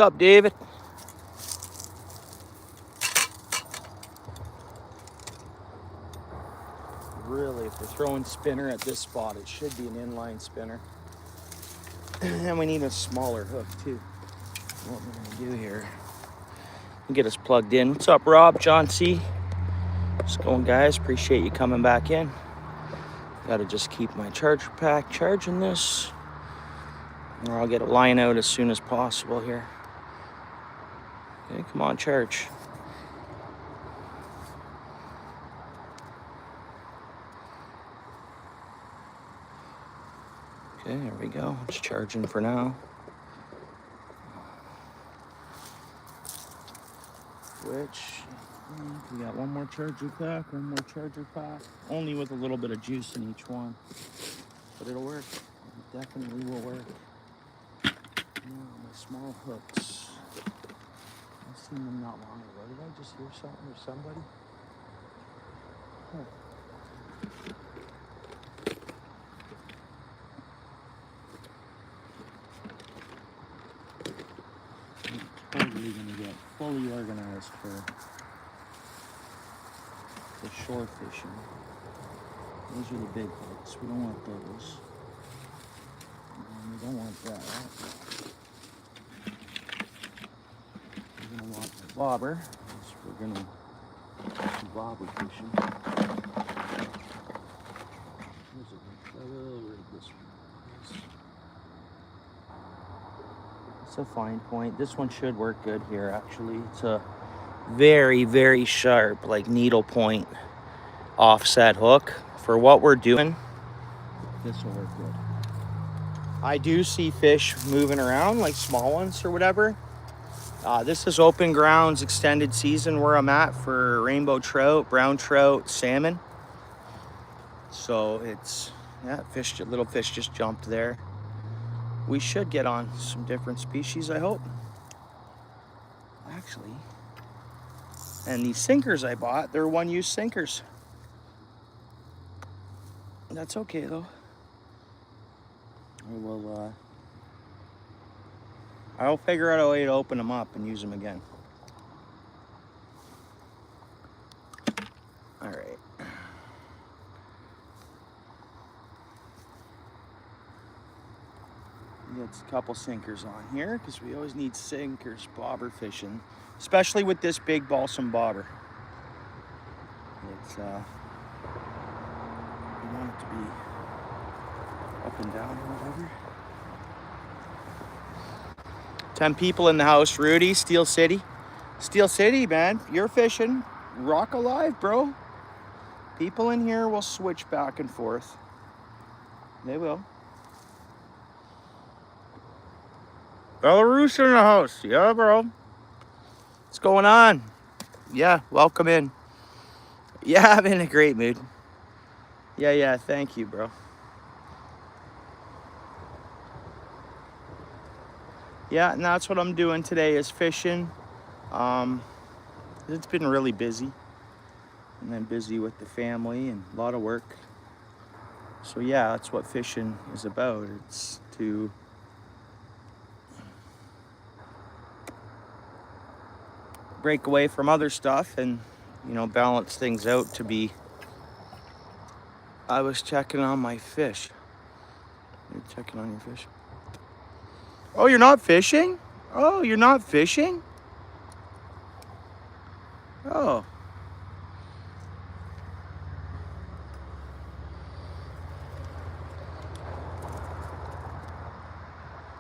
up, David? Really, if we're throwing spinner at this spot, it should be an inline spinner. And we need a smaller hook too. What we're gonna do here, get us plugged in. What's up, Rob? John C. What's going, guys? Appreciate you coming back in. Gotta just keep my charger pack charging this, or I'll get a line out as soon as possible here. Okay, come on, charge. Okay, there we go. It's charging for now. Which, we got one more charger pack, only with a little bit of juice in each one. But it'll work. It definitely will work. Now, my small hooks. I've seen them not long ago. Did I just hear something or somebody? Huh. Totally gonna get fully organized for the shore fishing. Those are the big hooks. We don't want those. And we don't want that. We're gonna want the bobber. So we're gonna do bobber fishing. It's a fine point. This one should work good here, actually. It's a very, very sharp, like needle point offset hook. For what we're doing, this will work good. I do see fish moving around, like small ones or whatever. This is open grounds, extended season where I'm at for rainbow trout, brown trout, salmon. So it's, yeah, little fish just jumped there. We should get on some different species, I hope. Actually, and these sinkers I bought, they're one-use sinkers. That's okay though. I'll figure out a way to open them up and use them again. All right. Get a couple sinkers on here because we always need sinkers bobber fishing, especially with this big balsam bobber. It's you want it to be up and down or whatever. 10 people in the house. Rudy, Steel City, man. You're fishing. Rock alive, bro. People in here will switch back and forth. They will. Belarus in the house. Yeah, bro. What's going on? Yeah, welcome in. Yeah, I'm in a great mood. Yeah, thank you, bro. Yeah, and that's what I'm doing today is fishing. It's been really busy. And then busy with the family and a lot of work. So yeah, that's what fishing is about. It's to break away from other stuff and, you know, balance things out to be. I was checking on my fish. You're checking on your fish? Oh, you're not fishing? Oh, you're not fishing? Oh.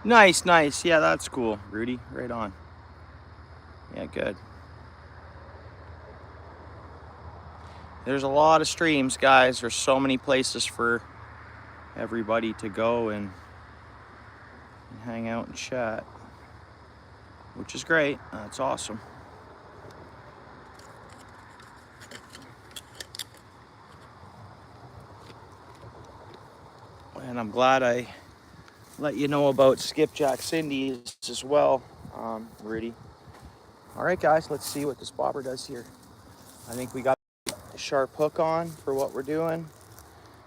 Nice. Yeah, that's cool, Rudy. Right on. Yeah, good. There's a lot of streams, guys. There's so many places for everybody to go and hang out and chat, which is great. That's awesome. And I'm glad I let you know about Skipjack Cindy's as well, Rudy. All right, guys, let's see what this bobber does here. I think we got a sharp hook on for what we're doing.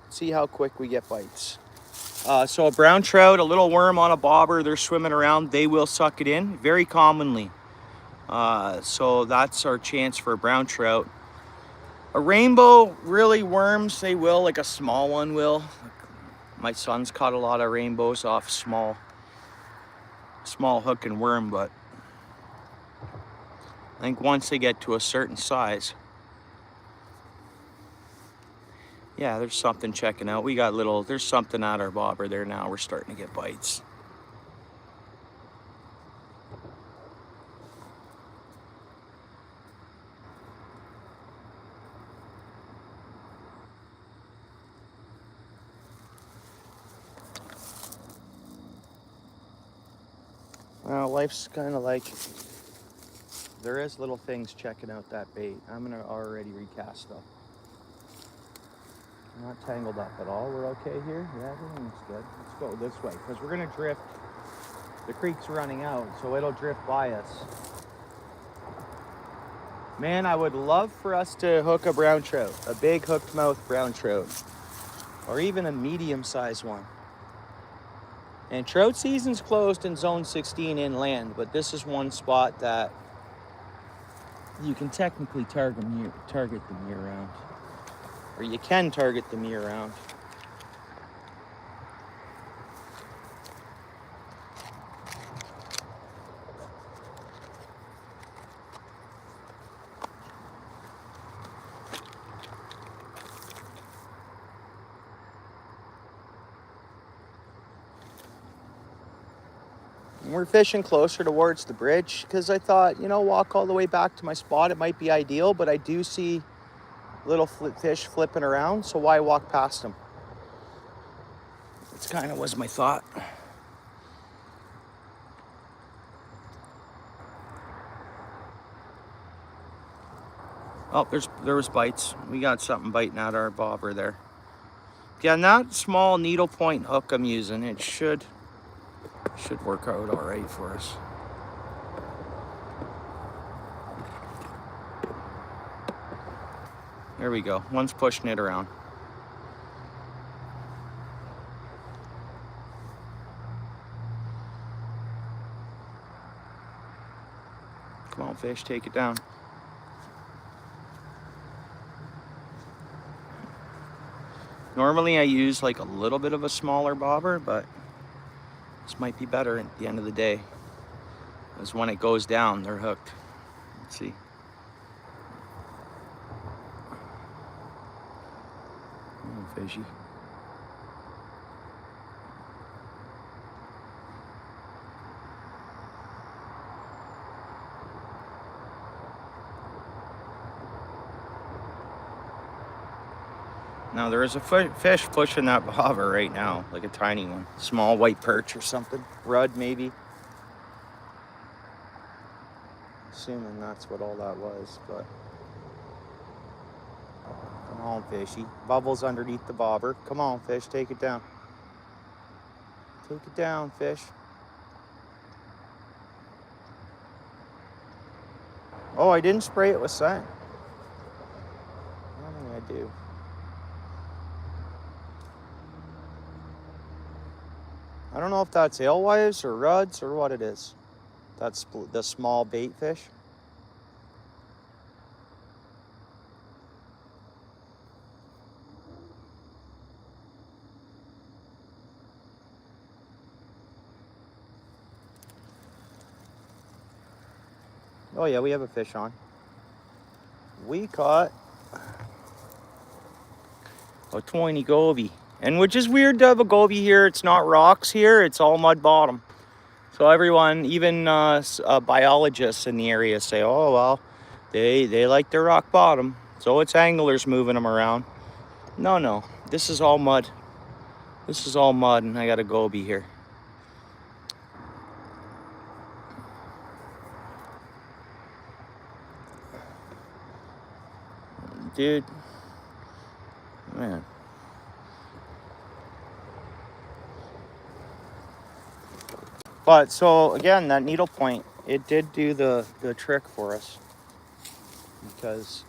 See how quick we get bites. So a brown trout, a little worm on a bobber, they're swimming around, they will suck it in very commonly. So that's our chance for a brown trout. A rainbow, really worms, they will, like a small one will. My son's caught a lot of rainbows off small hook and worm, but I think once they get to a certain size, yeah, there's something checking out. There's something at our bobber there now. We're starting to get bites. Well, life's kind of like, there is little things checking out that bait. I'm gonna already recast though. Not tangled up at all. We're okay here. Yeah, everything's good. Let's go this way because we're gonna drift. The creek's running out, so it'll drift by us. Man, I would love for us to hook a brown trout, a big hooked mouth brown trout, or even a medium-sized one. And trout season's closed in zone 16 inland, but this is one spot that you can technically target them year round. Or you can target them year round. We're fishing closer towards the bridge because I thought, walk all the way back to my spot. It might be ideal, but I do see little fish flipping around, so why walk past them? That's kind of was my thought. Oh, there was bites. We got something biting at our bobber there. Yeah, and that small needle point hook I'm using, it should work out all right for us. There we go. One's pushing it around. Come on, fish, take it down. Normally I use like a little bit of a smaller bobber, but this might be better at the end of the day. Because when it goes down, they're hooked. Let's see. Oh, fishy. Now there is a fish pushing that bobber right now, like a tiny one. Small white perch or something. Rudd maybe. Assuming that's what all that was, but. Come on, fishy. Bubbles underneath the bobber. Come on, fish, take it down. Take it down, fish. Oh, I didn't spray it with scent. Normally I do. I don't know if that's alewives or rudds or what it is. That's the small bait fish. Oh yeah, we have a fish on. We caught a 20 goby. And which is weird to have a goby here. It's not rocks here, it's all mud bottom. So everyone, even biologists in the area say, oh, well, they like their rock bottom. So it's anglers moving them around. No, this is all mud. This is all mud and I got a goby here. Dude, man. But so again, that needle point, it did do the trick for us because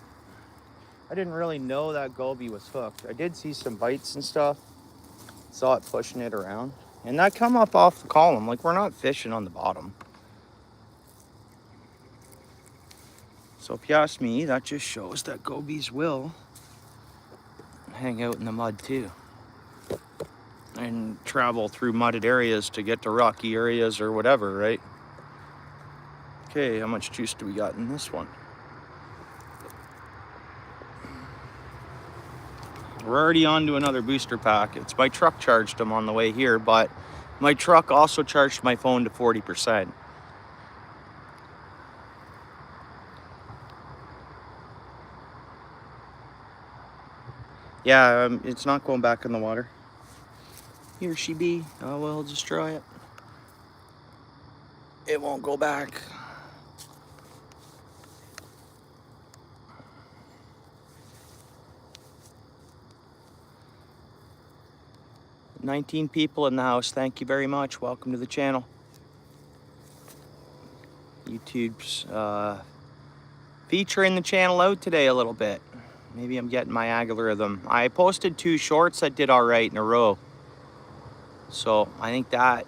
I didn't really know that goby was hooked. I did see some bites and stuff. Saw it pushing it around. And that come up off the column. Like, we're not fishing on the bottom. So if you ask me, that just shows that gobies will hang out in the mud too. And travel through mudded areas to get to rocky areas or whatever, right? Okay, how much juice do we got in this one? We're already on to another booster pack. It's my truck charged them on the way here, but my truck also charged my phone to 40%. Yeah, it's not going back in the water. Here she be. Oh, well, just try it. It won't go back. "19 people in the house. Thank you very much. Welcome to the channel." YouTube's featuring the channel out today a little bit. Maybe I'm getting my algorithm. I posted 2 shorts that did all right in a row. So I think that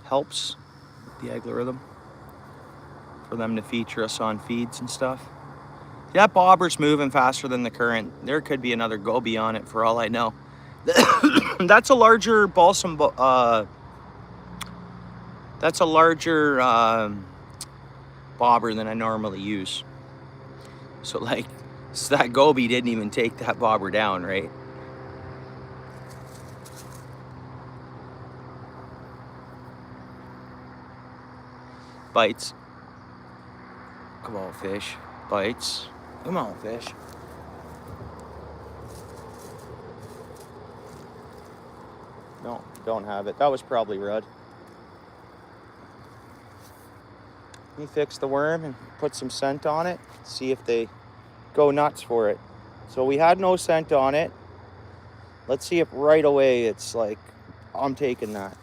helps the algorithm for them to feature us on feeds and stuff. That bobber's moving faster than the current. There could be another goby on it for all I know. That's a larger balsam, that's a larger bobber than I normally use. So like, so that goby didn't even take that bobber down, right? Bites. Come on, fish. Bites. Come on, fish. No, don't have it. That was probably Rudd. Let me fix the worm and put some scent on it. See if they go nuts for it. So we had no scent on it. Let's see if right away it's like, I'm taking that.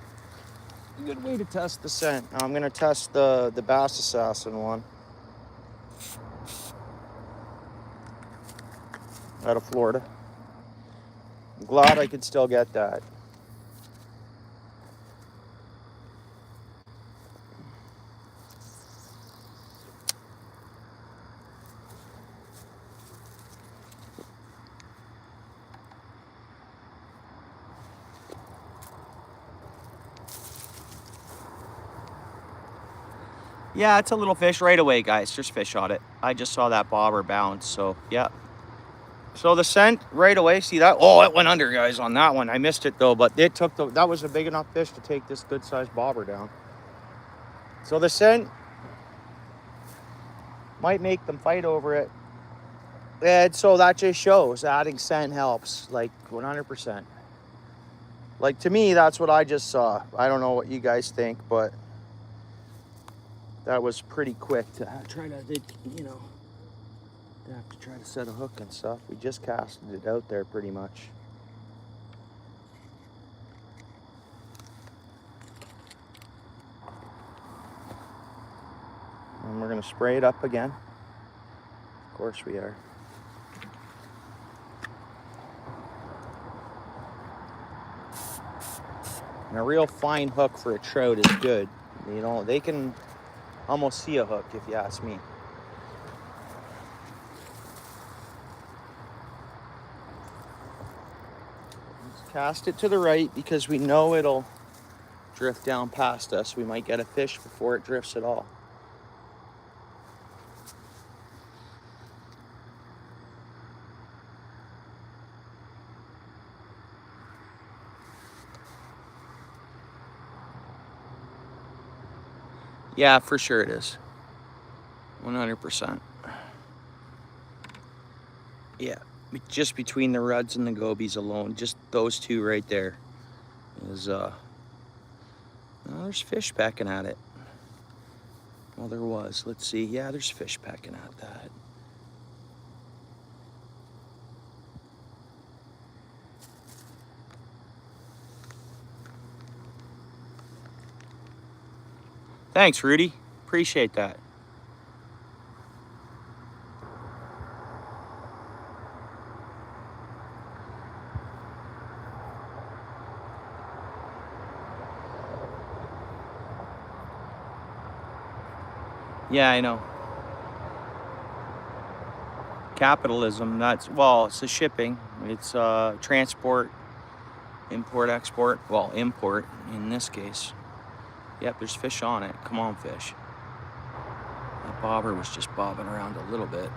A good way to test the scent. Now I'm gonna test the Bass Assassin one out of Florida. I'm glad I could still get that. Yeah, it's a little fish right away, guys. Just fish on it. I just saw that bobber bounce, so yeah. So the scent right away, see that? Oh, it went under, guys, on that one. I missed it though, but it took that was a big enough fish to take this good sized bobber down. So the scent might make them fight over it. And so that just shows adding scent helps, like 100%. Like, to me, that's what I just saw. I don't know what you guys think, but that was pretty quick to try to, you know, have to try to set a hook and stuff. We just casted it out there pretty much. And we're gonna spray it up again. Of course we are. And a real fine hook for a trout is good. You know, they can almost see a hook if you ask me. Let's cast it to the right because we know it'll drift down past us. We might get a fish before it drifts at all. Yeah, for sure it is. 100%. Yeah, just between the Rudds and the gobies alone, just those two right there is, well, there's fish pecking at it. Well, there was. Let's see. Yeah, there's fish pecking at that. Thanks, Rudy. Appreciate that. Yeah, I know. Capitalism, that's, well, it's the shipping. It's transport, import, export. Well, import in this case. Yep, there's fish on it. Come on, fish. That bobber was just bobbing around a little bit.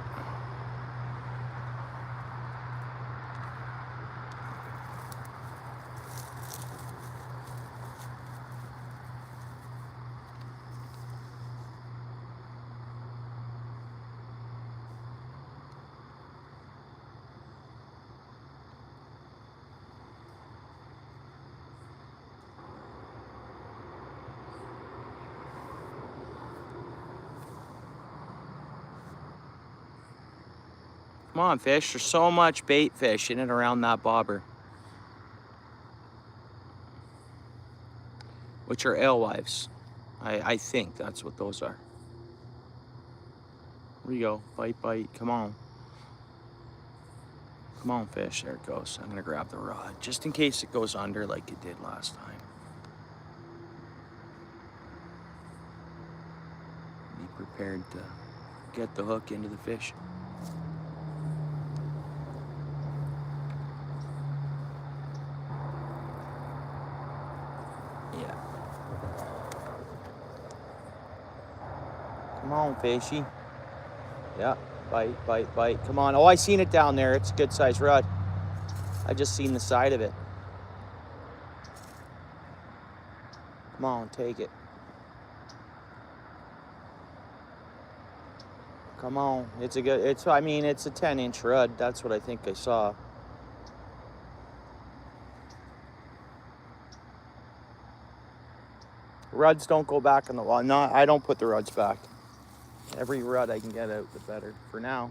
Come on, fish. There's so much bait fish in and around that bobber, which are alewives. I think that's what those are. Here we go. Bite, bite. Come on. Come on, fish. There it goes. I'm going to grab the rod just in case it goes under like it did last time. Be prepared to get the hook into the fish. Yeah. Come on, fishy. Yeah. Bite, bite, bite. Come on. Oh, I seen it down there. It's a good size rod. I just seen the side of it. Come on, take it. Come on. It's a good, I mean, it's a 10-inch rod. That's what I think I saw. Ruds don't go back in the water. No, I don't put the ruds back. Every rud I can get out, the better. For now.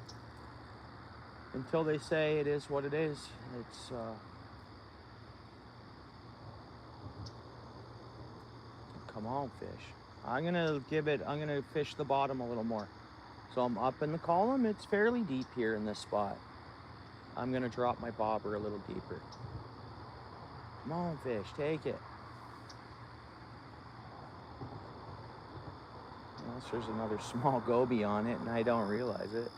Until they say it is what it is. It's, come on, fish. I'm gonna fish the bottom a little more. So I'm up in the column. It's fairly deep here in this spot. I'm gonna drop my bobber a little deeper. Come on, fish, take it. Unless there's another small goby on it and I don't realize it.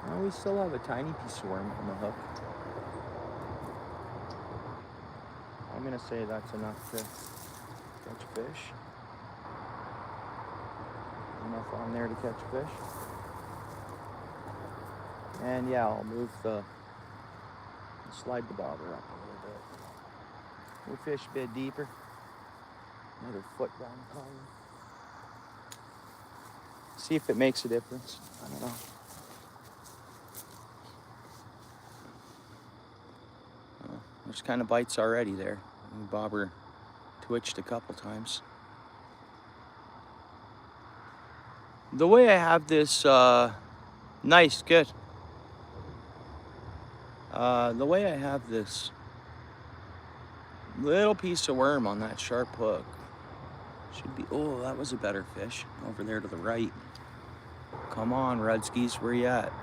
Well, we still have a tiny piece of worm on the hook. I'm gonna say that's enough to catch fish. Enough on there to catch fish. And yeah, I'll move slide the bobber up a little bit. We'll fish a bit deeper. Another foot down the column. See if it makes a difference. I don't know. There's kind of bites already there. The bobber twitched a couple times. The way I have this, nice, good. The way I have this little piece of worm on that sharp hook should be, oh, that was a better fish over there to the right. Come on, Rudskis, where you at?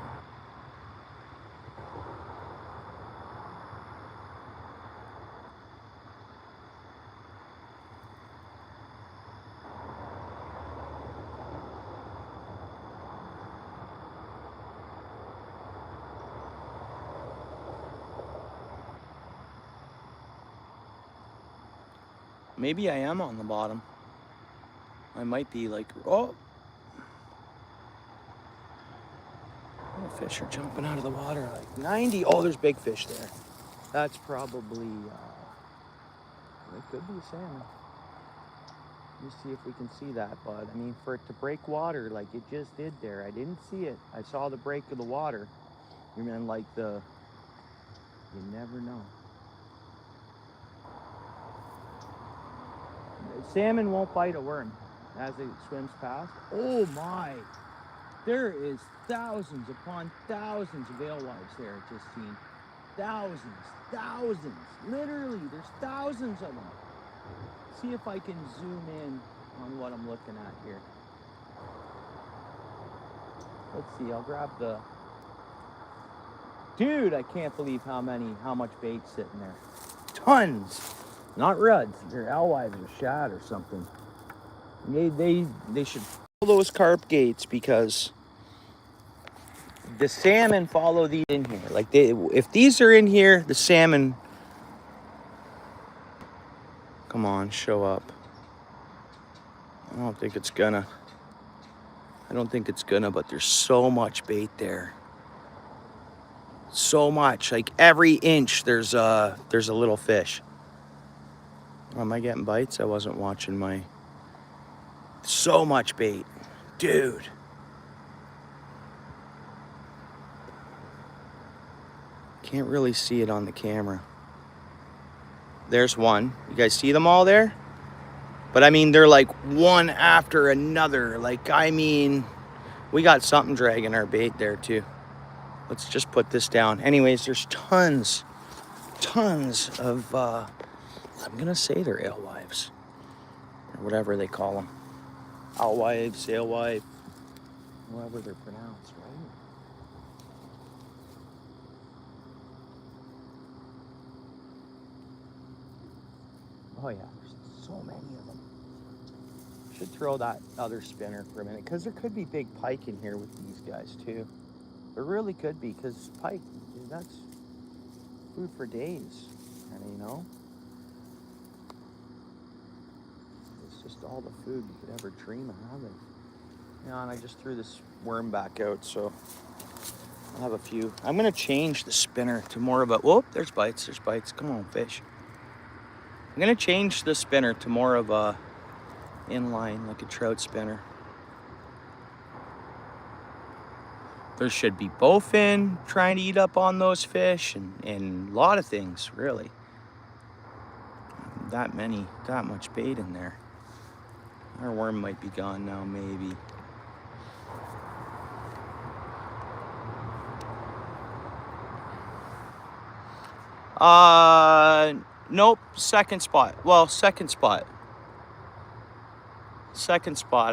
Maybe I am on the bottom. I might be like, oh. Oh, fish are jumping out of the water like 90. Oh, there's big fish there. That's probably, it could be a salmon. Let me see if we can see that, bud. I mean, for it to break water like it just did there, I didn't see it. I saw the break of the water. And then like you never know. Salmon won't bite a worm as it swims past. Oh my! There is thousands upon thousands of alewives there I've just seen. Thousands. Literally, there's thousands of them. See if I can zoom in on what I'm looking at here. Let's see, I'll grab the... Dude, I can't believe how much bait's sitting there. Tons! Not ruds, they're alewives or shad or something. They should follow those carp gates because the salmon follow these in here. Like, if these are in here, the salmon... Come on, show up. I don't think it's gonna, but there's so much bait there. So much, like every inch there's a little fish. Oh, am I getting bites? I wasn't watching my... So much bait, dude. Can't really see it on the camera. There's one. You guys see them all there? But I mean, they're like one after another. Like, I mean, we got something dragging our bait there too. Let's just put this down. Anyways, there's tons of, I'm gonna say they're alewives, or whatever they call them. Alewives, alewife, however they're pronounced, right? Oh yeah, there's so many of them. Should throw that other spinner for a minute, because there could be big pike in here with these guys too. There really could be, because pike, that's food for days, and you know, it's just all the food you could ever dream of having. Yeah, and I just threw this worm back out, so I'll have a few. I'm gonna change the spinner to more of a, whoop, there's bites, come on, fish. I'm gonna change the spinner to more of a inline, like a trout spinner. There should be bowfin trying to eat up on those fish, and a lot of things, really. That much bait in there. Our worm might be gone now, maybe. Nope, second spot. Well, second spot.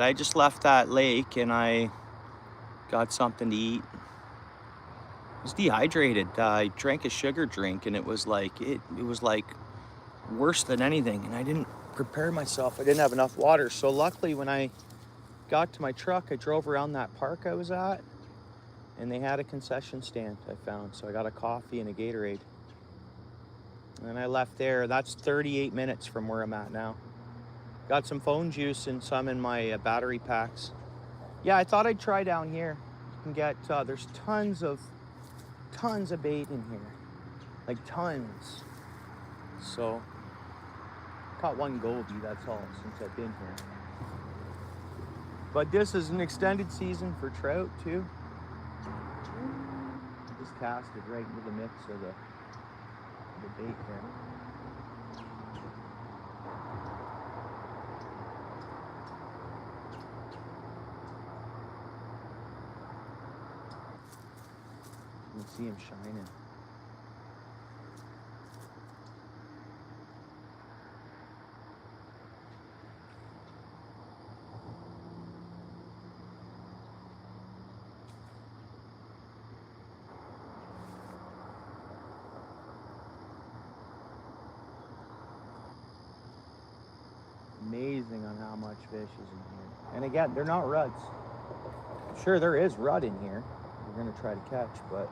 I just left that lake and I got something to eat. I was dehydrated. I drank a sugar drink and it was like worse than anything, and I didn't prepare myself. I didn't have enough water. So luckily when I got to my truck, I drove around that park I was at and they had a concession stand I found. So I got a coffee and a Gatorade. And I left there. That's 38 minutes from where I'm at now. Got some phone juice and some in my battery packs. Yeah, I thought I'd try down here. You can get, there's tons of bait in here. Like tons. So, caught one goldie, that's all, since I've been here. But this is an extended season for trout too. Just cast it right into the mix of the bait there. You can see him shining. Amazing on how much fish is in here. And again, they're not ruds. Sure, there is rud in here we're gonna try to catch, but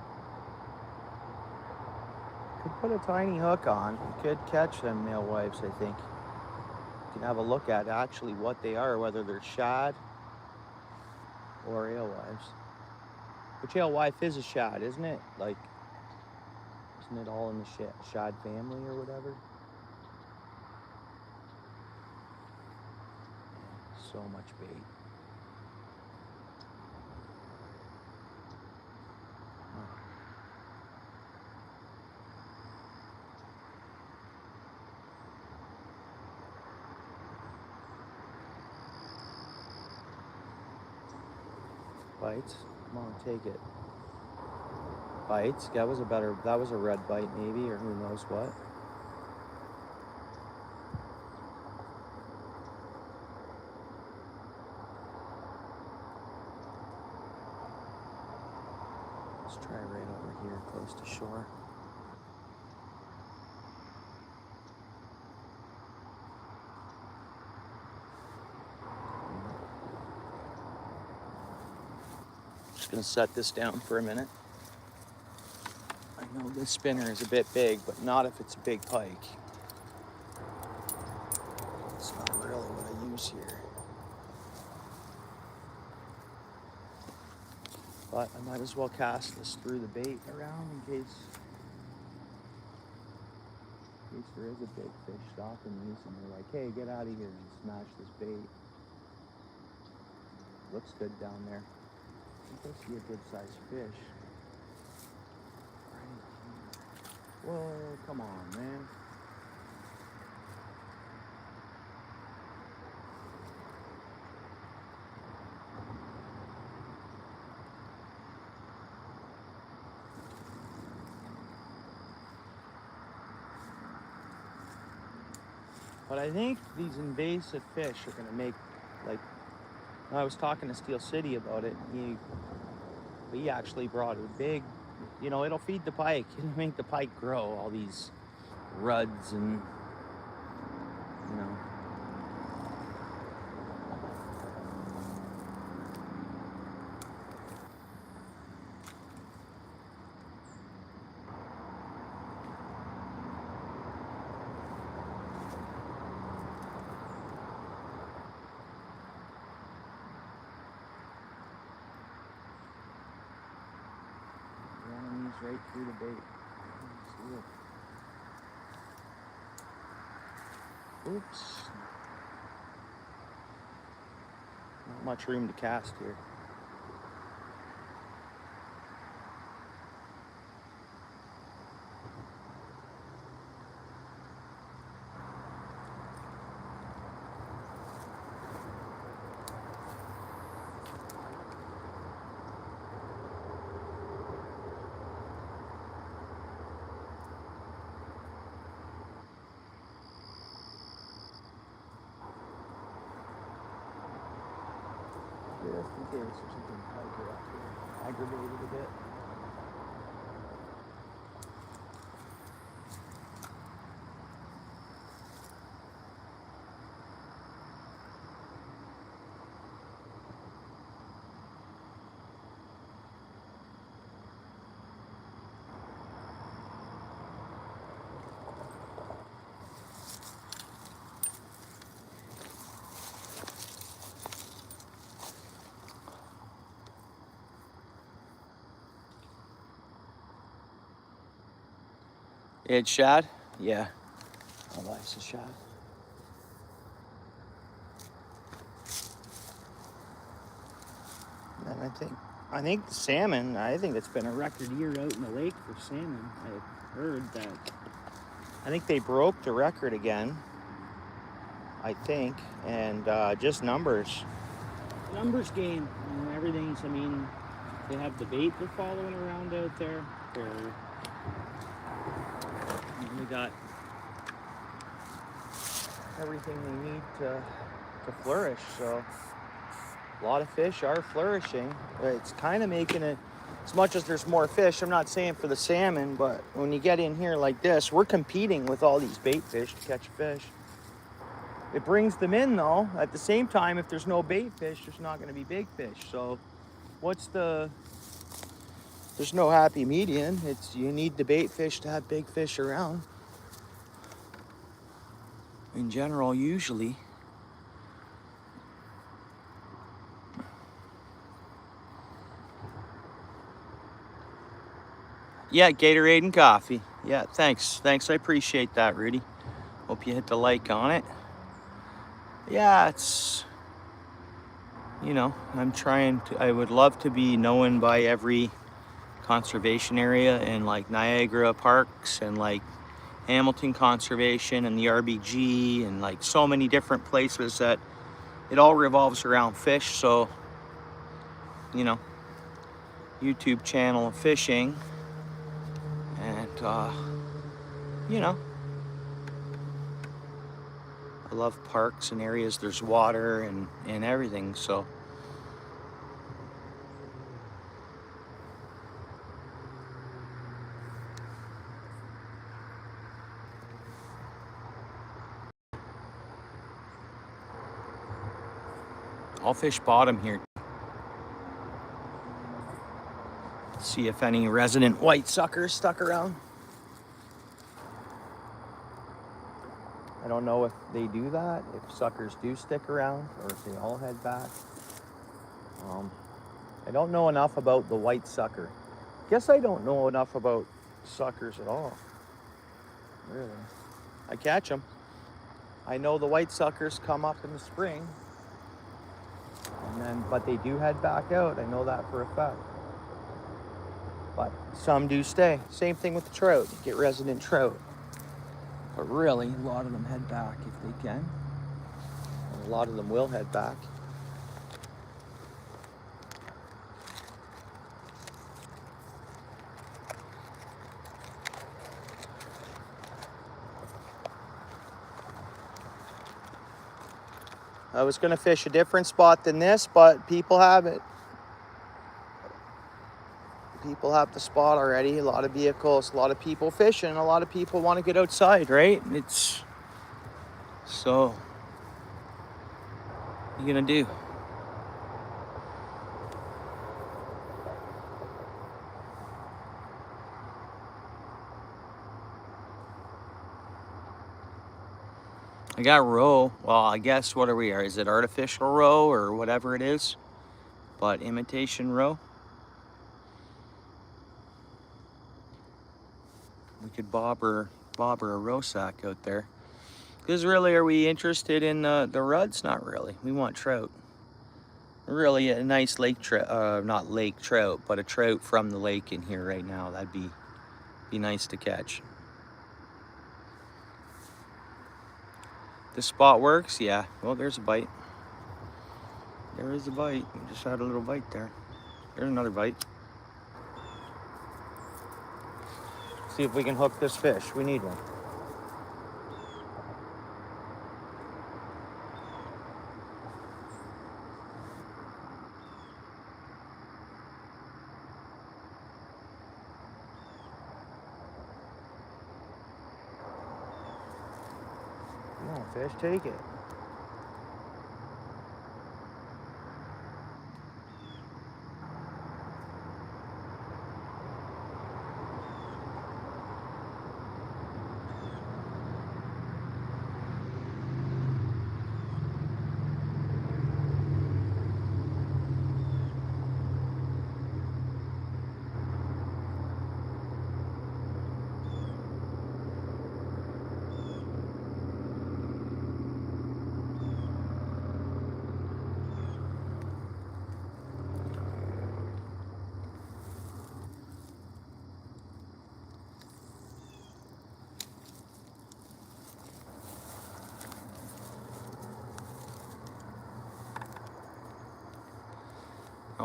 could put a tiny hook on. You could catch them alewives, I think. You can have a look at actually what they are, whether they're shad or alewives. Which alewife is a shad, isn't it? Like, isn't it all in the shad family or whatever? So much bait. Bites. Come on, take it. Bites. That was a red bite maybe, or who knows what. Let's try right over here, close to shore. Just gonna set this down for a minute. I know this spinner is a bit big, but not if it's a big pike. It's not really what I use here. But I might as well cast this through the bait around in case there is a big fish stopping these and they're like, hey, get out of here and smash this bait. Looks good down there. I think I see a good sized fish. Right here. Whoa, come on, man. But I think these invasive fish are gonna make, like, I was talking to Steel City about it. He actually brought a big, you know, it'll feed the pike. It'll make the pike grow, all these ruds and, you know. Right through the bait. Oops. Not much room to cast here. Just in case there's something tighter up here. Aggravated a bit. It's shad? Yeah. My life's a shad. And I think the salmon, I think it's been a record year out in the lake for salmon. I heard that. I think they broke the record again, I think, and just numbers. Numbers game and everything's, I mean, they have the bait they're following around out there. We got everything they need to flourish, so a lot of fish are flourishing. It's kind of making it, as much as there's more fish, I'm not saying for the salmon, but when you get in here like this, we're competing with all these bait fish to catch fish. It brings them in though. At the same time, if there's no bait fish, there's not going to be big fish. So there's no happy median. You need the bait fish to have big fish around. In general, usually. Yeah, Gatorade and coffee. Yeah, thanks. I appreciate that, Rudy. Hope you hit the like on it. Yeah, it's, you know, I would love to be known by every conservation area in like Niagara Parks and like Hamilton Conservation and the RBG and like so many different places that it all revolves around fish. So, you know, YouTube channel of fishing and, you know, I love parks and areas there's water and everything, so. I'll fish bottom here. See if any resident white suckers stuck around. I don't know if they do that, if suckers do stick around, or if they all head back. I don't know enough about the white sucker. Guess I don't know enough about suckers at all. Really. I catch them. I know the white suckers come up in the spring, but they do head back out. I know that for a fact. But some do stay. Same thing with the trout. You get resident trout. But really, a lot of them head back if they can. And a lot of them will head back. I was going to fish a different spot than this, but people have it. People have the spot already. A lot of vehicles, a lot of people fishing, a lot of people want to get outside, right? So, what are you going to do? I got roe. Well, I guess what are we? Is it artificial roe or whatever it is? But imitation roe. We could bob her a roe sack out there. Because really, are we interested in the ruds? Not really. We want trout. Really, a nice lake trout, not lake trout, but a trout from the lake in here right now. That'd be nice to catch. This spot works, yeah. Well, there's a bite. There is a bite. We just had a little bite there. There's another bite. See if we can hook this fish. We need one. Come on, fish, take it.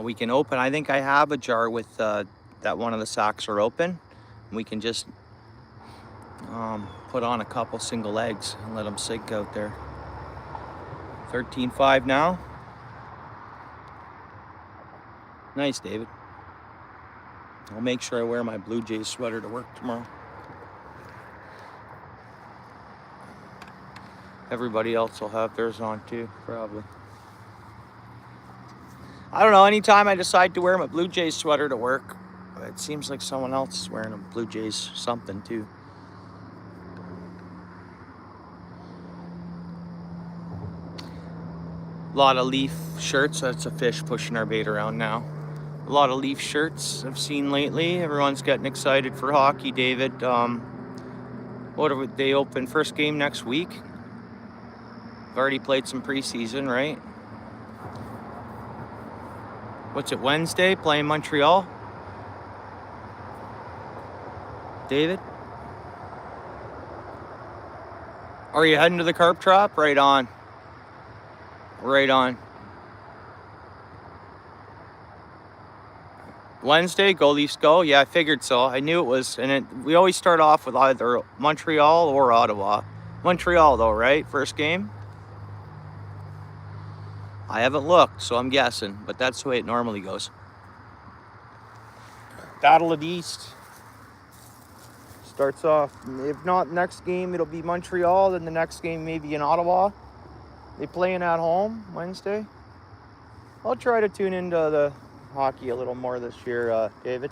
We can open, I think I have a jar with that one of the sacks are open. We can just put on a couple single eggs and let them sink out there. 13.5 now. Nice, David. I'll make sure I wear my Blue Jays sweater to work tomorrow. Everybody else will have theirs on too, probably. I don't know, anytime I decide to wear my Blue Jays sweater to work, it seems like someone else is wearing a Blue Jays something too. A lot of leaf shirts. That's a fish pushing our bait around now. A lot of leaf shirts I've seen lately. Everyone's getting excited for hockey, David. They open first game next week? I've already played some preseason, right? What's it, Wednesday, playing Montreal? David? Are you heading to the carp trap? Right on. Right on. Wednesday, go Leafs go. Yeah, I figured so. I knew it was, we always start off with either Montreal or Ottawa. Montreal though, right? First game? I haven't looked, so I'm guessing, but that's the way it normally goes. Battle of the East starts off. If not next game, it'll be Montreal. Then the next game maybe in Ottawa. They playing at home Wednesday. I'll try to tune into the hockey a little more this year, David.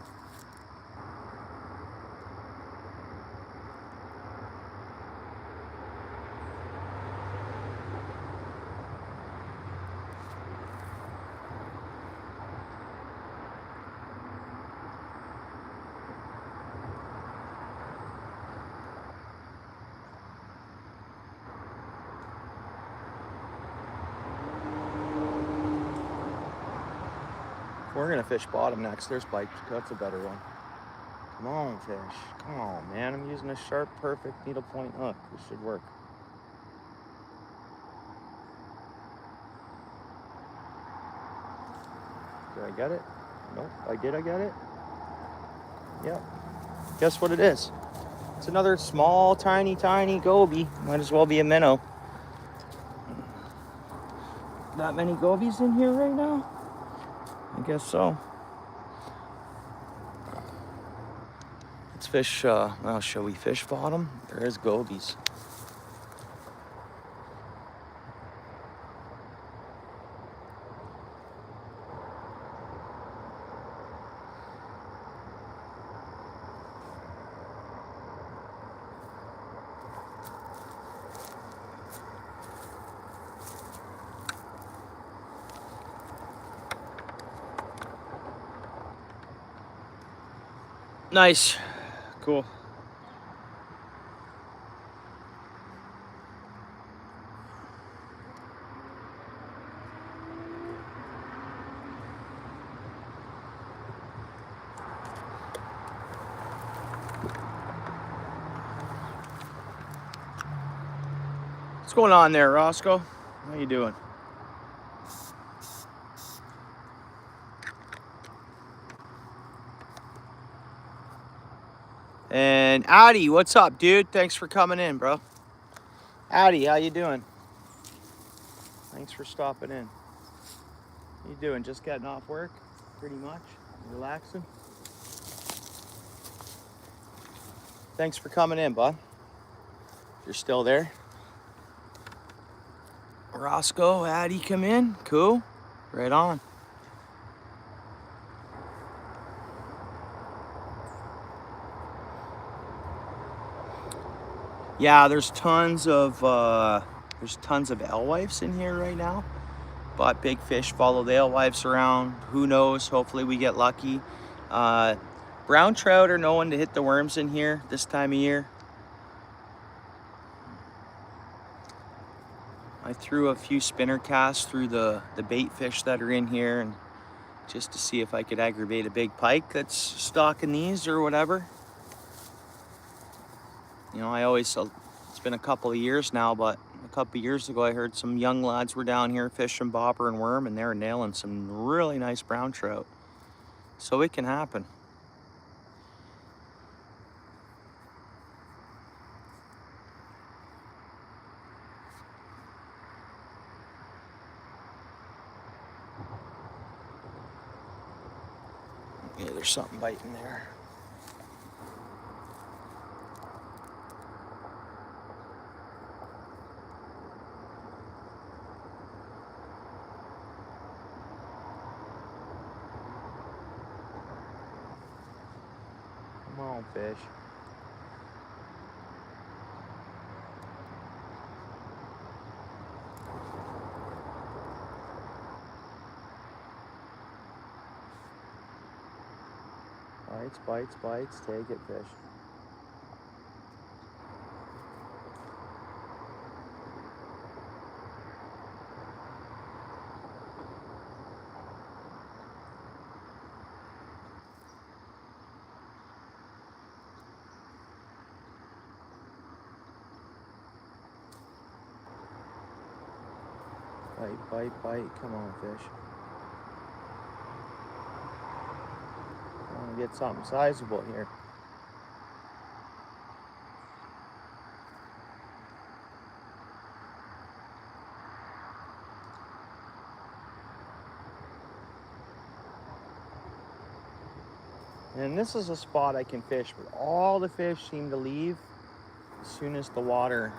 We're gonna fish bottom next. There's bite. That's a better one. Come on, fish. Come on, man. I'm using a sharp, perfect needlepoint hook. This should work. Did I get it? Nope. I get it? Yep. Guess what it is? It's another small, tiny goby. Might as well be a minnow. That many gobies in here right now? I guess so. Let's fish, well, shall we fish bottom? There is gobies. Nice. Cool. What's going on there, Roscoe? How you doing? And Addy, what's up, dude? Thanks for coming in, bro. Addy, how you doing? Thanks for stopping in. How you doing? Just getting off work? Pretty much? Relaxing? Thanks for coming in, bud. If you're still there. Roscoe, Addy, come in. Cool. Right on. Yeah, there's tons of alewives in here right now. But big fish follow the alewives around. Who knows? Hopefully we get lucky. Brown trout are known to hit the worms in here this time of year. I threw a few spinner casts through the bait fish that are in here, and just to see if I could aggravate a big pike that's stalking these or whatever. You know, it's been a couple of years now, but a couple of years ago I heard some young lads were down here fishing bobber and worm, and they're nailing some really nice brown trout. So it can happen. Yeah, there's something biting there. Come on, fish. Bites. Take it, fish. Bite. Come on, fish. I want to get something sizable here. And this is a spot I can fish, but all the fish seem to leave as soon as the water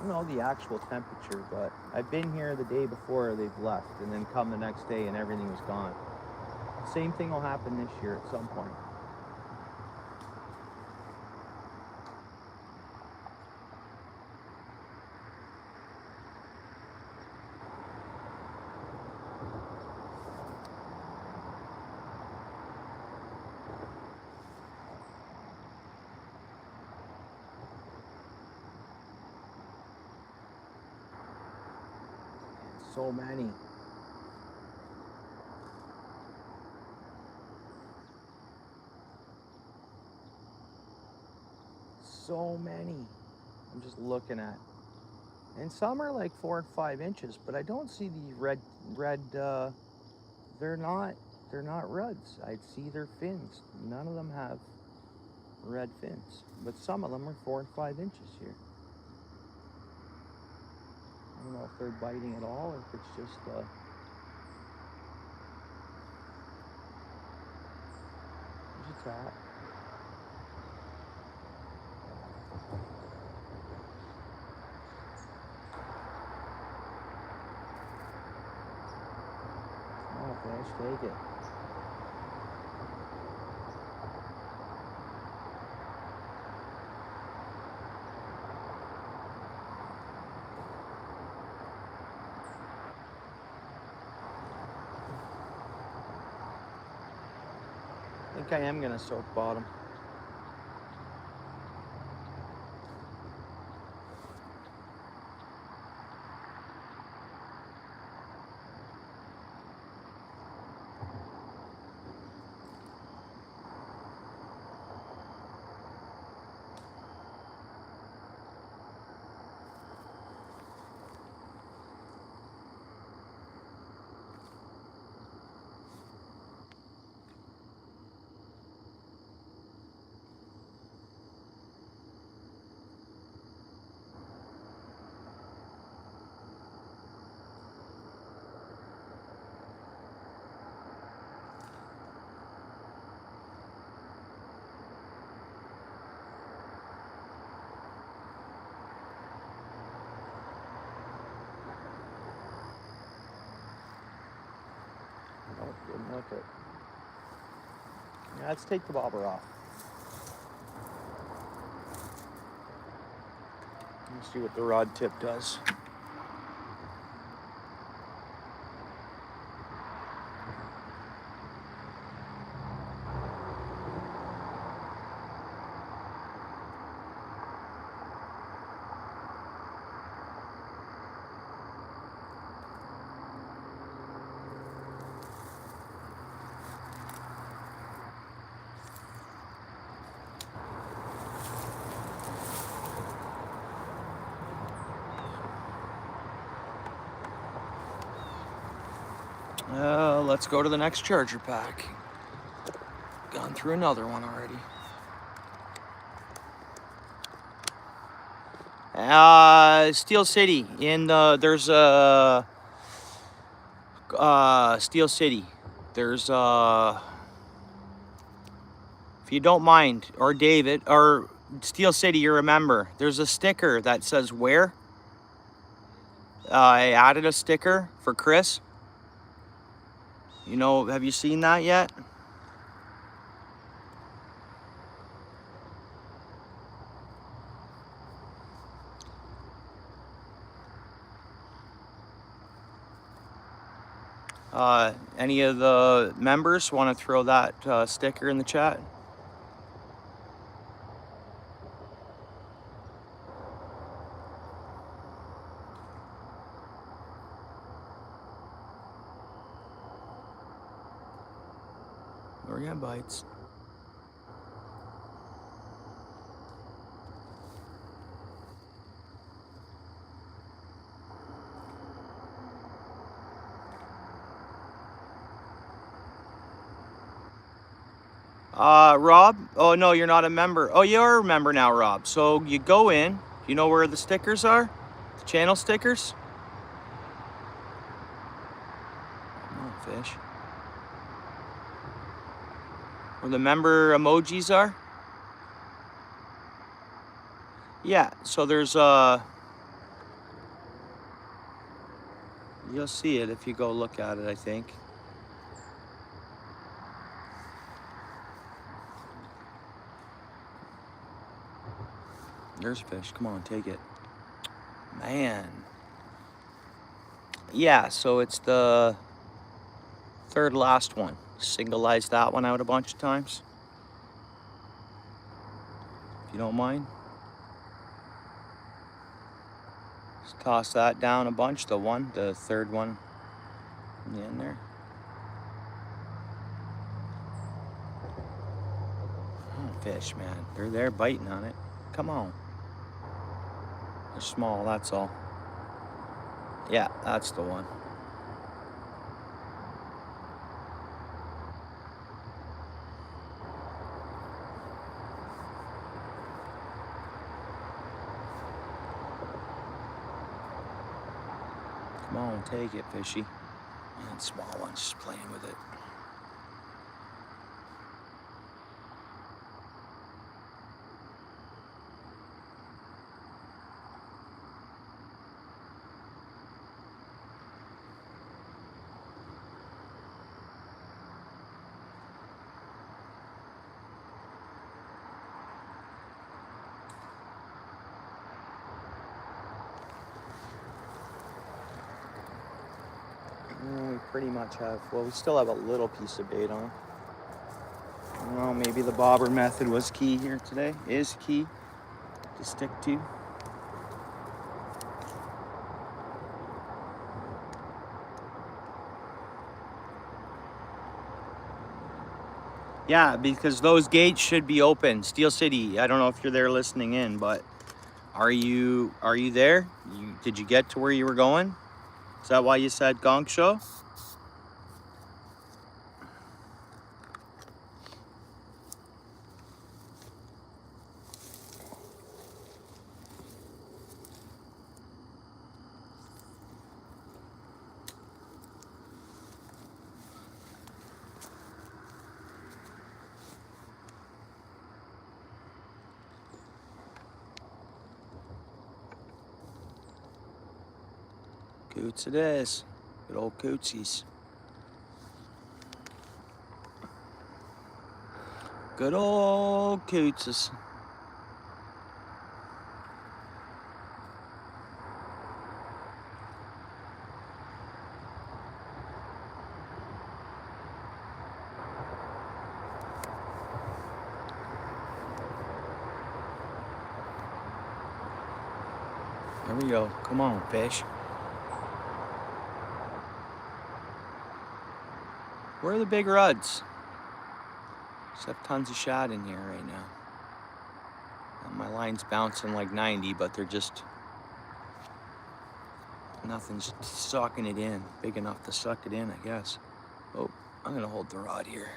don't know the actual temperature, but I've been here the day before they've left, and then come the next day and everything was gone. Same thing will happen this year at some point. So many. So many. I'm just looking at. And some are like 4 and 5 inches, but I don't see the red, they're not reds. I see their fins. None of them have red fins, but some of them are 4 and 5 inches here. I don't know if they're biting at all, or if it's just where's it at? Oh, fish, take it. I think I am gonna soak bottom. Nope, didn't look it. Yeah, let's take the bobber off. Let's see what the rod tip does. Let's go to the next charger pack. Gone through another one already. Steel City. There's a Steel City. There's if you don't mind, or David, or Steel City, you remember, there's a sticker that says where. I added a sticker for Chris. You know, have you seen that yet? Any of the members want to throw that sticker in the chat? Oregon bites. Rob? Oh, no, you're not a member. Oh, you're a member now, Rob. So you go in. You know where the stickers are? The channel stickers? Oh, fish. Where the member emojis are? Yeah, so there's You'll see it if you go look at it, I think. There's fish. Come on, take it. Man. Yeah, so it's the third last one. Singlized that one out a bunch of times. If you don't mind. Just toss that down a bunch. The third one in the end there. Oh, fish, man. They're there biting on it. Come on. They're small, that's all. Yeah, that's the one. Come on, take it, fishy. And small one's just playing with it. We pretty much have, well, we still have a little piece of bait on. Well, maybe the bobber method was key here today, is key to stick to. Yeah, because those gates should be open. Steel City, I don't know if you're there listening in, but are you there? Did you get to where you were going? Is that why you said gong show? Coots it is. Good old cootsies. Good old cootses. There we go. Come on, fish. Where are the big ruds? Just have tons of shad in here right now. My line's bouncing like 90, but they're just, nothing's sucking it in. Big enough to suck it in, I guess. Oh, I'm gonna hold the rod here.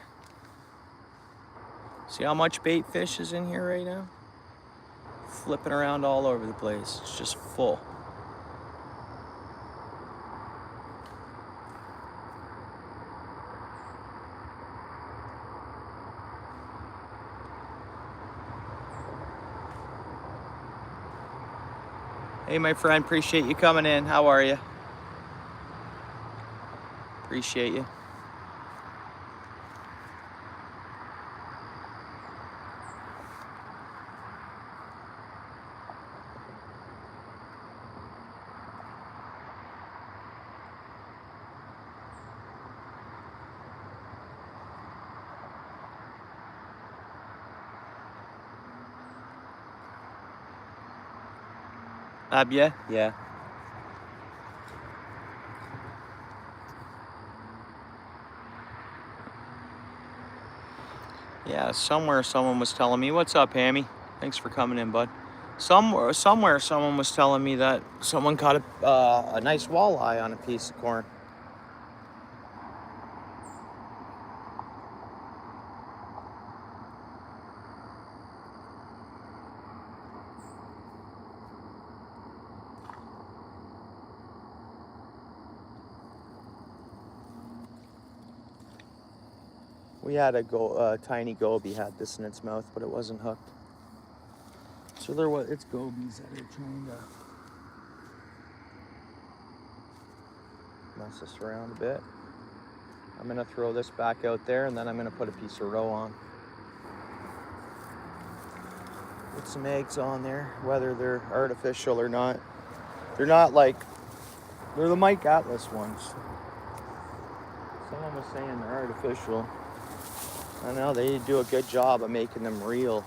See how much bait fish is in here right now? Flipping around all over the place. It's just full. Hey, my friend, appreciate you coming in. How are you? Appreciate you. Yeah? Yeah. Yeah, somewhere someone was telling me, what's up, Hammy? Thanks for coming in, bud. Somewhere someone was telling me that someone caught a nice walleye on a piece of corn. We had a tiny goby had this in its mouth, but it wasn't hooked. So it's gobies that are trying to mess this around a bit. I'm gonna throw this back out there, and then I'm gonna put a piece of roe on. Put some eggs on there, whether they're artificial or not. They're not like, they're the Mike Atlas ones. Someone was saying they're artificial. I know they do a good job of making them real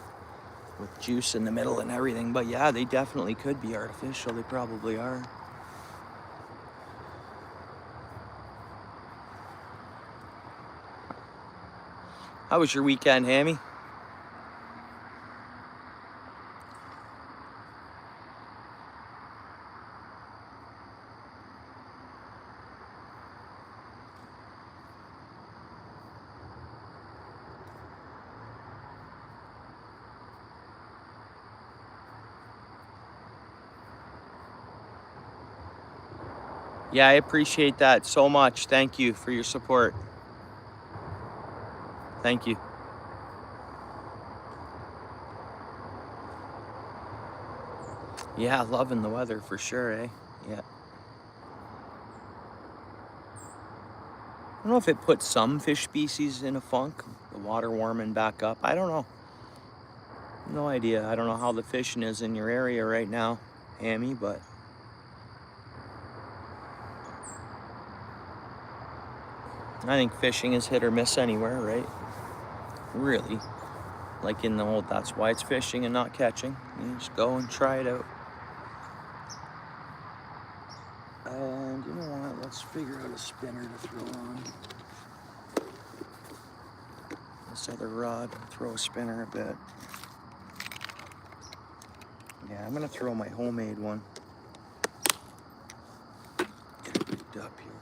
with juice in the middle and everything, but yeah, they definitely could be artificial. They probably are. How was your weekend, Hammy? Yeah, I appreciate that so much. Thank you for your support. Thank you. Yeah, loving the weather for sure, eh? Yeah. I don't know if it puts some fish species in a funk, the water warming back up. I don't know. No idea. I don't know how the fishing is in your area right now, Hammy, but I think fishing is hit or miss anywhere, right? Really. Like in the old, that's why it's fishing and not catching. You just go and try it out. And you know what? Let's figure out a spinner to throw on this other rod. Throw a spinner a bit. Yeah, I'm gonna throw my homemade one. Get it picked up here.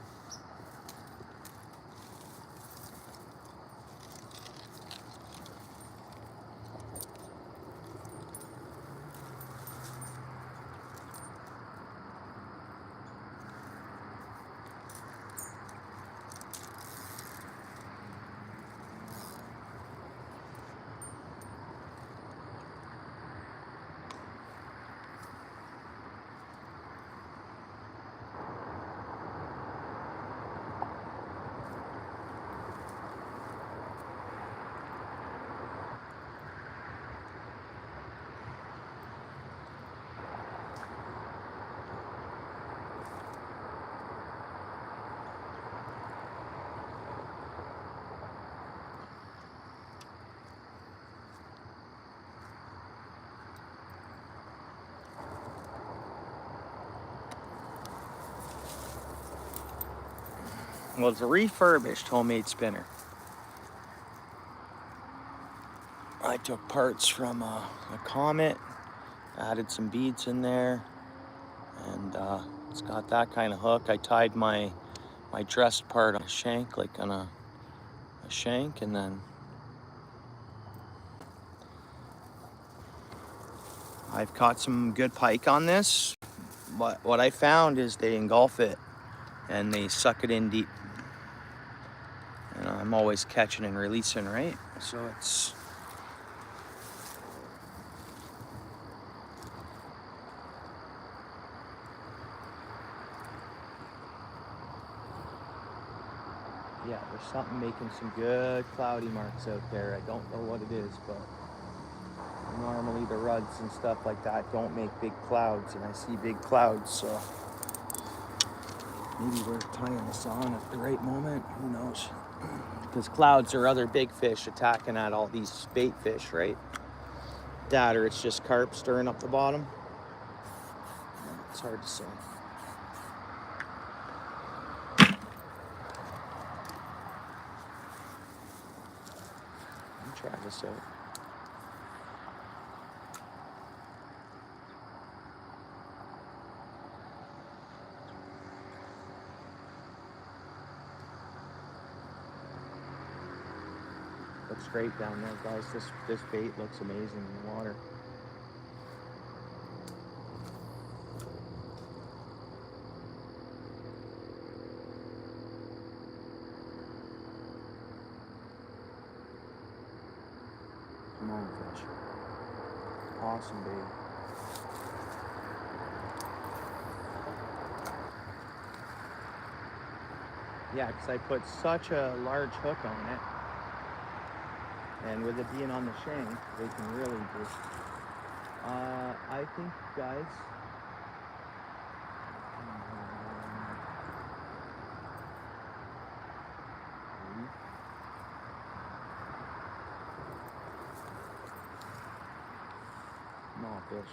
Well, it's a refurbished homemade spinner. I took parts from a Comet, added some beads in there, and it's got that kind of hook. I tied my dressed part on a shank, like on a shank, and then I've caught some good pike on this. But what I found is they engulf it and they suck it in deep. And I'm always catching and releasing, right? So it's... Yeah, there's something making some good cloudy marks out there. I don't know what it is, but normally the ruds and stuff like that don't make big clouds, and I see big clouds, so maybe we're tying this on at the right moment. Who knows? Because clouds are other big fish attacking at all these bait fish, right? That, or it's just carp stirring up the bottom. It's hard to say. Let me try this out. Looks great down there, guys. This bait looks amazing in the water. Come on, fish. Awesome bait. Yeah, because I put such a large hook on it. And with it being on the shank, they can really just, I think, guys, small fish.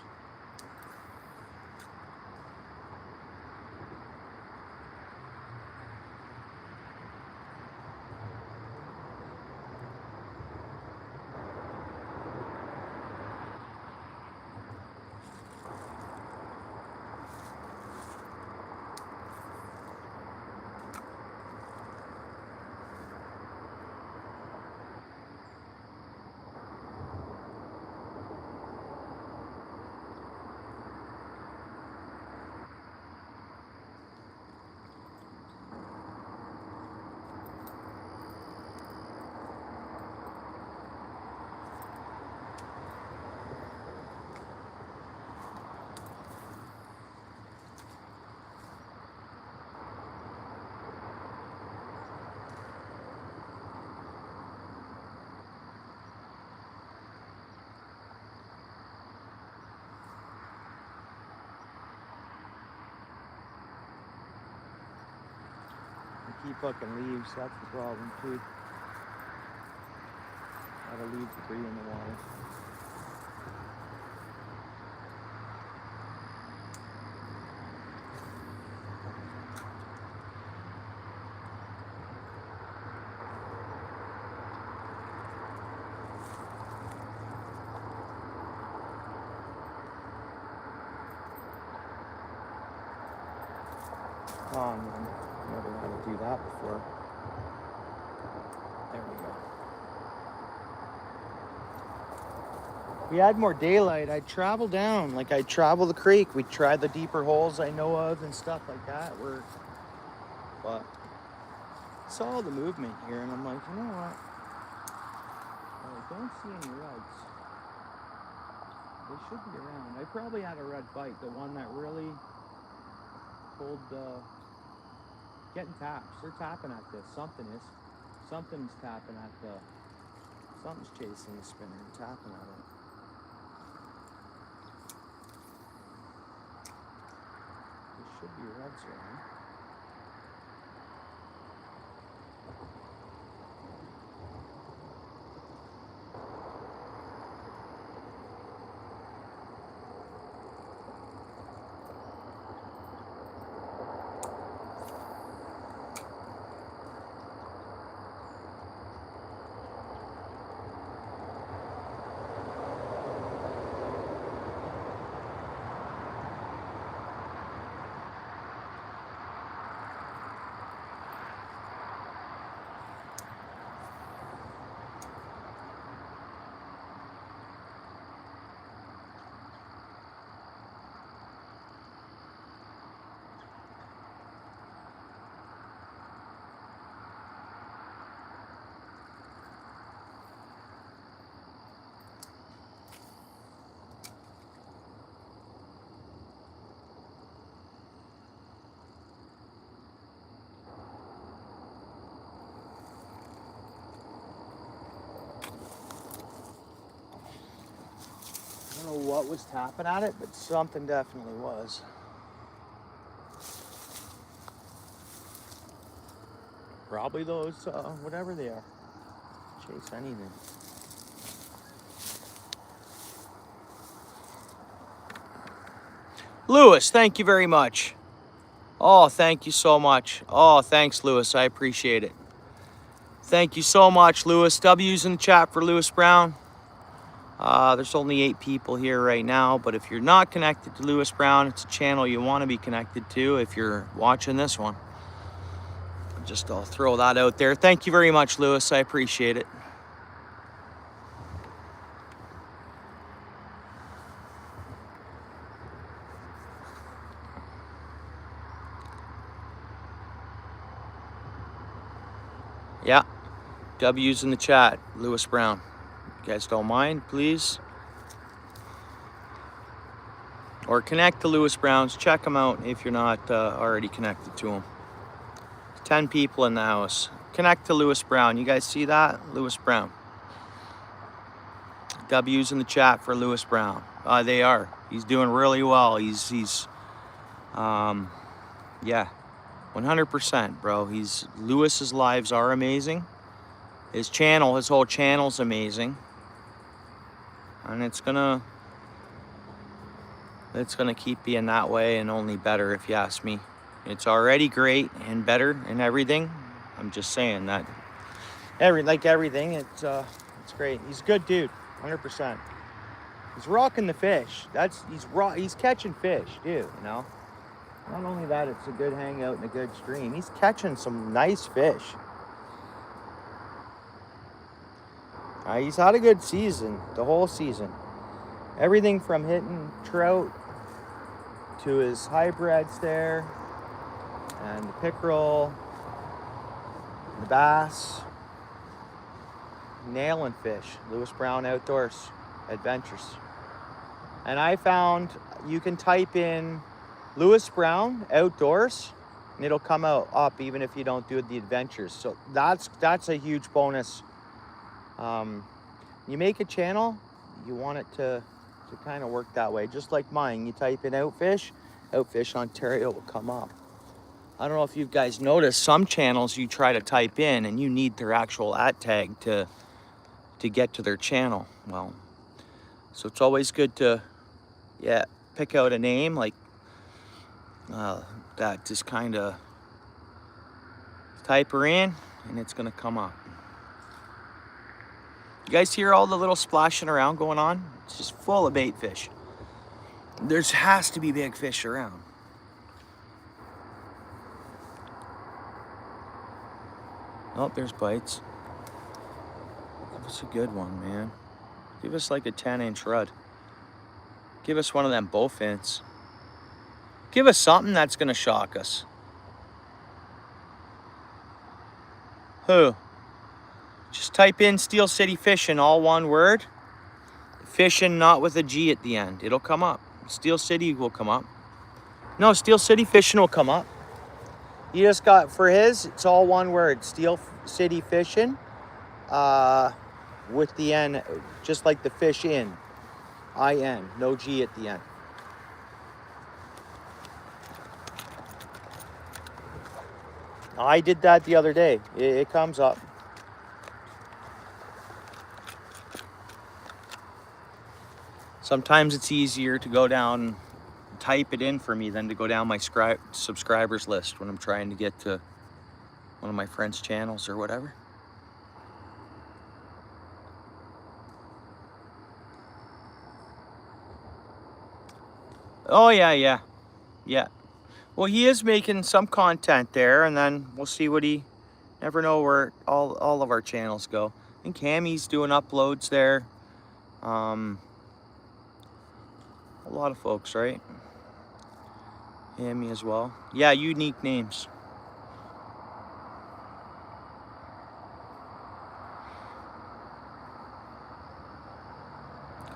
Keep hooking leaves, that's the problem too. Gotta leave debris in the water. Oh man, never had to do that before. There we go. We had more daylight, I'd travel down, like I'd travel the creek. We'd try the deeper holes I know of and stuff like that. But I saw the movement here and I'm like, you know what? I don't see any reds. They should be around. I probably had a red bite, the one that really pulled getting taps. They're tapping at this. Something's tapping at the, something's chasing the spinner and tapping at it. There should be reds around. I don't know what was tapping at it, but something definitely was. Probably those, whatever they are. Chase anything. Lewis, thank you very much. Oh, thank you so much. Oh, thanks, Lewis. I appreciate it. Thank you so much, Lewis. W's in the chat for Lewis Brown. There's only 8 people here right now, but if you're not connected to Lewis Brown, it's a channel you want to be connected to if you're watching this one. I'll throw that out there. Thank you very much, Lewis. I appreciate it. Yeah, W's in the chat, Lewis Brown. You guys don't mind, please? Or connect to Lewis Brown's. Check him out if you're not already connected to him. 10 people in the house. Connect to Lewis Brown. You guys see that? Lewis Brown. W's in the chat for Lewis Brown. They are. He's doing really well. He's yeah, 100%, bro. Lewis's lives are amazing. His whole channel's amazing. And it's gonna keep being that way and only better, if you ask me. It's already great and better and everything. I'm just saying that everything, it's great. He's a good dude, 100%. He's rocking the fish. He's catching fish, dude, you know? Not only that, it's a good hangout and a good stream. He's catching some nice fish. He's had a good season, the whole season. Everything from hitting trout to his hybrids there, and the pickerel, the bass, nailing fish. Lewis Brown Outdoors Adventures. And I found you can type in Lewis Brown Outdoors and it'll come up even if you don't do the adventures. So that's a huge bonus. You make a channel, you want it to kind of work that way, just like mine. You type in OUTFISH Ontario will come up. I don't know if you guys noticed, some channels you try to type in and you need their actual @ tag to get to their channel. Well, so it's always good to pick out a name like that. Just kind of type her in and it's gonna come up. You guys hear all the little splashing around going on? It's just full of bait fish. There has to be big fish around. Oh, there's bites. Give us a good one, man. Give us like a 10-inch rod. Give us one of them bowfins. Give us something that's gonna shock us. Who? Just type in Steel City Fishing, all one word. Fishing, not with a G at the end. It'll come up. Steel City will come up. No, Steel City Fishing will come up. You just got, for his, it's all one word. Steel City Fishing. With the N, just like the fish in. I-N, no G at the end. I did that the other day. It comes up. Sometimes it's easier to go down and type it in for me than to go down my subscribers list when I'm trying to get to one of my friends' channels or whatever. Oh, yeah. Well, he is making some content there, and then we'll see what never know where all of our channels go. And Cammy's doing uploads there. A lot of folks, right? Cammy as well. Yeah, unique names.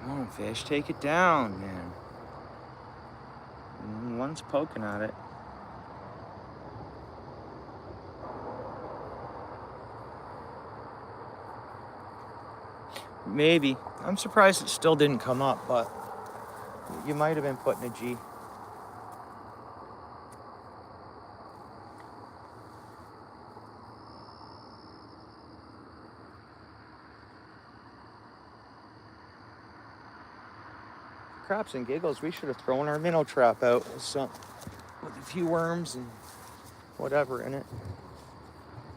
Come on, fish, take it down, man. One's poking at it. Maybe. I'm surprised it still didn't come up, but you might have been putting a G. Craps and giggles, we should have thrown our minnow trap out with a few worms and whatever in it.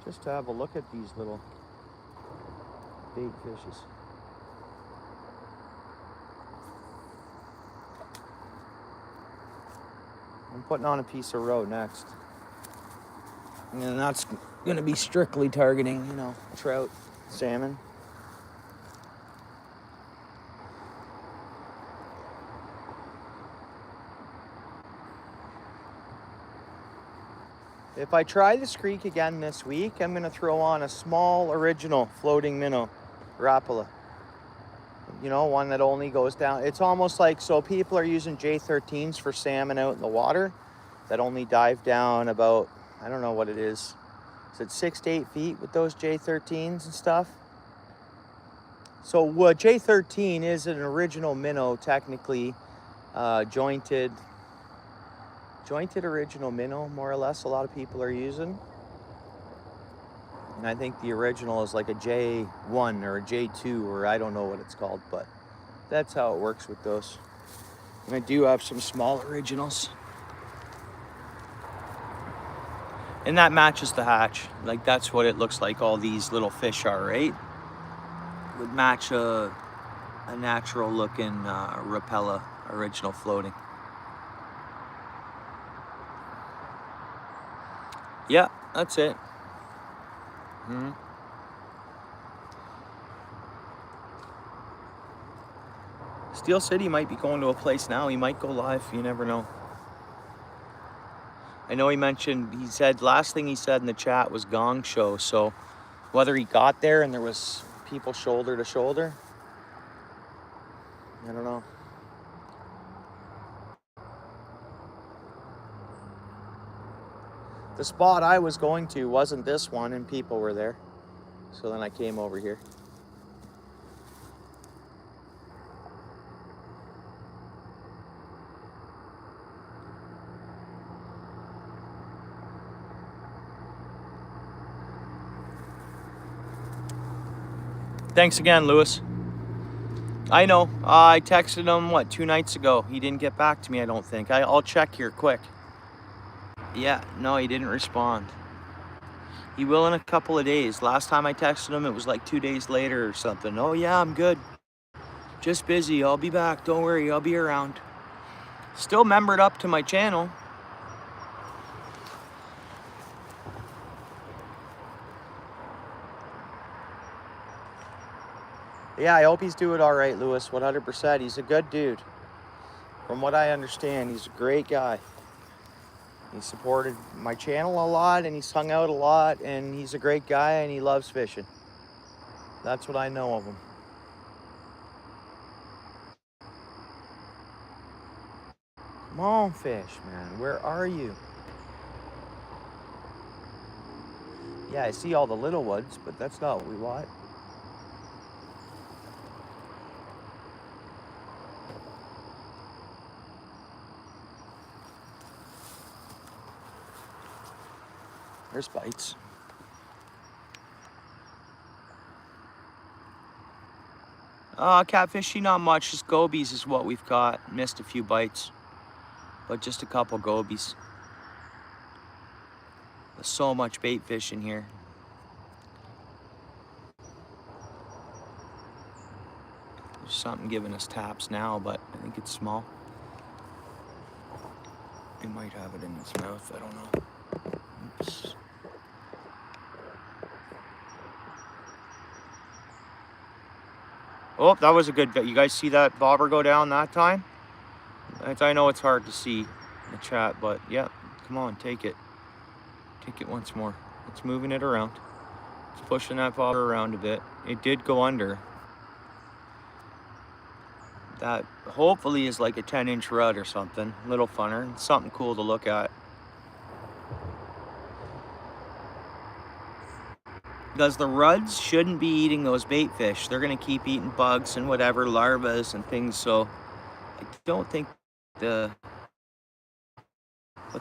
Just to have a look at these little bait fishes. I'm putting on a piece of roe next. And that's going to be strictly targeting, trout, salmon. If I try this creek again this week, I'm going to throw on a small original floating minnow, Rapala. One that only goes down. It's almost like, so people are using J13s for salmon out in the water that only dive down about, I don't know what it is, is it 6 to 8 feet with those J13s and stuff. So J13 is an original minnow, technically, jointed original minnow, more or less, a lot of people are using. And I think the original is like a J1 or a J2, or I don't know what it's called, but that's how it works with those. And I do have some small originals. And that matches the hatch. Like, that's what it looks like all these little fish are, right? Would match a natural looking Rapella original floating. Yeah, that's it. Steel City might be going to a place now. He might go live. You never know. I know he said, last thing he said in the chat was Gong Show. So whether he got there and there was people shoulder to shoulder, I don't know. The spot I was going to wasn't this one, and people were there. So then I came over here. Thanks again, Lewis. I know. I texted him, 2 nights ago. He didn't get back to me, I don't think. I'll check here quick. Yeah, no, he didn't respond. He will in a couple of days. Last time I texted him, it was like 2 days later or something. Oh, yeah, I'm good. Just busy. I'll be back. Don't worry. I'll be around. Still membered up to my channel. Yeah, I hope he's doing all right, Lewis. 100%. He's a good dude. From what I understand, he's a great guy. He supported my channel a lot, and he's hung out a lot, and he's a great guy, and he loves fishing. That's what I know of him. Come on, fish, man. Where are you? Yeah, I see all the little ones, but that's not what we want. There's bites. Catfishing, not much. Just gobies is what we've got. Missed a few bites, but just a couple gobies. There's so much bait fish in here. There's something giving us taps now, but I think it's small. It might have it in its mouth. I don't know. Oops. Oh, that was a good bit. You guys see that bobber go down that time? I know it's hard to see in the chat, but yeah, come on, take it. Take it once more. It's moving it around. It's pushing that bobber around a bit. It did go under. That hopefully is like a 10-inch rud or something. A little funner. It's something cool to look at. Because the ruds shouldn't be eating those bait fish. They're going to keep eating bugs and whatever, larvas and things. So I don't think but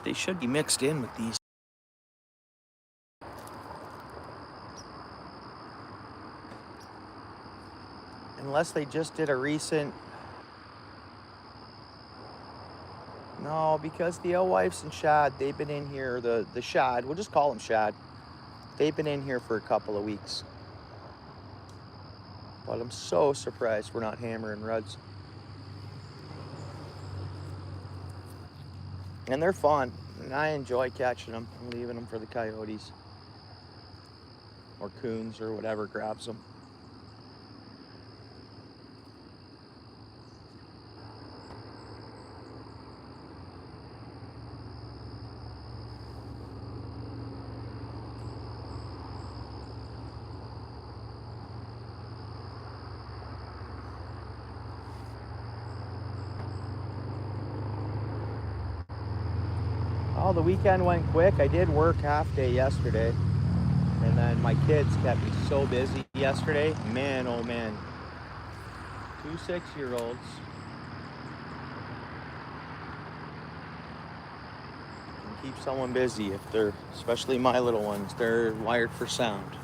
they should be mixed in with these. Unless they just did a recent... No, because the alewives and shad, they've been in here, the shad, we'll just call them shad. They've been in here for a couple of weeks. But I'm so surprised we're not hammering ruds. And they're fun, and I enjoy catching them and leaving them for the coyotes. Or coons or whatever grabs them. Oh, the weekend went quick. I did work half day yesterday. And then my kids kept me so busy yesterday. Man, oh man. 2 6-year-olds can keep someone busy if they're, especially my little ones, they're wired for sound.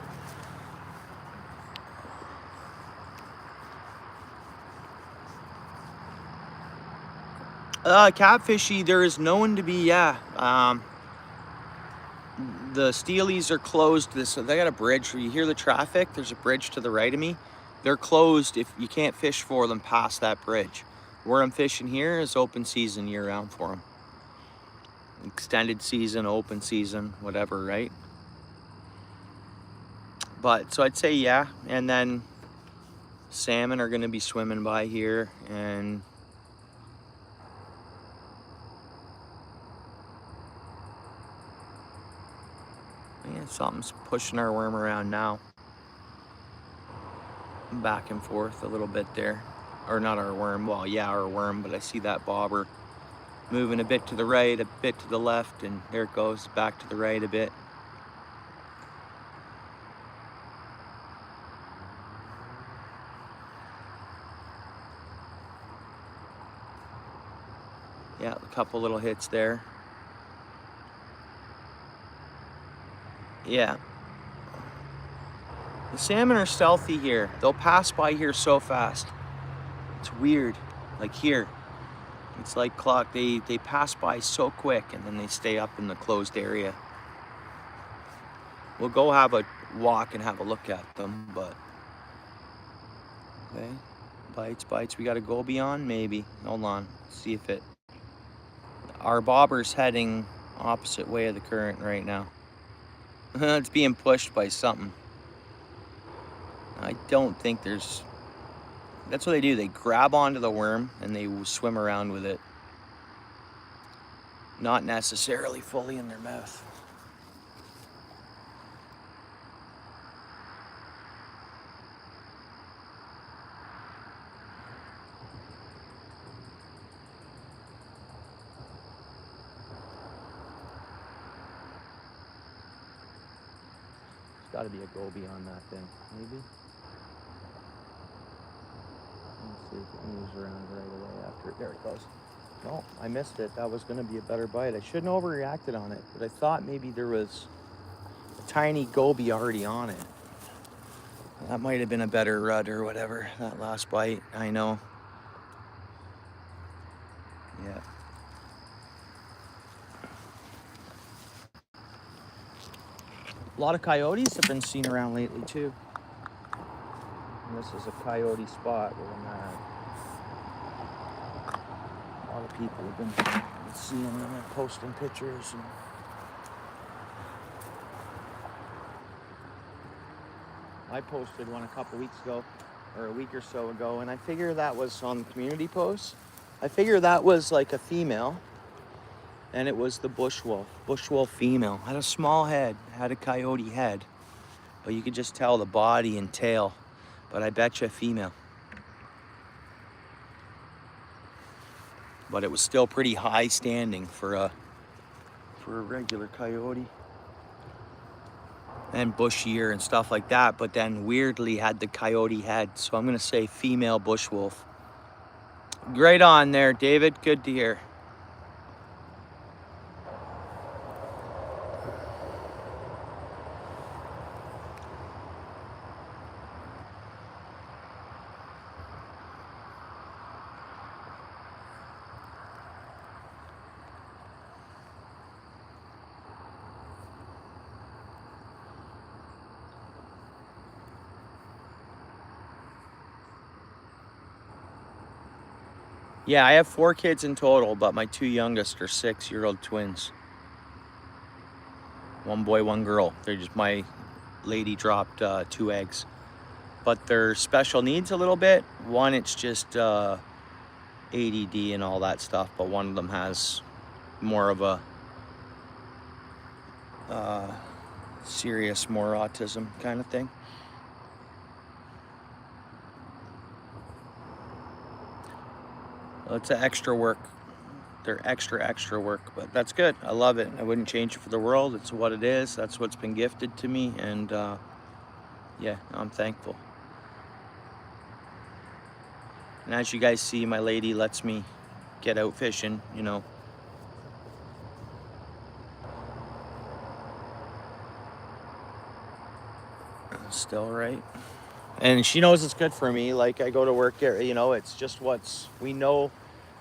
Catfishy, there is known to be, the steelies are closed. They got a bridge where you hear the traffic. There's a bridge to the right of me. They're closed if you can't fish for them past that bridge. Where I'm fishing here is open season year round for them. Extended season, open season, whatever, right? But so I'd say yeah, and then salmon are going to be swimming by here, and yeah, something's pushing our worm around now, back and forth a little bit there. Or not our worm, well, yeah, our worm, but I see that bobber moving a bit to the right, a bit to the left, and there it goes, back to the right a bit. Yeah, a couple little hits there. Yeah. The salmon are stealthy here. They'll pass by here so fast. It's weird. Like here, it's like clock. They pass by so quick, and then they stay up in the closed area. We'll go have a walk and have a look at them, but okay. Bites. We got a goby on, maybe. Hold on. See if it. Our bobber's heading opposite way of the current right now. It's being pushed by something. I don't think there's. That's what they do. They grab onto the worm and they swim around with it. Not necessarily fully in their mouth. Got to be a goby on that thing, maybe. Let's see if it moves around right away after it. There it goes. No, I missed it. That was going to be a better bite. I shouldn't overreacted on it, but I thought maybe there was a tiny goby already on it. That might have been a better rud or whatever, that last bite. I know. Yeah. A lot of coyotes have been seen around lately too. And this is a coyote spot where I'm at. A lot of people have been seeing them and posting pictures. And I posted one a couple weeks ago, or a week or so ago, and I figure that was on the community post. I figure that was like a female. And it was the bush wolf female. Had a small head, had a coyote head, but you could just tell the body and tail. But I bet you a female. But it was still pretty high standing for a regular coyote. And bushier and stuff like that, but then weirdly had the coyote head. So I'm gonna say female bush wolf. Great on there, David. Good to hear. Yeah, I have 4 kids in total, but my 2 youngest are 6-year-old twins. 1 boy, 1 girl. They're just, my lady dropped 2 eggs. But they're special needs a little bit. One, it's just ADD and all that stuff, but one of them has more of a serious, more autism kind of thing. It's extra work they're extra work, but that's good. I love it. I wouldn't change it for the world. It's what it is. That's what's been gifted to me, and yeah, I'm thankful. And as you guys see, my lady lets me get out fishing, you know. Still right. And she knows it's good for me. Like, I go to work, you know, it's just we know.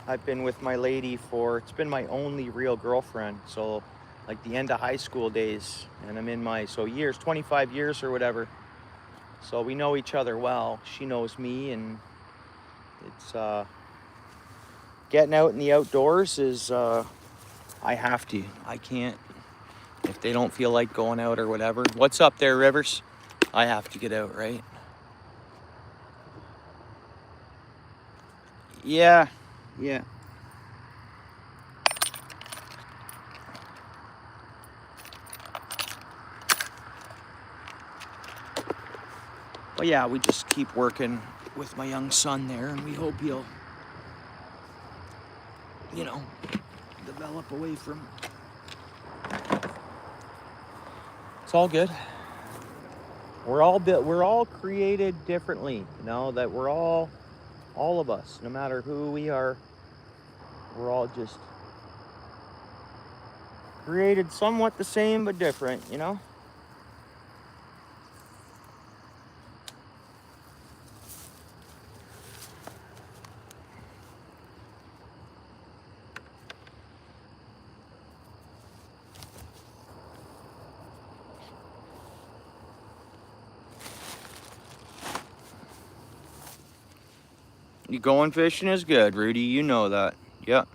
I've been with my lady it's been my only real girlfriend. So like the end of high school days, and I'm in my, 25 years or whatever. So we know each other well. She knows me, and it's, getting out in the outdoors is, I have to. I can't, if they don't feel like going out or whatever. What's up there, Rivers? I have to get out, right? Yeah. But yeah, we just keep working with my young son there, and we hope he'll, you know, develop away from. It's all good. We're all created differently, you know, that we're all of us, no matter who we are, we're all just created somewhat the same but different, you know? You going fishing is good, Rudy, you know that. Yep.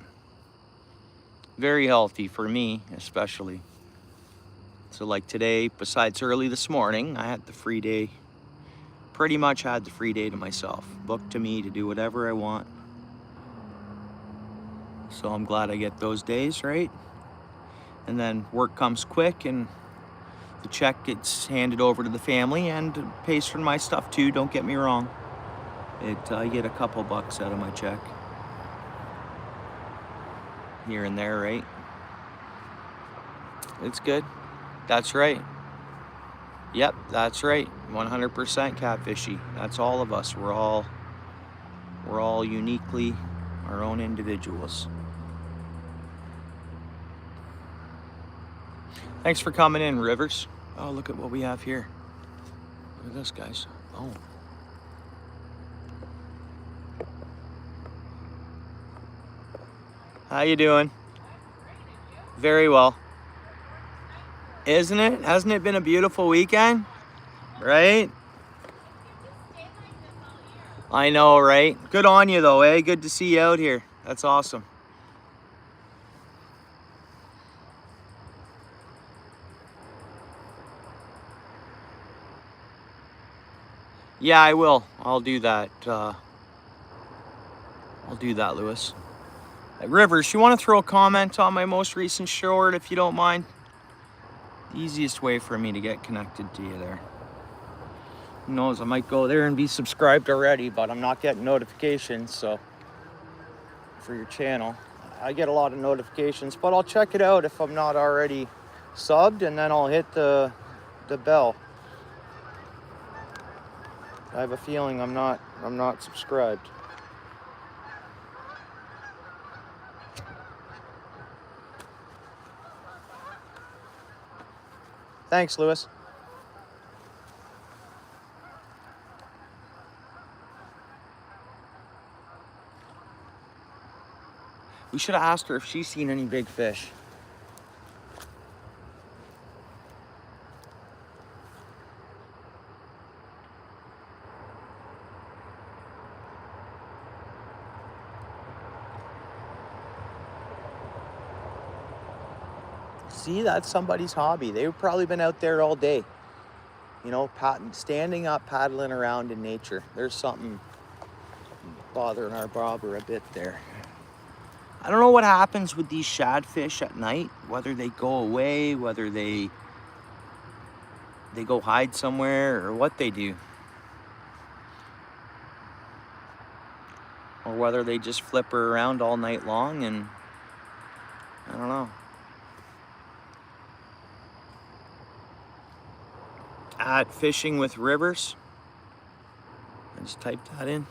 Very healthy for me, especially. So like today, besides early this morning, I had the free day. Pretty much had the free day to myself. Booked to me to do whatever I want. So I'm glad I get those days, right? And then work comes quick, and the check gets handed over to the family, and pays for my stuff too, don't get me wrong. I get a couple bucks out of my check. Here and there, right? It's good. That's right. Yep, that's right. 100% catfishy. That's all of us. We're all uniquely our own individuals. Thanks for coming in, Rivers. Oh, look at what we have here. Look at this, guys. Oh. How you doing? Very well. Isn't it? Hasn't it been a beautiful weekend? Right? I know, right? Good on you, though, eh? Good to see you out here. That's awesome. Yeah, I will. I'll do that. I'll do that, Lewis. Rivers, you want to throw a comment on my most recent short, if you don't mind? The easiest way for me to get connected to you there. Who knows, I might go there and be subscribed already, but I'm not getting notifications, so for your channel. I get a lot of notifications, but I'll check it out if I'm not already subbed, and then I'll hit the bell. I have a feeling I'm not subscribed. Thanks, Lewis. We should have asked her if she's seen any big fish. See, that's somebody's hobby. They've probably been out there all day. You know, standing up, paddling around in nature. There's something bothering our bobber a bit there. I don't know what happens with these shadfish at night, whether they go away, whether they go hide somewhere, or what they do. Or whether they just flipper around all night long and I don't know. At Fishing with Rivers. I just typed that in.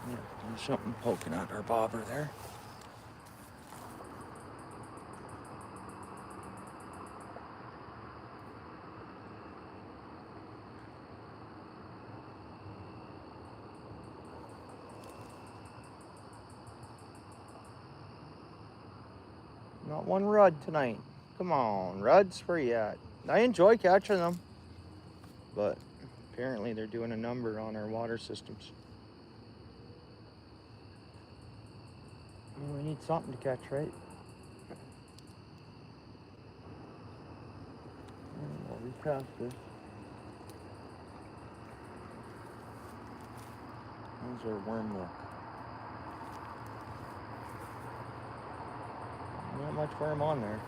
Yeah, there's something poking at our bobber there. Not one rud tonight. Come on, ruds, where you at? I enjoy catching them, but apparently they're doing a number on our water systems. Well, we need something to catch, right? We'll recast this. How's our worm look? Not much worm on there.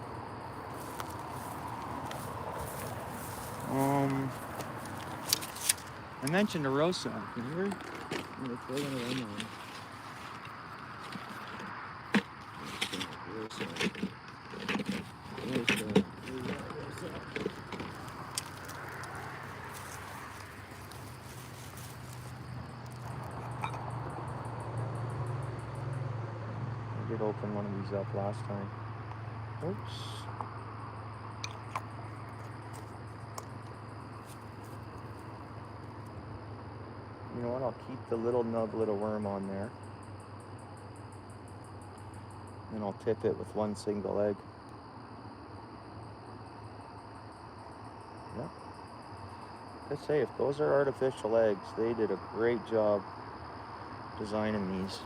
I mentioned a rosa. Can you hear it? I'm gonna throw one of them on. I did open one of these up last time. Oops. You know what? I'll keep the little nublet of worm on there. And I'll tip it with one single egg. Yep. Like I say, if those are artificial eggs, they did a great job designing these.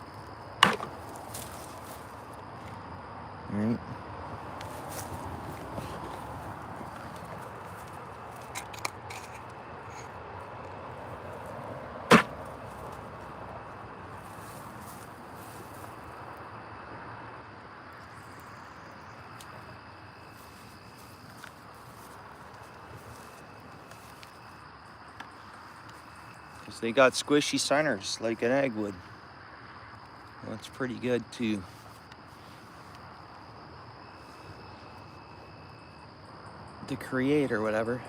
Right. Because they got squishy centers like an egg would. Well, that's pretty good too. To create or whatever.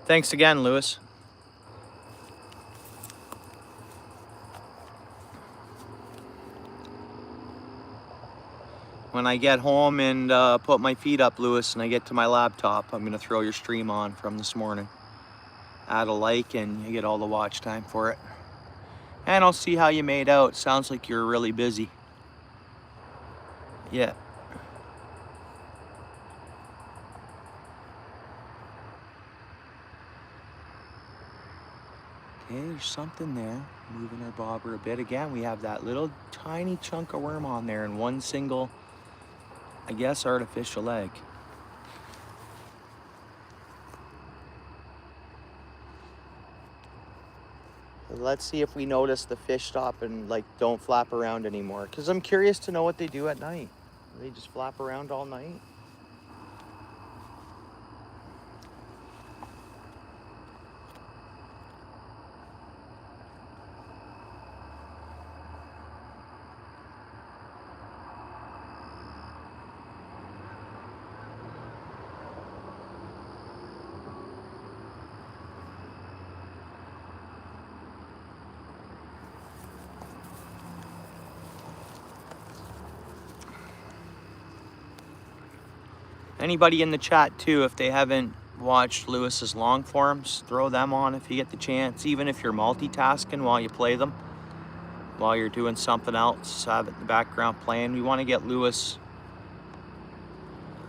Thanks again, Lewis. When I get home and put my feet up, Lewis, and I get to my laptop, I'm gonna throw your stream on from this morning. Add a like and you get all the watch time for it. And I'll see how you made out. Sounds like you're really busy. Yeah. Okay, there's something there. Moving our bobber a bit. Again, we have that little tiny chunk of worm on there and one single, I guess, artificial egg. Let's see if we notice the fish stop and like don't flap around anymore. Because I'm curious to know what they do at night. Do they just flap around all night? Anybody in the chat too, if they haven't watched Lewis's long forms, throw them on if you get the chance. Even if you're multitasking while you play them, while you're doing something else, have it in the background playing. We want to get Lewis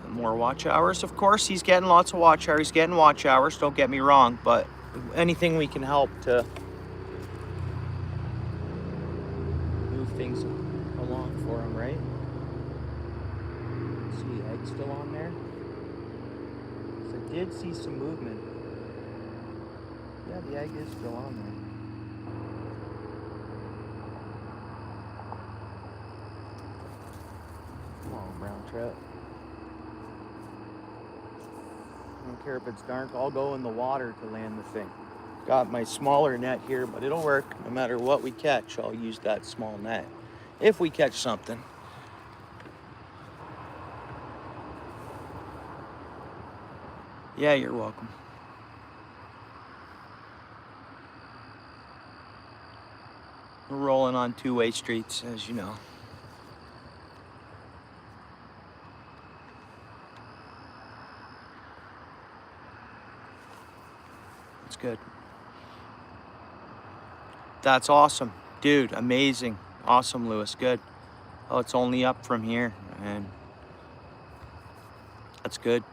more watch hours. Of course, he's getting lots of watch hours. He's getting watch hours, don't get me wrong, but anything we can help to move things along for him, right? See, egg still on there? So I did see some movement. Yeah, the egg is still on there. Come on, brown trout. I don't care if it's dark, I'll go in the water to land the thing. Got my smaller net here, but it'll work no matter what we catch. I'll use that small net if we catch something. Yeah, you're welcome. We're rolling on two-way streets, as you know. It's good. That's awesome. Dude, amazing. Awesome, Lewis. Good. Oh, it's only up from here, and that's good.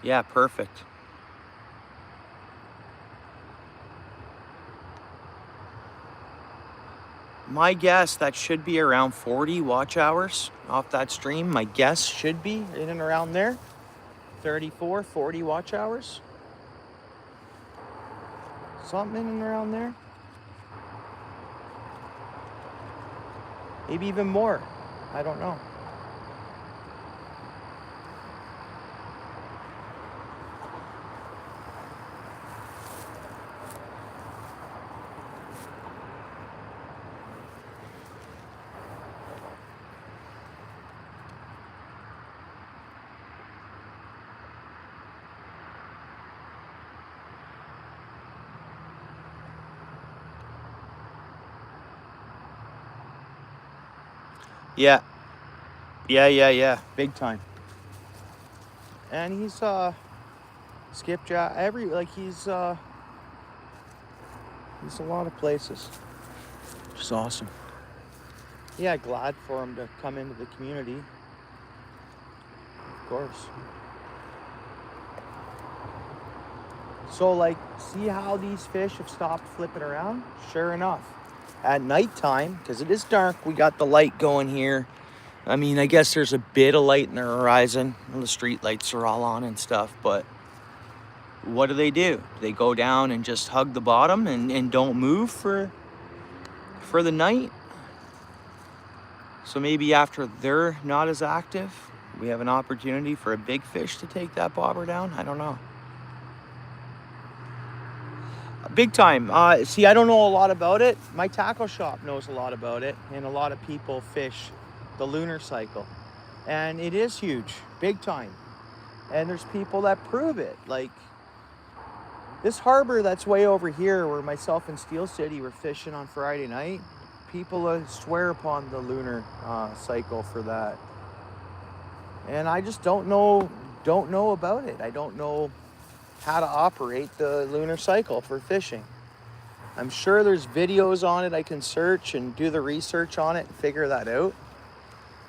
Yeah, perfect. My guess, that should be around 40 watch hours off that stream. My guess should be in and around there. 34, 40 watch hours. Something in and around there. Maybe even more. I don't know. Yeah. Yeah. Big time. And he's skipjack he's a lot of places. Just awesome. Yeah, glad for him to come into the community. Of course. So like, see how these fish have stopped flipping around? Sure enough. At nighttime, because it is dark, we got the light going here. I mean, I guess there's a bit of light in the horizon. And the street lights are all on and stuff, but what do? They go down and just hug the bottom and don't move for the night? So maybe after they're not as active, we have an opportunity for a big fish to take that bobber down? I don't know. Big time. See, I don't know a lot about it. My tackle shop knows a lot about it, and a lot of people fish the lunar cycle. And it is huge, big time. And there's people that prove it. Like, this harbor that's way over here where myself and Steel City were fishing on Friday night, people swear upon the lunar cycle for that. And I just don't know about it. I don't know how to operate the lunar cycle for fishing. I'm sure there's videos on it I can search and do the research on it and figure that out.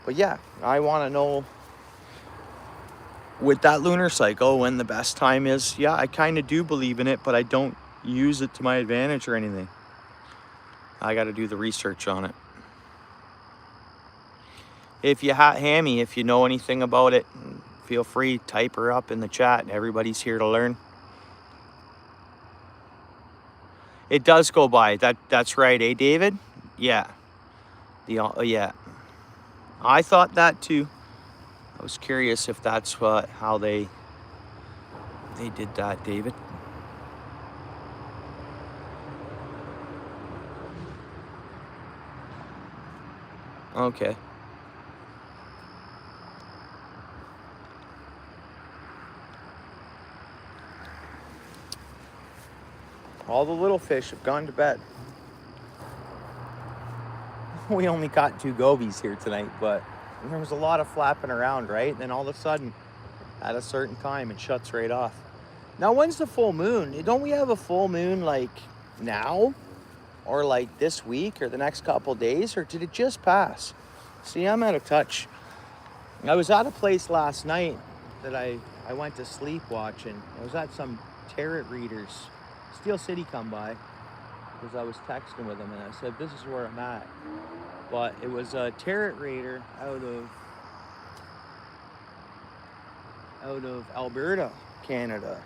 But yeah, I want to know with that lunar cycle when the best time is. Yeah, I kind of do believe in it, but I don't use it to my advantage or anything. I got to do the research on it. If you Hammy, if you know anything about it, feel free, type her up in the chat. Everybody's here to learn. It does go by. That's right, eh, David? Yeah. Yeah. I thought that too. I was curious if that's how they did that, David. Okay. All the little fish have gone to bed. we only caught 2 gobies here tonight, but there was a lot of flapping around, right? And then all of a sudden, at a certain time, it shuts right off. Now, when's the full moon? Don't we have a full moon like now? Or like this week or the next couple days? Or did it just pass? See, I'm out of touch. I was at a place last night that I went to sleep watching. I was at some tarot readers. Steel City come by because I was texting with them and I said, this is where I'm at. But it was a tarot reader out of Alberta, Canada.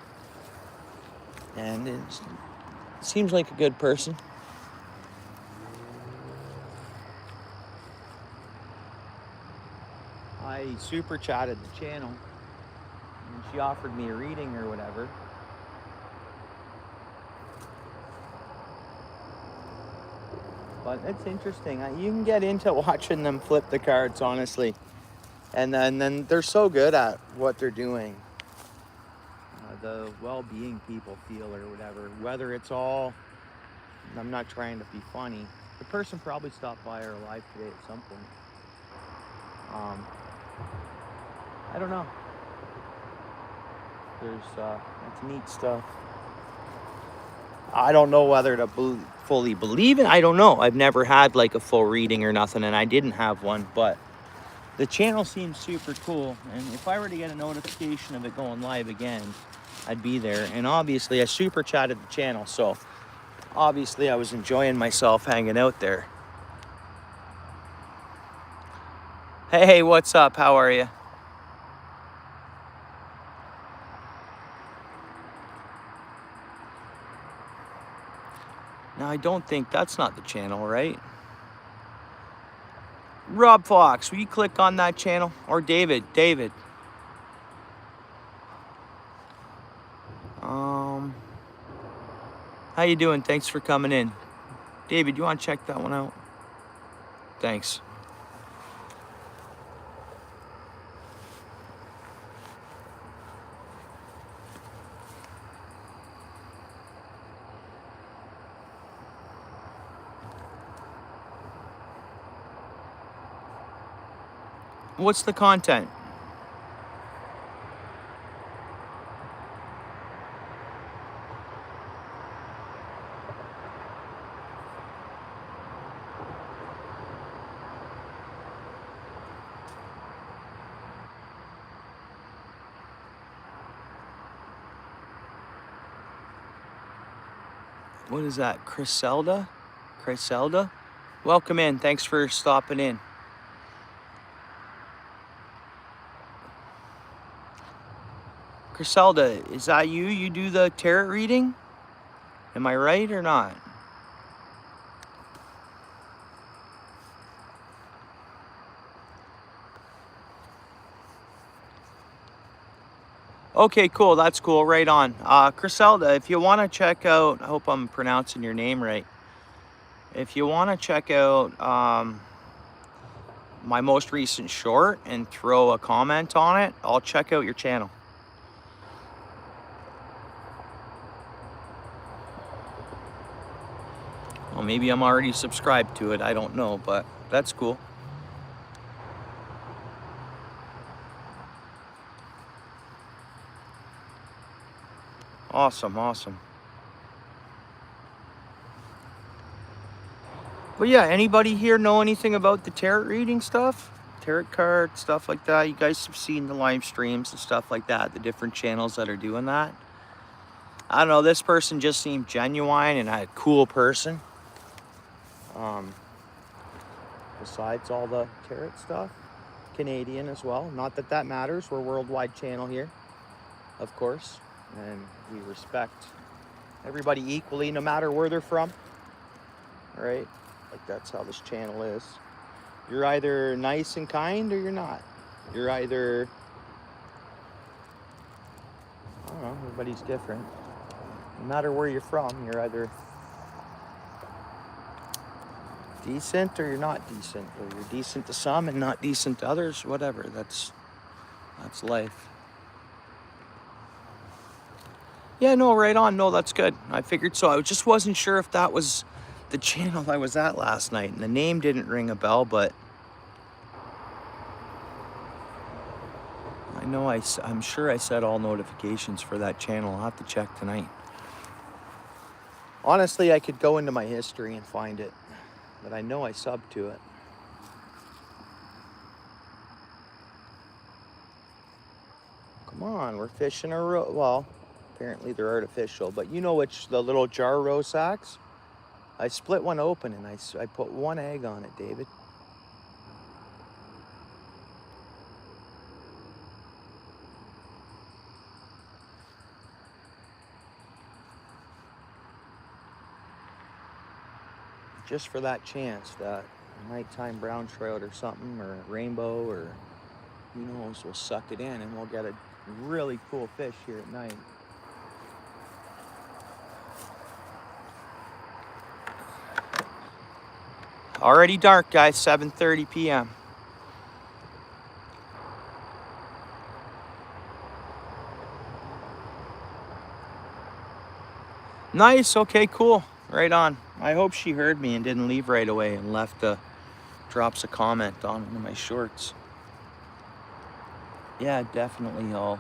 And it seems like a good person. I super chatted the channel and she offered me a reading or whatever. But it's interesting. You can get into watching them flip the cards, honestly. And then they're so good at what they're doing. The well-being people feel or whatever. Whether it's all, I'm not trying to be funny. The person probably stopped by our live today at some point. I don't know. It's neat stuff. I don't know whether to fully believe it. I don't know. I've never had like a full reading or nothing, and I didn't have one, but the channel seems super cool. And if I were to get a notification of it going live again, I'd be there. And obviously I super chatted the channel, so obviously I was enjoying myself hanging out there. Hey, what's up? How are you? Now, I don't think that's not the channel, right? Rob Fox, will you click on that channel? Or David? How you doing? Thanks for coming in. David, you want to check that one out? Thanks. What's the content? What is that? Chryselda? Welcome in. Thanks for stopping in. Chryselda, is that you? You do the tarot reading? Am I right or not? Okay, cool. That's cool. Right on. Chryselda, if you want to check out, I hope I'm pronouncing your name right. If you want to check out my most recent short and throw a comment on it, I'll check out your channel. Well, maybe I'm already subscribed to it. I don't know, but that's cool. Awesome. But yeah, anybody here know anything about the tarot reading stuff? Tarot card, stuff like that? You guys have seen the live streams and stuff like that, the different channels that are doing that. I don't know, this person just seemed genuine and a cool person. Besides all the tarot stuff, Canadian as well. Not that that matters. We're a worldwide channel here, of course. And we respect everybody equally, no matter where they're from. All right? Like, that's how this channel is. You're either nice and kind or you're not. You're either, I don't know, everybody's different. No matter where you're from, you're either decent or you're not decent. Or you're decent to some and not decent to others. Whatever. That's life. Yeah, no, right on. No, that's good. I figured so. I just wasn't sure if that was the channel I was at last night, and the name didn't ring a bell, but I know I'm sure I set all notifications for that channel. I'll have to check tonight. Honestly, I could go into my history and find it, but I know I subbed to it. Come on, we're fishing a roe. Well, apparently they're artificial, but you know which, the little jar roe sacks? I split one open and I put one egg on it, David. Just for that chance that a nighttime brown trout or something, or a rainbow, or who knows, we'll suck it in and we'll get a really cool fish here at night. Already dark, guys, 7:30 p.m. Nice, okay, cool, right on. I hope she heard me and didn't leave right away and drops a comment on one of my shorts. Yeah, definitely I'll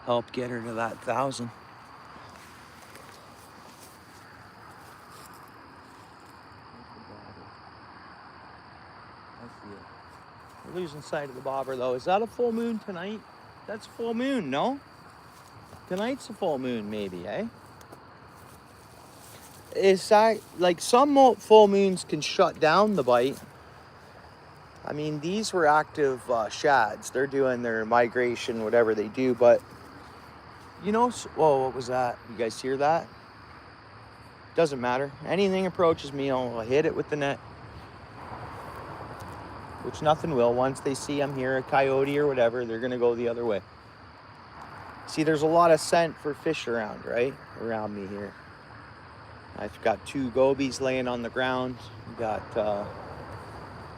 help get her to that 1,000. I see it. We're losing sight of the bobber though. Is that a full moon tonight? That's full moon, no? Tonight's a full moon maybe, eh? Is that, like, some full moons can shut down the bite. I mean, these were active shads. They're doing their migration, whatever they do, but you know, whoa, what was that? You guys hear that? Doesn't matter. Anything approaches me, I'll hit it with the net. Which nothing will. Once they see I'm here, a coyote or whatever, they're gonna go the other way. See, there's a lot of scent for fish around, right? Around me here. I've got 2 gobies laying on the ground. Got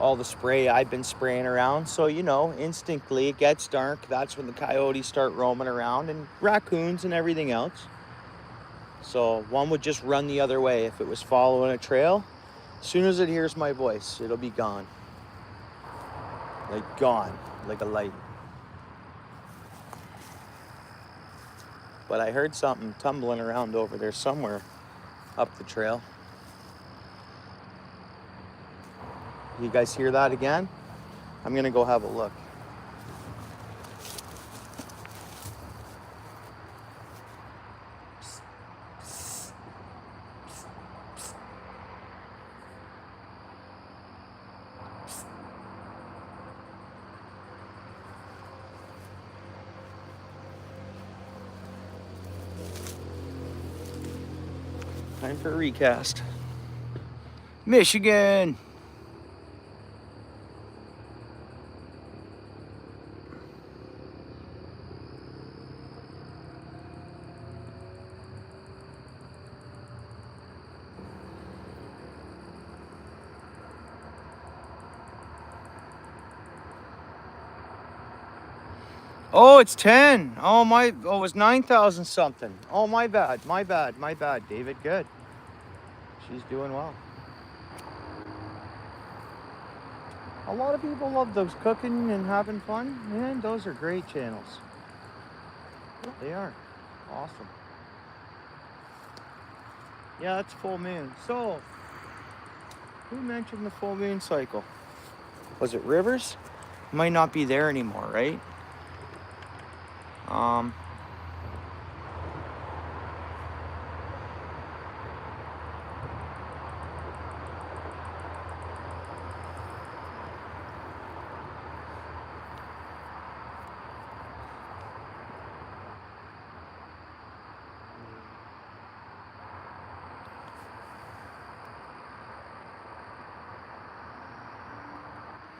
all the spray I've been spraying around. So, you know, instinctively it gets dark. That's when the coyotes start roaming around, and raccoons and everything else. So one would just run the other way if it was following a trail. As soon as it hears my voice, it'll be gone. Like gone, like a light. But I heard something tumbling around over there somewhere up the trail. You guys hear that again? I'm gonna go have a look. Time for a recast. Michigan. Oh, it's 10. Oh, it was 9,000 something. Oh, my bad, David, good. She's doing well. A lot of people love those cooking and having fun. Man, those are great channels. They are. Awesome. Yeah, that's full moon. So, who mentioned the full moon cycle? Was it Rivers? Might not be there anymore, right?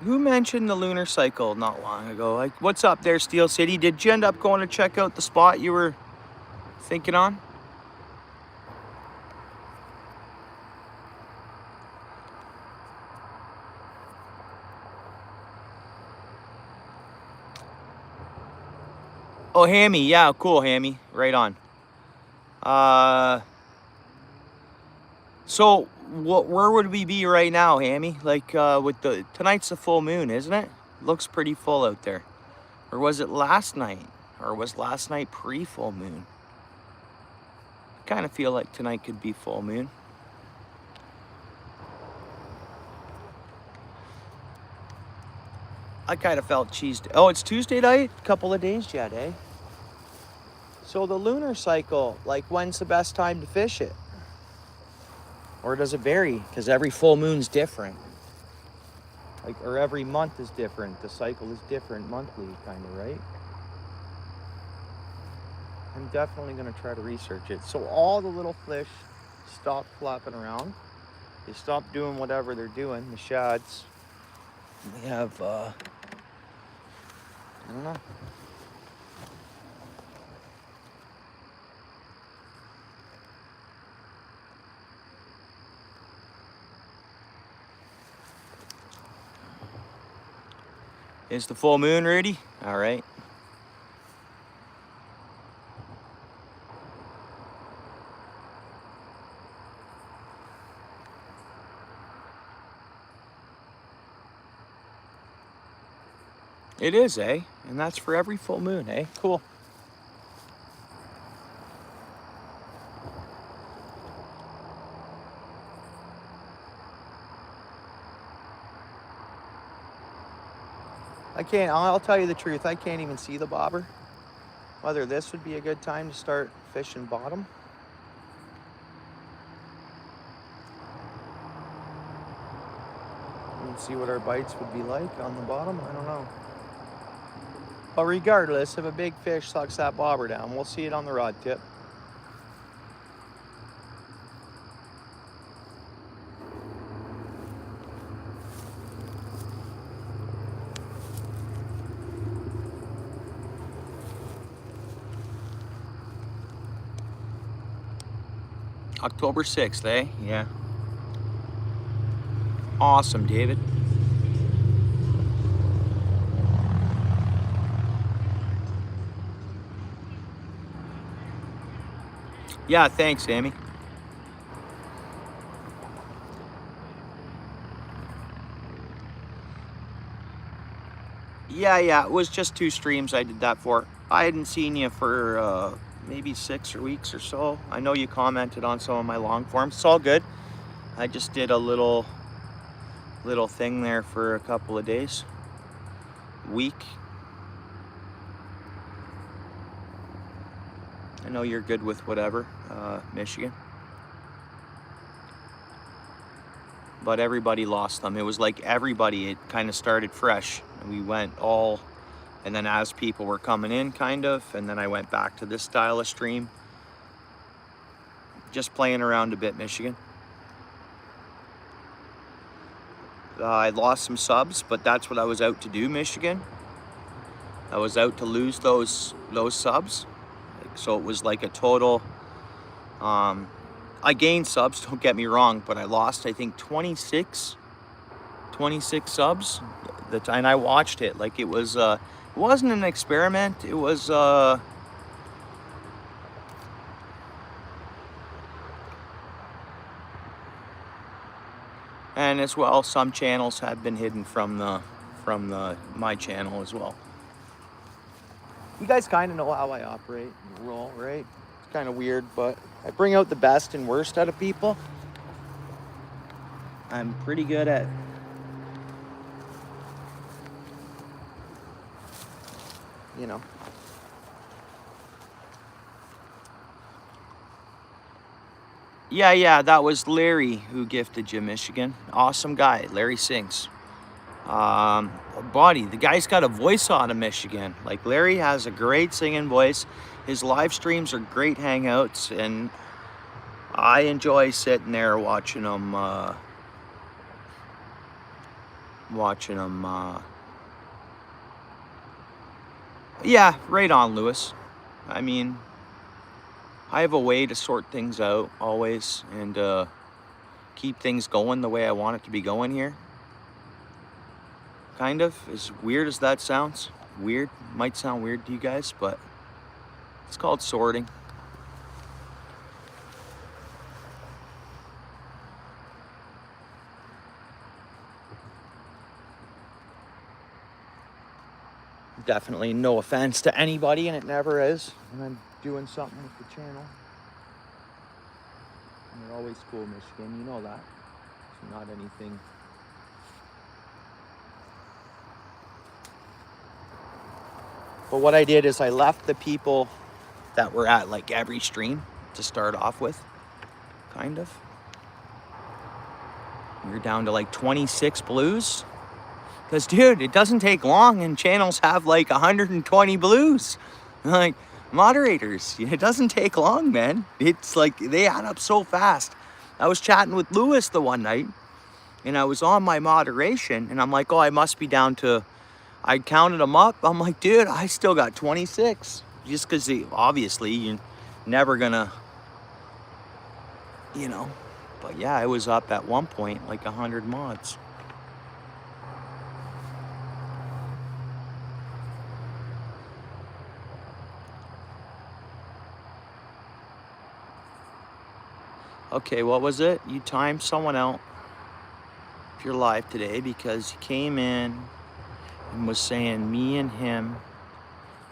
Who mentioned the lunar cycle not long ago? Like, what's up there, Steel City? Did you end up going to check out the spot you were thinking on? Oh, Hammy. Yeah, cool, Hammy. Right on. So where would we be right now, Hammy? Like with tonight's the full moon, isn't it? Looks pretty full out there. Or was it last night? Or was last night pre-full moon? I kind of feel like tonight could be full moon. I kind of felt cheesed. Oh, it's Tuesday night? Couple of days yet, eh? So the lunar cycle, like when's the best time to fish it? Or does it vary? Because every full moon's different. Like, or every month is different. The cycle is different monthly, kind of, right? I'm definitely going to try to research it. So all the little fish stop flapping around. They stop doing whatever they're doing, the shads. We have, I don't know. Is the full moon, Rudy? All right. It is, eh? And that's for every full moon, eh? Cool. I'll tell you the truth, I can't even see the bobber. Whether this would be a good time to start fishing bottom. And see what our bites would be like on the bottom, I don't know. But regardless, if a big fish sucks that bobber down, we'll see it on the rod tip. October 6th, eh? Yeah. Awesome, David. Yeah, thanks, Amy. Yeah, it was just 2 streams I did that for. I hadn't seen you for maybe 6 weeks or so. I know you commented on some of my long forms. It's all good. I just did a little thing there for a couple of days. Week. I know you're good with whatever, Michigan. But everybody lost them. It was like everybody, it kind of started fresh. We went all, and then as people were coming in, kind of, and then I went back to this style of stream. Just playing around a bit, Michigan. I lost some subs, but that's what I was out to do, Michigan. I was out to lose those subs. So it was like a total, I gained subs, don't get me wrong, but I lost, I think, 26 subs. And I watched it like it wasn't an experiment. It was, and as well, some channels have been hidden from my channel as well. You guys kind of know how I operate and roll, right? It's kind of weird, but I bring out the best and worst out of people. I'm pretty good at Yeah, that was Larry who gifted you, Michigan. Awesome guy, Larry sings. Buddy, the guy's got a voice on him, Michigan. Like, Larry has a great singing voice. His live streams are great hangouts, and I enjoy sitting there watching him, yeah, right on, Lewis. I mean, I have a way to sort things out always and keep things going the way I want it to be going here. Kind of, as weird as that sounds. Weird, might sound weird to you guys, but it's called sorting. Definitely no offense to anybody, and it never is when I'm doing something with the channel. And you're always cool, Michigan. You know that. It's not anything. But what I did is I left the people that were at like every stream to start off with, kind of. You're down to like 26 blues. Because, dude, it doesn't take long, and channels have like 120 blues. Like, moderators, it doesn't take long, man. It's like they add up so fast. I was chatting with Lewis the one night, and I was on my moderation, and I'm like, oh, I must be down to, I counted them up. I'm like, dude, I still got 26. Just because obviously you're never gonna, you know. But yeah, I was up at one point like 100 mods. Okay, what was it? You timed someone out if you're live today because he came in and was saying me and him,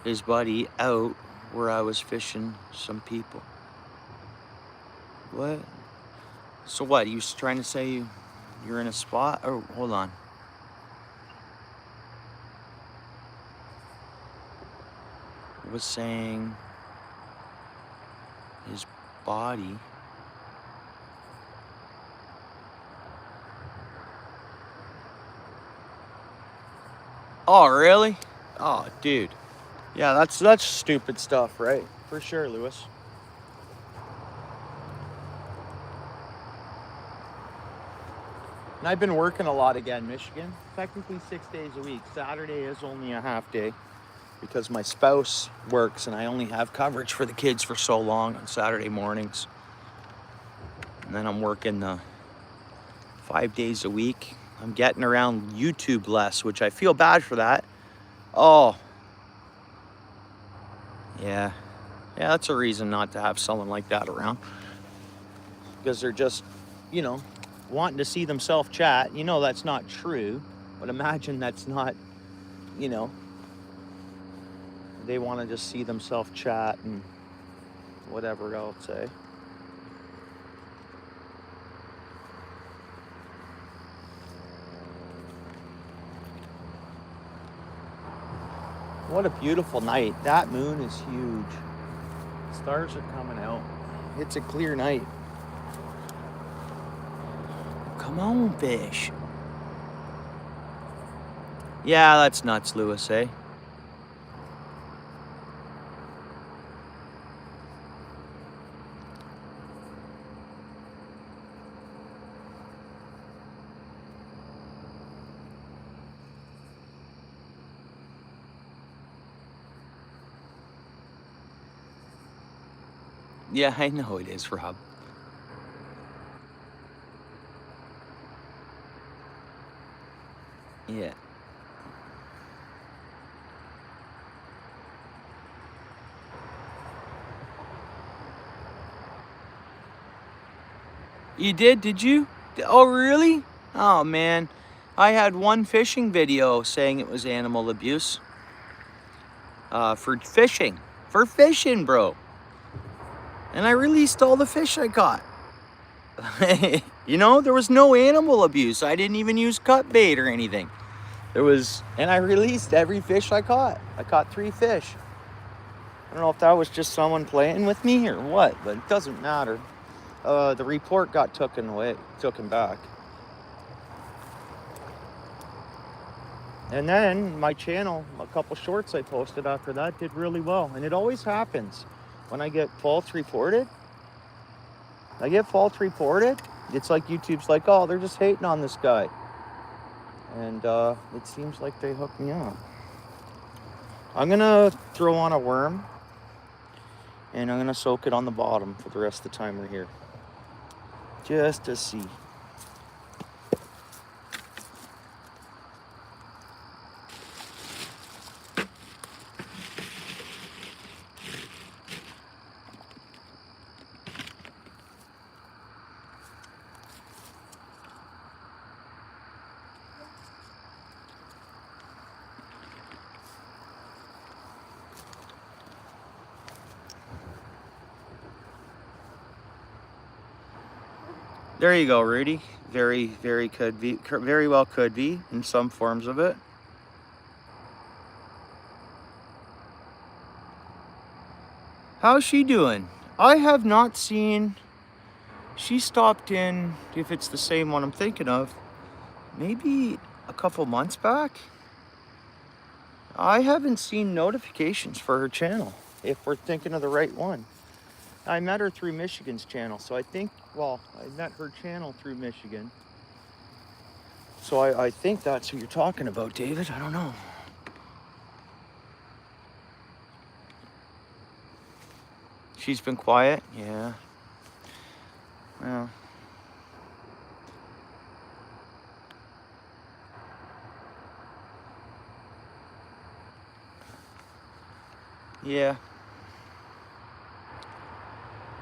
his buddy, out where I was fishing some people. What? So what? You was trying to say you're in a spot? Oh, hold on. He was saying his body. Oh, really? Oh, dude. Yeah, that's stupid stuff, right? For sure, Lewis. And I've been working a lot again, Michigan. Technically 6 days a week. Saturday is only a half day because my spouse works and I only have coverage for the kids for so long on Saturday mornings. And then I'm working 5 days a week. I'm getting around YouTube less, which I feel bad for that. Oh. Yeah. Yeah, that's a reason not to have someone like that around. Because they're just, you know, wanting to see themselves chat. You know that's not true. But imagine that's not, you know, they want to just see themselves chat and whatever else, eh? What a beautiful night. That moon is huge. Stars are coming out. It's a clear night. Come on, fish. Yeah, that's nuts, Lewis, eh? Yeah, I know it is, Rob. Yeah. You did you? Oh, really? Oh, man. I had one fishing video saying it was animal abuse. For fishing. For fishing, bro. And I released all the fish I caught. You know, there was no animal abuse. I didn't even use cut bait or anything. And I released every fish I caught. I caught 3 fish. I don't know if that was just someone playing with me or what, but it doesn't matter. The report got taken back. And then my channel, a couple shorts I posted after that did really well. And it always happens when I get faults reported. It's like YouTube's like, oh, they're just hating on this guy. And it seems like they hooked me up. I'm gonna throw on a worm and I'm gonna soak it on the bottom for the rest of the time we're here. Just to see. There you go, Rudy. Very well could be in some forms of it. How's she doing? I have not seen. She stopped in, if it's the same one I'm thinking of, maybe a couple months back. I haven't seen notifications for her channel, if we're thinking of the right one. I met her through Michigan's channel, so I think, well, I met her channel through Michigan. So I think that's who you're talking about, David. I don't know. She's been quiet? Yeah. Well. Yeah.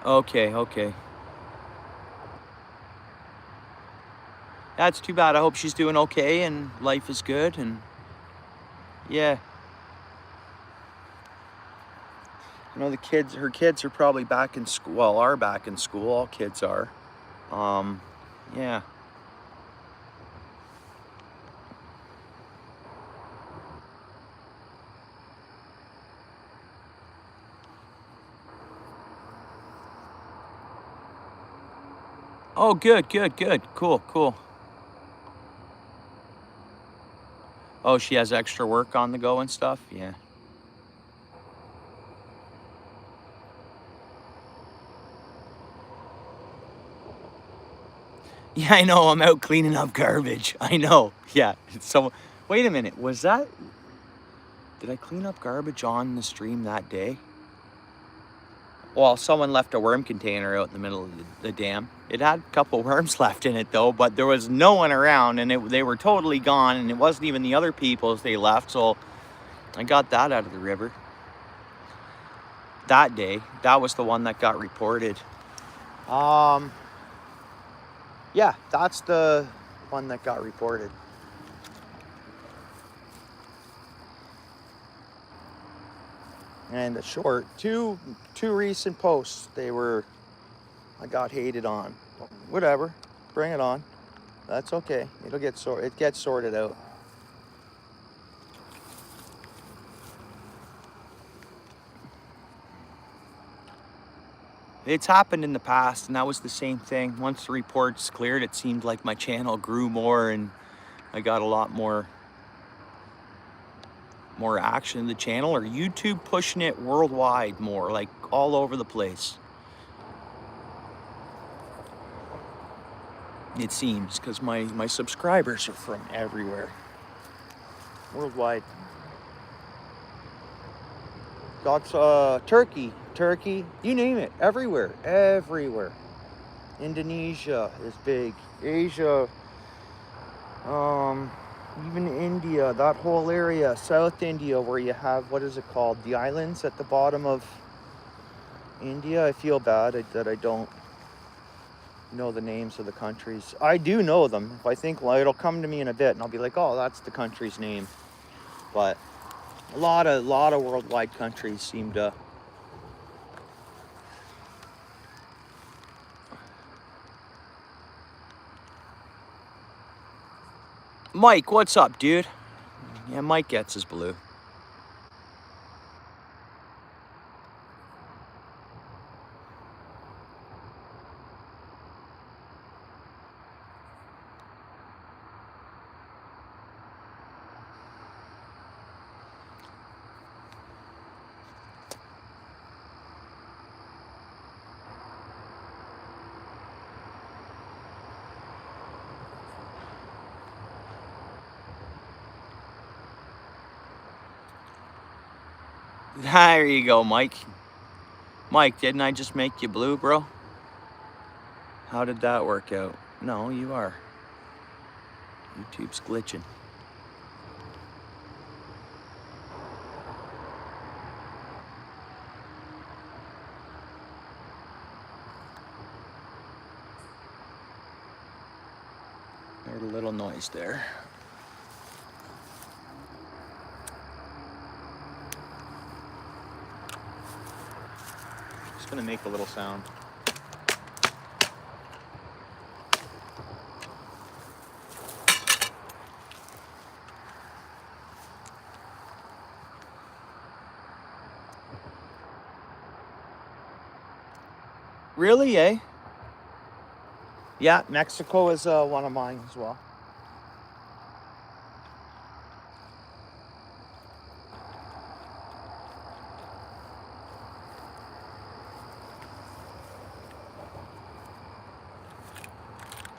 Okay. That's too bad. I hope she's doing okay and life is good, and yeah. You know, her kids are probably back in school, well, are back in school. All kids are. Yeah. Oh, good. Cool. Oh, she has extra work on the go and stuff? Yeah. Yeah, I know. I'm out cleaning up garbage. I know. Yeah. So, wait a minute. Did I clean up garbage on the stream that day? Well, someone left a worm container out in the middle of the dam. It had a couple worms left in it, though, but there was no one around, and they were totally gone, and it wasn't even the other people's they left, so I got that out of the river. That day, that was the one that got reported. Yeah, that's the one that got reported. And the short, two recent posts, I got hated on. Whatever, bring it on. That's okay. It gets sorted out. It's happened in the past, and that was the same thing. Once the reports cleared, it seemed like my channel grew more, and I got a lot more action in the channel, or YouTube pushing it worldwide more, like all over the place. It seems, because my subscribers are from everywhere. Worldwide. Got Turkey, you name it, everywhere. Indonesia is big. Asia, even India, that whole area, South India, where you have, what is it called? The islands at the bottom of India. I feel bad that I don't know the names of the countries. I do know them. If I think, well, it'll come to me in a bit, and I'll be like, oh, that's the country's name. But a lot of worldwide countries seem to. Mike, what's up, dude? Yeah, Mike gets his blue. There you go, Mike. Mike, didn't I just make you blue, bro? How did that work out? No, you are. YouTube's glitching. Heard a little noise there. Just gonna make a little sound. Really, eh? Yeah, Mexico is one of mine as well.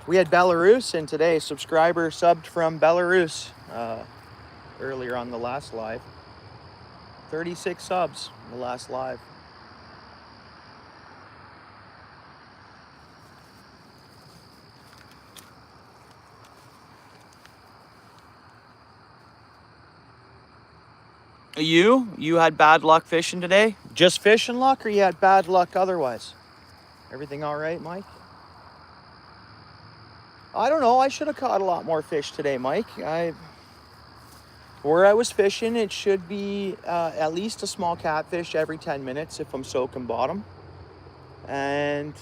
We had Belarus in today. Subscriber subbed from Belarus earlier on the last live. 36 subs in the last live. You had bad luck fishing today? Just fishing luck, or you had bad luck otherwise? Everything all right, Mike? I don't know. I should have caught a lot more fish today, Mike. Where I was fishing, it should be at least a small catfish every 10 minutes if I'm soaking bottom. And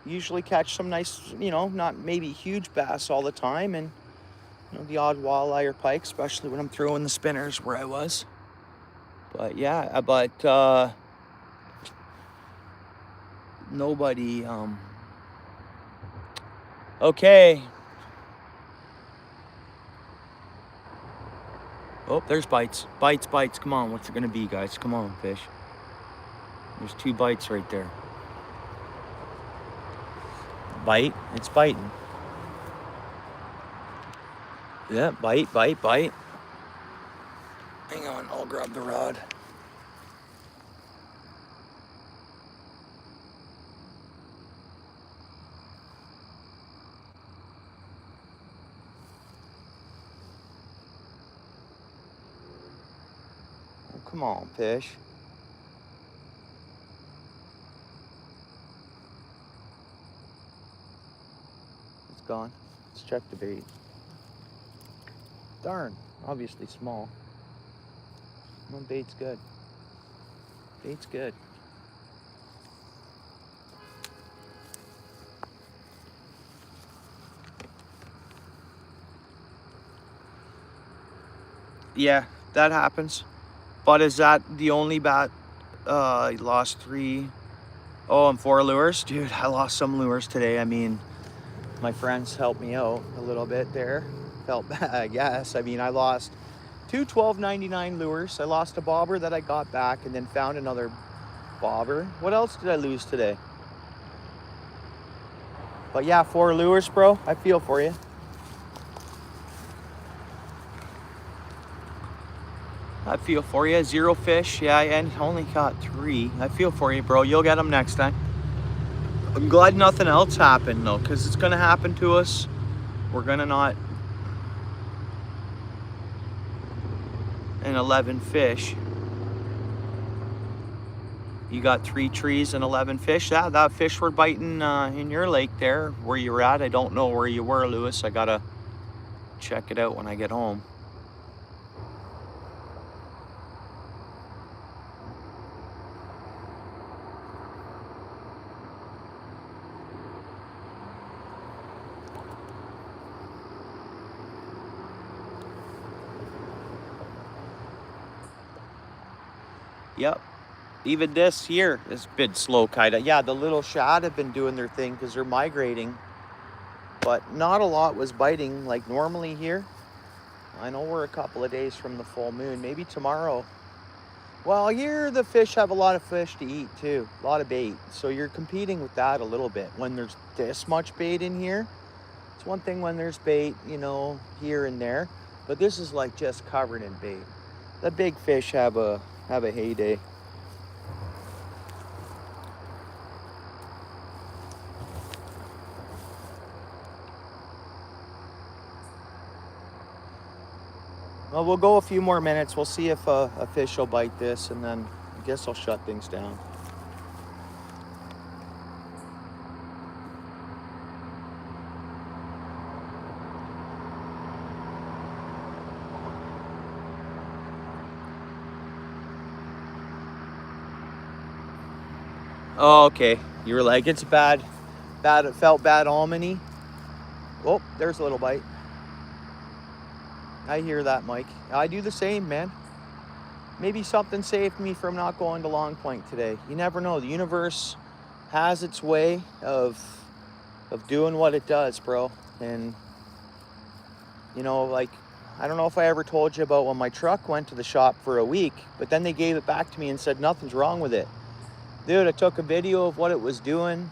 usually catch some nice, not maybe huge bass all the time, and the odd walleye or pike, especially when I'm throwing the spinners where I was. But yeah, nobody, okay. Oh, there's bites. Bites. Come on, what's it gonna be, guys? Come on, fish. There's 2 bites right there. Bite, it's biting. Yeah, bite. Hang on, I'll grab the rod. Oh, come on, fish. It's gone. Let's check the bait. Darn, obviously small. No, bait's good. Bait's good. Yeah, that happens. But is that the only bat? You lost 3. Oh, and 4 lures? Dude, I lost some lures today. I mean, my friends helped me out a little bit there. Felt bad, I guess. I mean, I lost 2 $12.99 lures. I lost a bobber that I got back and then found another bobber. What else did I lose today? But yeah, 4 lures, bro. I feel for you. I feel for you. 0 fish. Yeah, and only caught 3. I feel for you, bro. You'll get them next time. I'm glad nothing else happened, though, because it's going to happen to us. We're going to not... And 11 fish. You got 3 trees and 11 fish. That fish were biting in your lake there, where you were at. I don't know where you were, Lewis. I got to check it out when I get home. Yep. Even this here has been slow, kind of. Yeah, the little shad have been doing their thing because they're migrating. But not a lot was biting like normally here. I know we're a couple of days from the full moon. Maybe tomorrow. Well, here the fish have a lot of fish to eat too. A lot of bait. So you're competing with that a little bit. When there's this much bait in here, it's one thing when there's bait, here and there. But this is like just covered in bait. The big fish have a heyday. Well, we'll go a few more minutes. We'll see if a fish will bite this, and then I guess I'll shut things down. Oh, okay. You were like, it's bad. It felt bad almondy. Oh, there's a little bite. I hear that, Mike. I do the same, man. Maybe something saved me from not going to Long Point today. You never know. The universe has its way of doing what it does, bro. And you know, like, I don't know if I ever told you about when my truck went to the shop for a week, but then they gave it back to me and said nothing's wrong with it. Dude, I took a video of what it was doing,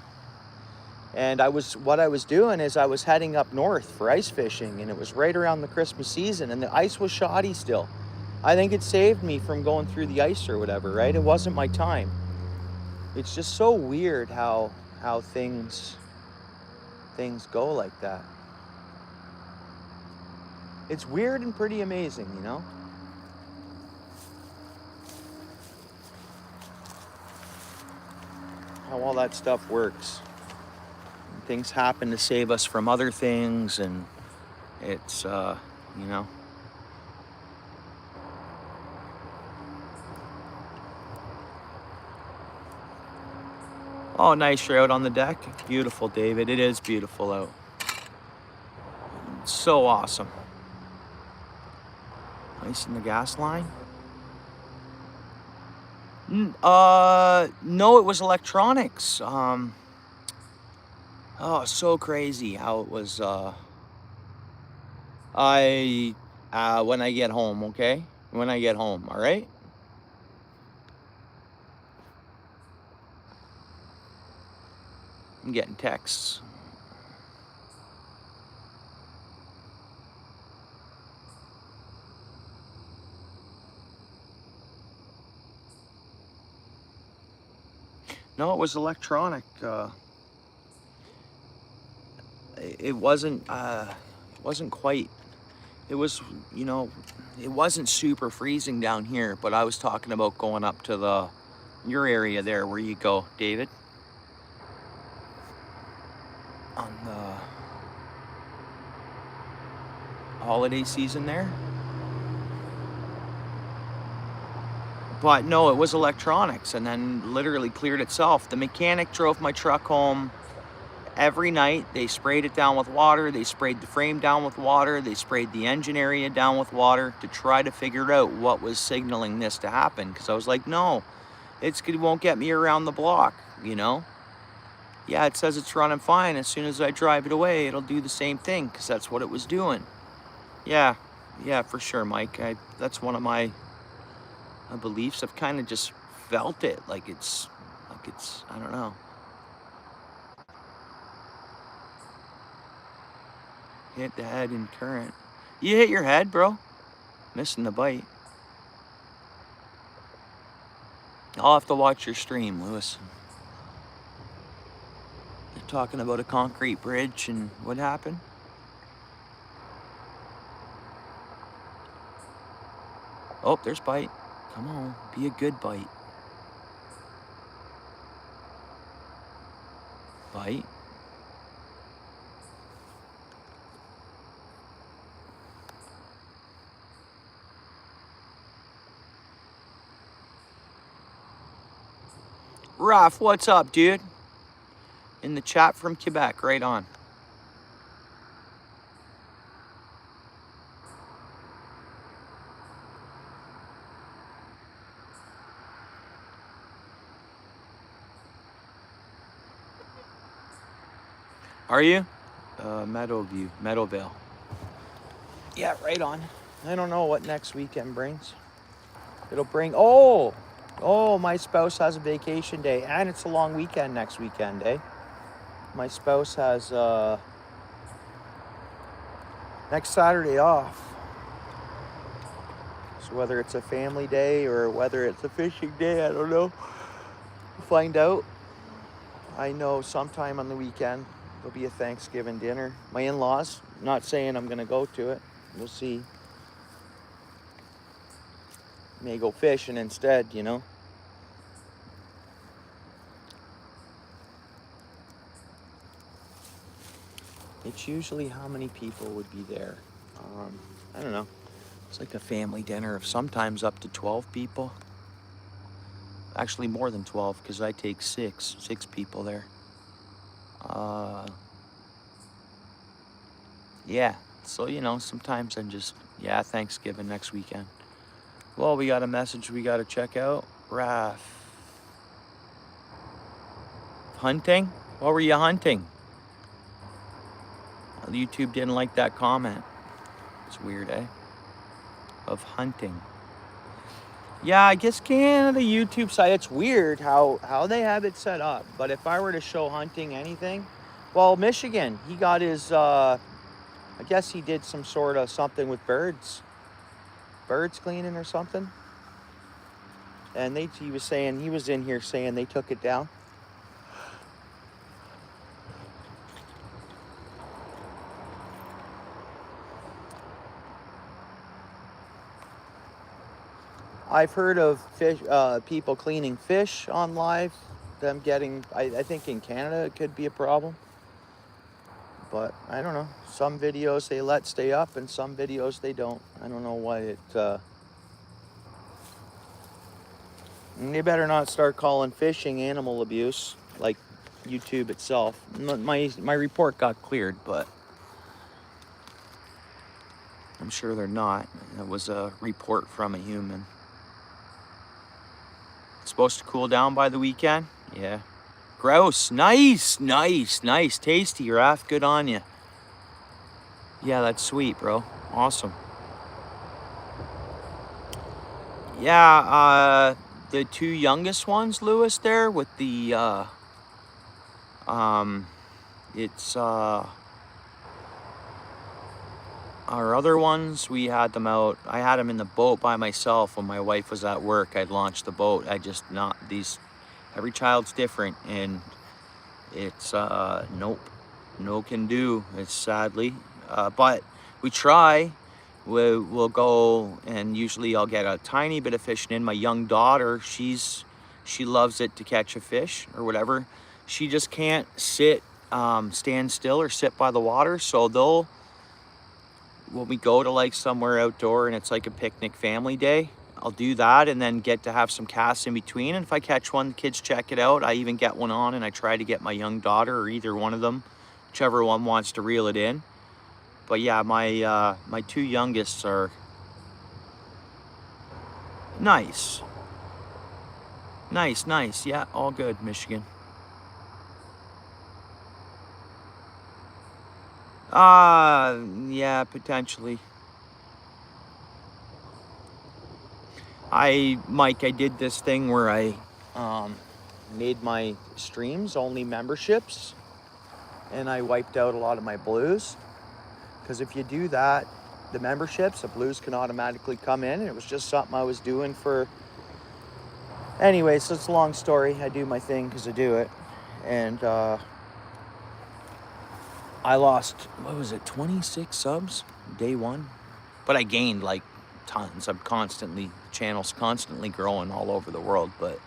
and what I was doing is I was heading up north for ice fishing, and it was right around the Christmas season, and the ice was shoddy still. I think it saved me from going through the ice or whatever, right? It wasn't my time. It's just so weird how things go like that. It's weird and pretty amazing, you know? How all that stuff works. And things happen to save us from other things, and it's, you know. Oh, nice, you're out on the deck. Beautiful, David. It is beautiful out. It's so awesome. Nice in the gas line. No, it was electronics. Oh, so crazy how it was. When I get home, okay? When I get home, all right? I'm getting texts. No, it was electronic. It wasn't quite. It was, you know, it wasn't super freezing down here, but I was talking about going up to your area there where you go, David. On the holiday season there. But no, it was electronics, and then literally cleared itself. The mechanic drove my truck home every night. They sprayed it down with water. They sprayed the frame down with water. They sprayed the engine area down with water to try to figure out what was signaling this to happen. Because I was like, no, it won't get me around the block, you know? Yeah, it says it's running fine. As soon as I drive it away, it'll do the same thing, because that's what it was doing. Yeah, for sure, Mike. That's one of my beliefs. I've kind of just felt it, like it's, I don't know. Hit the head in current. You hit your head, bro. Missing the bite. I'll have to watch your stream, Lewis. You're talking about a concrete bridge and what happened? Oh, there's bite. Come on, be a good bite. Bite. Raf, what's up, dude? In the chat from Quebec, right on. Are you? Meadowvale. Yeah, right on. I don't know what next weekend brings. It'll bring, oh, my spouse has a vacation day, and it's a long weekend next weekend, eh? My spouse has next Saturday off. So whether it's a family day or whether it's a fishing day, I don't know. We'll find out. I know sometime on the weekend there'll be a Thanksgiving dinner. My in-laws, not saying I'm gonna go to it. We'll see. May go fishing instead, you know. It's usually how many people would be there. I don't know. It's like a family dinner of sometimes up to 12 people. Actually more than 12, because I take six people there. Yeah, so you know, sometimes I'm just, Thanksgiving next weekend. Well, we got a message we got to check out. Raf. Hunting? What were you hunting? YouTube didn't like that comment. It's weird, eh? Of hunting. Yeah, I guess Canada YouTube site, it's weird how they have it set up. But if I were to show hunting anything, well, Michigan, he got his, I guess he did some sort of something with birds cleaning or something. And he was saying, he was in here saying they took it down. I've heard of fish, people cleaning fish on live, them getting, I think in Canada it could be a problem. But I don't know. Some videos they let stay up and some videos they don't. I don't know why it, and they better not start calling fishing animal abuse like YouTube itself. My report got cleared, but I'm sure they're not. It was a report from a human. It's supposed to cool down by the weekend? Yeah. Grouse. Nice. Tasty, Raph. Good on you. Yeah, that's sweet, bro. Awesome. Yeah, the two youngest ones, Lewis, there with the, it's, our other ones, we had them out. I had them in the boat by myself when my wife was at work. I'd launched the boat. Every child's different, and it's, nope, no can do, it's sadly. But we try. We'll go, and usually I'll get a tiny bit of fishing in. My young daughter, she loves it to catch a fish or whatever. She just can't stand still or sit by the water, so when we go to like somewhere outdoor and it's like a picnic family day, I'll do that and then get to have some casts in between. And if I catch one, the kids check it out. I even get one on and I try to get my young daughter or either one of them, whichever one wants to reel it in. But yeah, my two youngest are nice. Yeah, all good, Michigan. Yeah, potentially. Mike, I did this thing where I made my streams only memberships, and I wiped out a lot of my blues. Because if you do that, the memberships, the blues can automatically come in. It was just something I was doing for... Anyway, so it's a long story. I do my thing because I do it. And I lost, what was it, 26 subs day one? But I gained like tons. Channel's constantly growing all over the world. But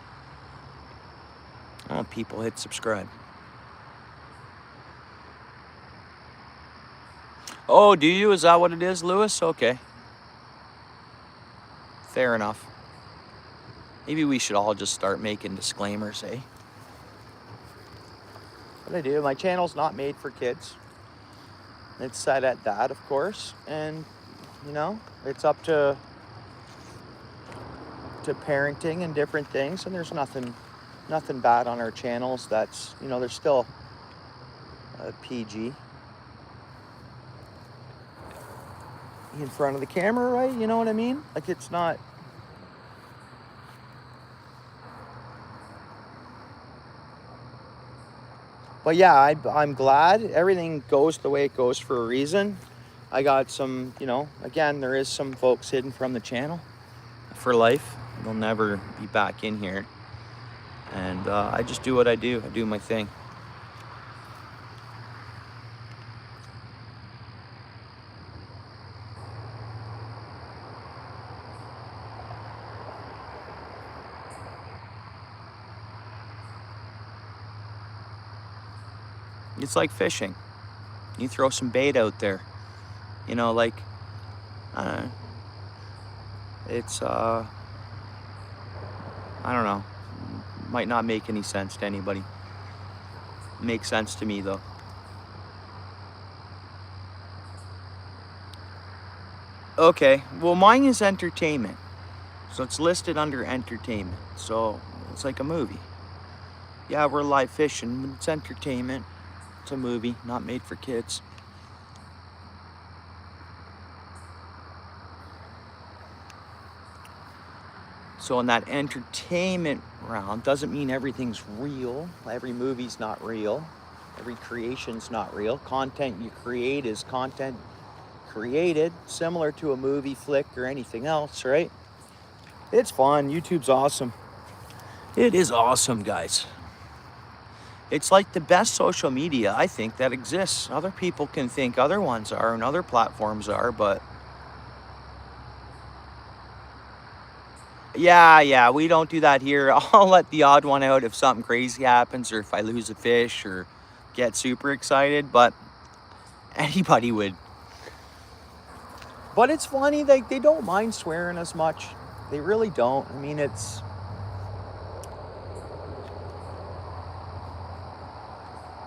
I want people hit subscribe. Oh, do you? Is that what it is, Lewis? Okay. Fair enough. Maybe we should all just start making disclaimers, eh? What I do, my channel's not made for kids. It's set at that, of course. And, you know, it's up to parenting and different things. And there's nothing bad on our channels. That's, you know, there's still PG. In front of the camera, right? You know what I mean? Like, it's not... But yeah, I'm glad everything goes the way it goes for a reason. I got some, you know, again, there is some folks hidden from the channel for life. They'll never be back in here. And I just do what I do. I do my thing. It's like fishing. You throw some bait out there, you know, like, it's, I don't know, might not make any sense to anybody. Makes sense to me, though. Okay, well, mine is entertainment. So it's listed under entertainment. So it's like a movie. Yeah, we're live fishing. It's entertainment. It's a movie, not made for kids. So in that entertainment round, doesn't mean everything's real. Every movie's not real. Every creation's not real. Content you create is content created, similar to a movie, flick, or anything else, right? It's fun. YouTube's awesome. It is awesome, guys. It's like the best social media, I think, that exists. Other people can think other ones are and other platforms are, but yeah, we don't do that here. I'll let the odd one out if something crazy happens or if I lose a fish or get super excited, but anybody would. But it's funny, like, they don't mind swearing as much. They really don't. I mean, it's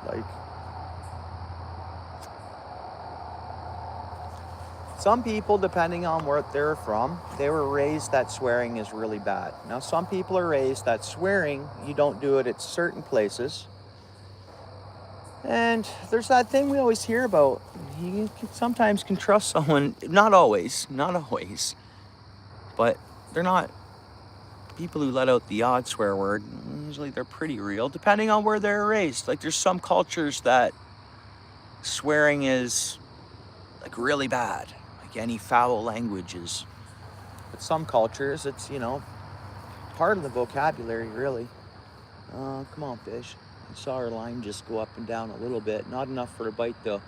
like, some people, depending on where they're from, they were raised that swearing is really bad. Now, some people are raised that swearing, you don't do it at certain places. And there's that thing we always hear about. You sometimes can trust someone, not always, but they're not people who let out the odd swear word. Usually they're pretty real, depending on where they're raised. Like, there's some cultures that swearing is like really bad, like any foul languages. But some cultures, it's, part of the vocabulary, really. Come on, fish. I saw our line just go up and down a little bit. Not enough for a bite, though.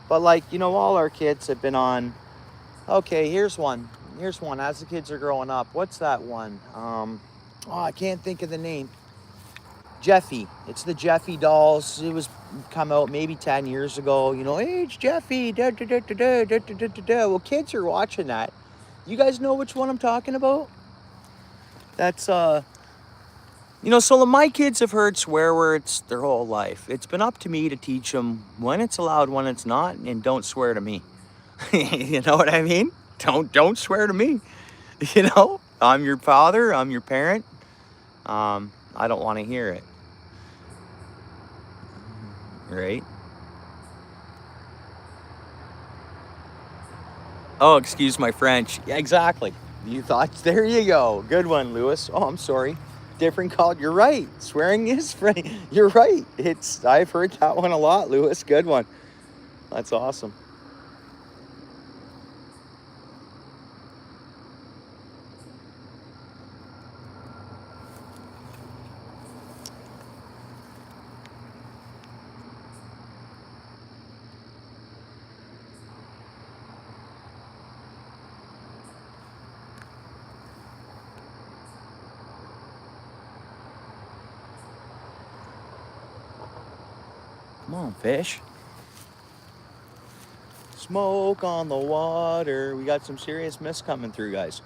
But, like, all our kids have been on. Okay, here's one. As the kids are growing up, what's that one? I can't think of the name. Jeffy. It's the Jeffy dolls. It was come out maybe 10 years ago. Hey, it's Jeffy. Da, da, da, da, da, da, da, da, da. Well, kids are watching that. You guys know which one I'm talking about? That's, so my kids have heard swear words their whole life. It's been up to me to teach them when it's allowed, when it's not, and don't swear to me. You know what I mean? Don't swear to me. I'm your father, I'm your parent. I don't want to hear it. Right? Oh, excuse my French. Yeah, exactly. You thought, there you go. Good one, Lewis. Oh, I'm sorry. Different call. You're right. Swearing is free. You're right. I've heard that one a lot, Lewis. Good one. That's awesome. Come on, fish. Smoke on the water. We got some serious mist coming through, guys.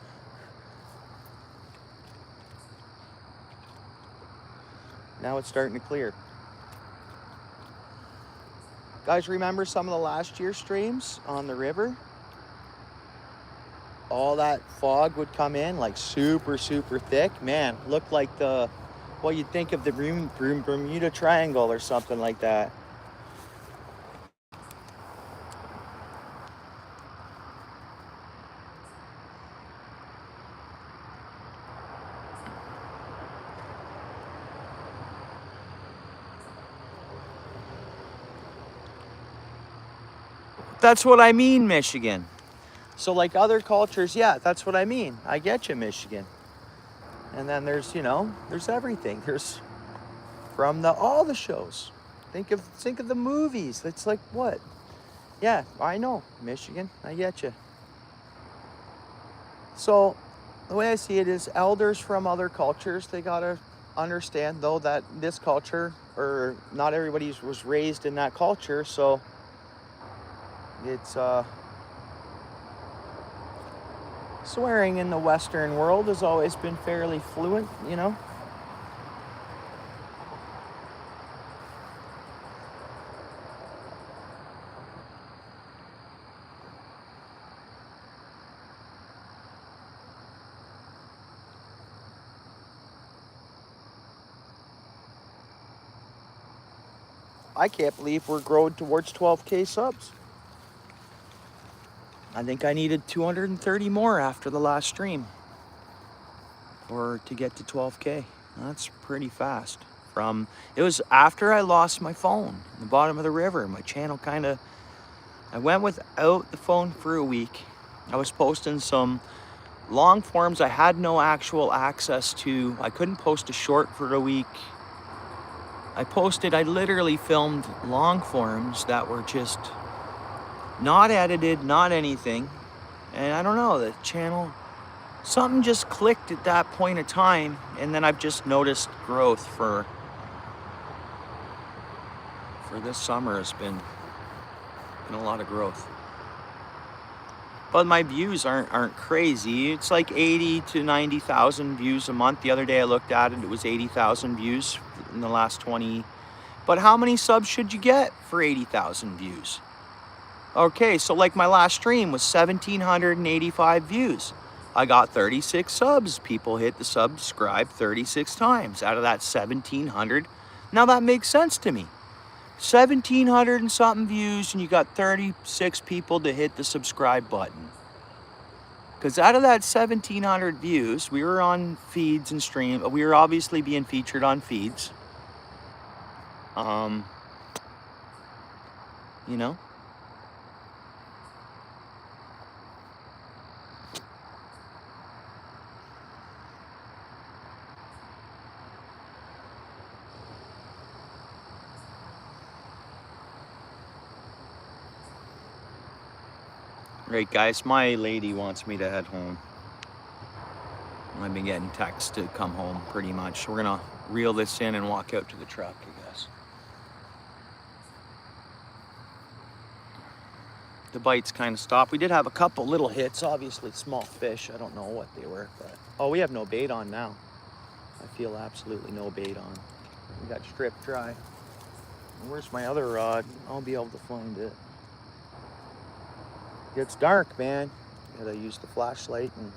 Now it's starting to clear. Guys, remember some of the last year's streams on the river? All that fog would come in like super, super thick. Man, looked like you'd think of the Bermuda Triangle or something like that. That's what I mean, Michigan. So like other cultures, yeah, that's what I mean. I get you, Michigan. And then there's everything. There's from all the shows. Think of the movies. It's like what? Yeah, I know, Michigan. I get you. So the way I see it is elders from other cultures, they gotta understand though that this culture, or not everybody was raised in that culture, so it's swearing in the Western world has always been fairly fluent, I can't believe we're growing towards 12K subs. I think I needed 230 more after the last stream or to get to 12K. That's pretty fast. It was after I lost my phone in the bottom of the river. My channel I went without the phone for a week. I was posting some long forms I had no actual access to. I couldn't post a short for a week. I literally filmed long forms that were just not edited, not anything. And I don't know, the channel, something just clicked at that point of time. And then I've just noticed growth for this summer. Has been a lot of growth. But my views aren't crazy. It's like 80 to 90,000 views a month. The other day I looked at it, it was 80,000 views in the last 20. But how many subs should you get for 80,000 views? Okay, so like my last stream was 1,785 views. I got 36 subs. People hit the subscribe 36 times out of that 1,700. Now that makes sense to me. 1,700 and something views, and you got 36 people to hit the subscribe button. Because out of that 1,700 views, we were on feeds and stream. We were obviously being featured on feeds. You know? Right, guys, my lady wants me to head home. I've been getting texts to come home pretty much. We're gonna reel this in and walk out to the truck, I guess. The bites kind of stopped. We did have a couple little hits, obviously small fish. I don't know what they were, but oh, we have no bait on now. I feel absolutely no bait on. We got stripped dry. Where's my other rod? I'll be able to find it. It's dark, man. Gotta use the flashlight and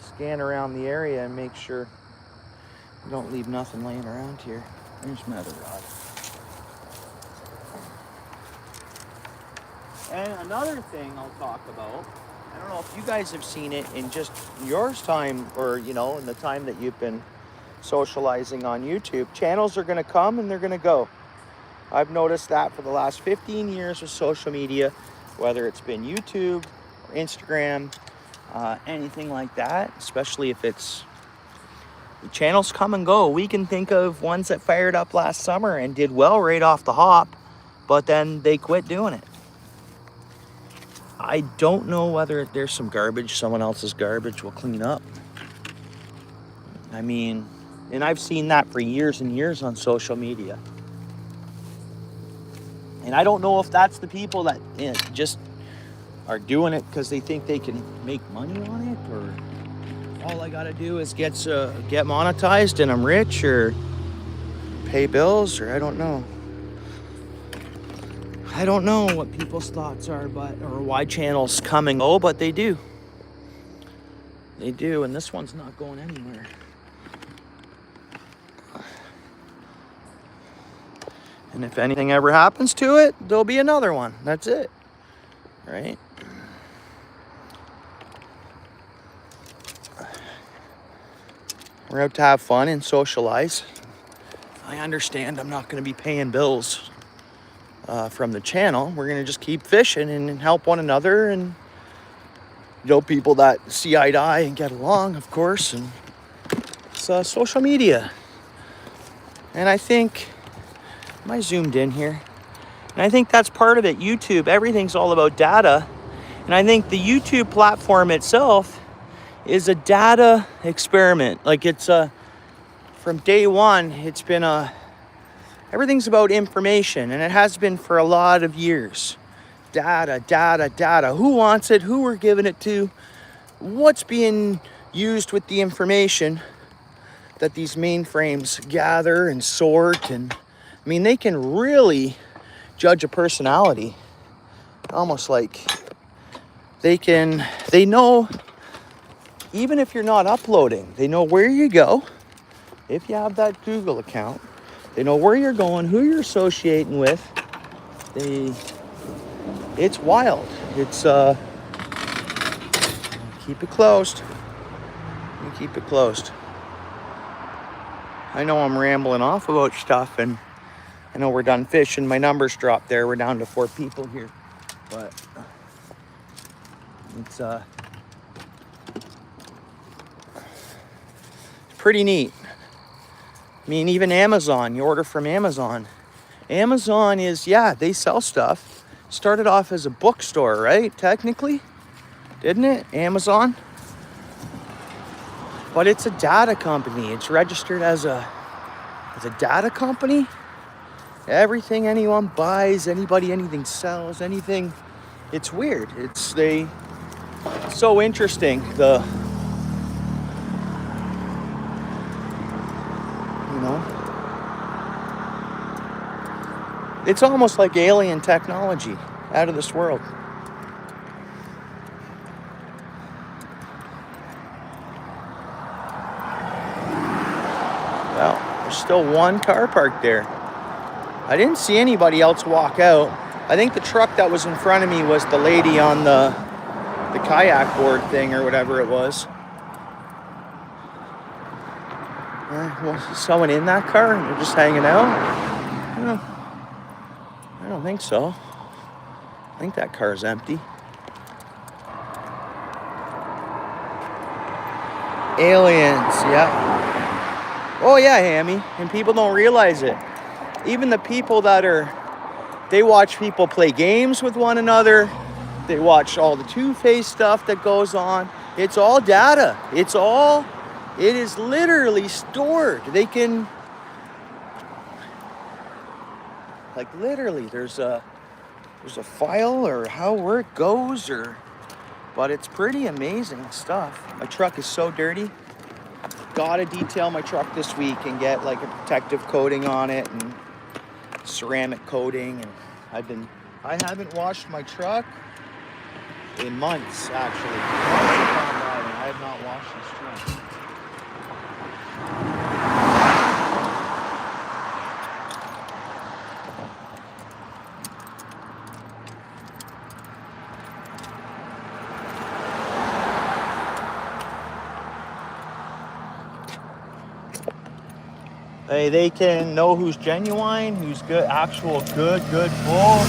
scan around the area and make sure we don't leave nothing laying around here. There's my other rod. And another thing I'll talk about, I don't know if you guys have seen it in just yours time, or you know, in the time that you've been socializing on YouTube. Channels are gonna come and they're gonna go. I've noticed that for the last 15 years with social media, whether it's been YouTube or Instagram, anything like that, especially if it's, the channels come and go. We can think of ones that fired up last summer and did well right off the hop, but then they quit doing it. I don't know whether there's some garbage, someone else's garbage will clean up. I mean, and I've seen that for years and years on social media. And I don't know if that's the people that just are doing it because they think they can make money on it, or all I gotta do is get monetized and I'm rich, or pay bills, or I don't know. I don't know what people's thoughts are, or why channels come and go, but they do. They do, and this one's not going anywhere. And if anything ever happens to it, there'll be another one. That's it, right? We're out to have fun and socialize. I understand I'm not going to be paying bills from the channel. We're going to just keep fishing and help one another, and you know, people that see eye to eye and get along, of course. And it's social media. And I think, am I zoomed in here? And I think that's part of it. YouTube, everything's all about data. And I think the YouTube platform itself is a data experiment. Like it's from day one, it's been everything's about information, and it has been for a lot of years. Data, data, data. Who wants it? Who we're giving it to? What's being used with the information that these mainframes gather and sort? And I mean, they can really judge a personality. Almost like they know, even if you're not uploading, they know where you go. If you have that Google account, They know where you're going, who you're associating with. It's wild. It's keep it closed. You keep it closed. I know I'm rambling off about stuff, and I know we're done fishing. My numbers dropped there. We're down to 4 people here, but it's pretty neat. I mean, even Amazon, you order from Amazon. Amazon is, yeah, they sell stuff. Started off as a bookstore, right? Technically, didn't it? Amazon. But it's a data company. It's registered as a data company. Everything anyone buys, anybody, anything sells, anything. It's weird. It's so interesting. It's almost like alien technology out of this world. Well, there's still one car parked there. I didn't see anybody else walk out. I think the truck that was in front of me was the lady on the kayak board thing or whatever it was. Was someone in that car and they're just hanging out? I don't think so. I think that car is empty. Aliens, yeah. Oh yeah, Hammy. And people don't realize it. Even the people they watch people play games with one another. They watch all the Two-Face stuff that goes on. It's all data. It is literally stored. They can, like, literally, there's a file or where it goes, but it's pretty amazing stuff. My truck is so dirty. Gotta detail my truck this week and get like a protective coating on it and ceramic coating. And I haven't washed my truck in months, actually. I have not washed this truck. They can know who's genuine, who's good, actual good bull.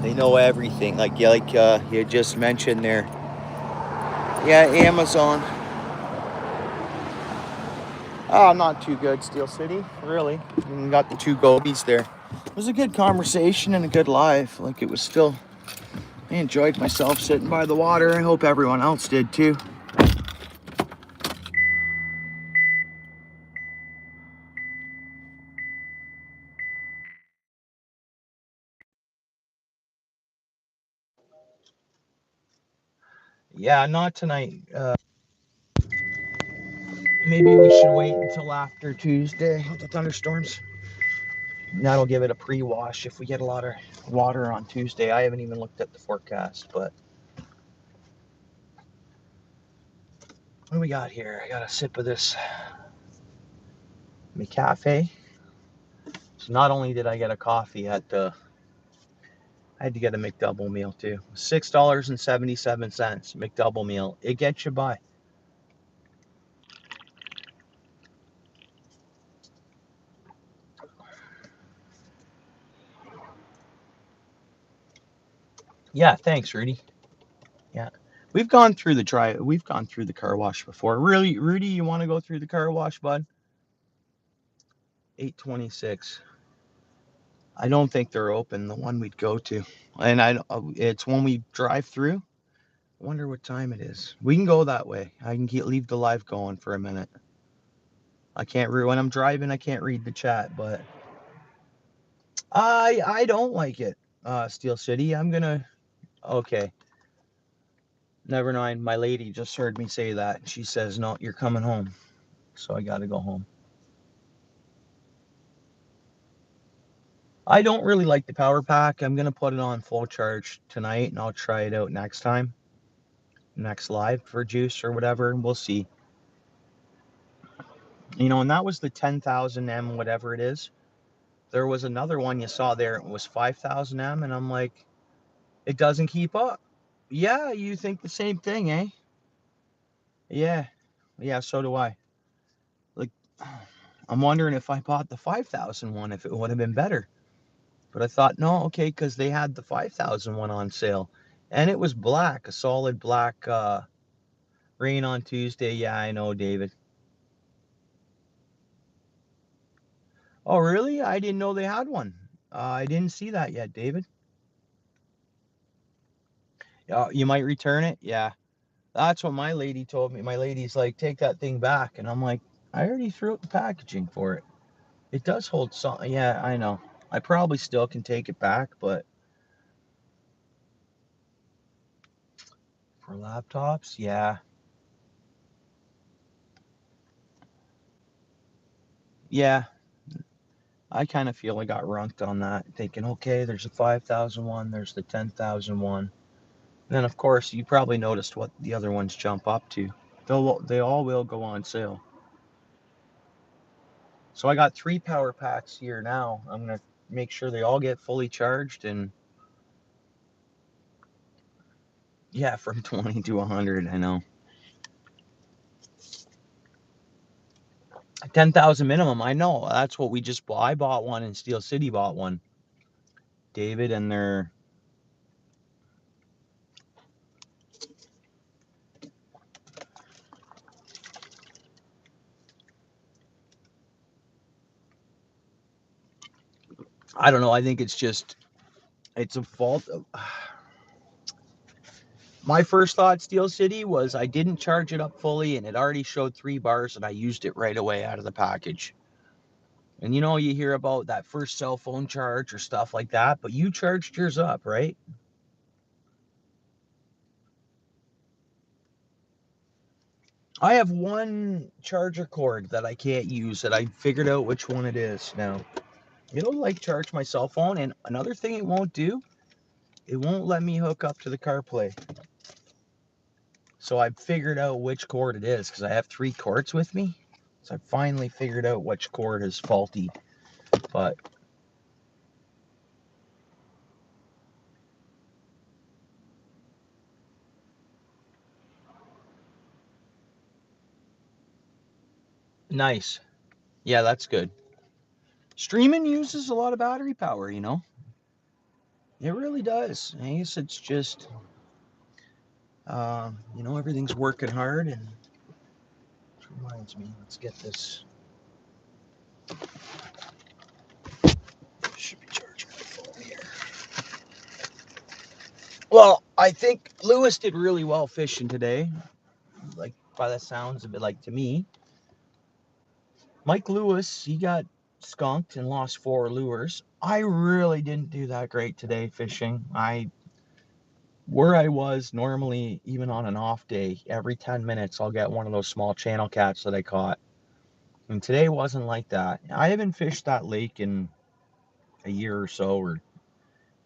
They know everything. Like you just mentioned there. Yeah, Amazon. Oh, not too good, Steel City, really. And got the 2 gobies there. It was a good conversation and a good live. Like, it was still, I enjoyed myself sitting by the water. I hope everyone else did too. Yeah, not tonight. Maybe we should wait until after Tuesday with the thunderstorms. That'll give it a pre-wash if we get a lot of water on Tuesday. I haven't even looked at the forecast, but what do we got here? I got a sip of this McCafe. So not only did I get a coffee I had to get a McDouble meal too. $6.77 McDouble meal. It gets you by. Yeah, thanks, Rudy. Yeah. We've gone through the car wash before. Really, Rudy, you want to go through the car wash, bud? 8:26. I don't think they're open, the one we'd go to. And it's when we drive through. I wonder what time it is. We can go that way. I can leave the live going for a minute. I can't read when I'm driving. I can't read the chat, but I don't like it. Steel City. Okay. Never mind. My lady just heard me say that. She says, "No, you're coming home." So I got to go home. I don't really like the power pack. I'm gonna put it on full charge tonight, and I'll try it out next time, next live for juice or whatever. We'll see. You know, and that was the 10,000 M, whatever it is. There was another one you saw there. It was 5,000 M, and I'm like, it doesn't keep up. Yeah, you think the same thing, eh? Yeah, yeah, so do I. Like, I'm wondering if I bought the 5,000 one, if it would have been better. But I thought, no, okay, because they had the 5,000 one on sale. And it was black, a solid black rain on Tuesday. Yeah, I know, David. Oh, really? I didn't know they had one. I didn't see that yet, David. You might return it? Yeah. That's what my lady told me. My lady's like, take that thing back. And I'm like, I already threw out the packaging for it. It does hold some. Yeah, I know. I probably still can take it back, but for laptops, yeah. Yeah, I kind of feel I got runked on that, thinking, okay, there's a 5,000 one, there's the 10,000 one. And then, of course, you probably noticed what the other ones jump up to. They all will go on sale. So I got 3 power packs here now. I'm going to make sure they all get fully charged, and yeah, from 20 to 100, I know. 10,000 minimum, I know. That's what we just bought. I bought one, and Steel City bought one, David, and they're... I don't know. I think it's a fault of... My first thought, Steel City, was I didn't charge it up fully, and it already showed 3 bars, and I used it right away out of the package. And you know, you hear about that first cell phone charge or stuff like that, but you charged yours up, right? I have one charger cord that I can't use that I figured out which one it is now. It'll like charge my cell phone, and another thing it won't do, it won't let me hook up to the CarPlay. So I figured out which cord it is because I have 3 cords with me. So I finally figured out which cord is faulty. But nice. Yeah, that's good. Streaming uses a lot of battery power, you know? It really does. I guess it's just, you know, everything's working hard, and which reminds me, let's get this. Should be charging my phone here. Well, I think Lewis did really well fishing today. Like, by the sounds of it, like to me. Mike Lewis, he got skunked and lost 4 lures. I really didn't do that great today fishing. Where I was normally, even on an off day, every 10 minutes I'll get one of those small channel cats that I caught. And today wasn't like that. I haven't fished that lake in a year or so, or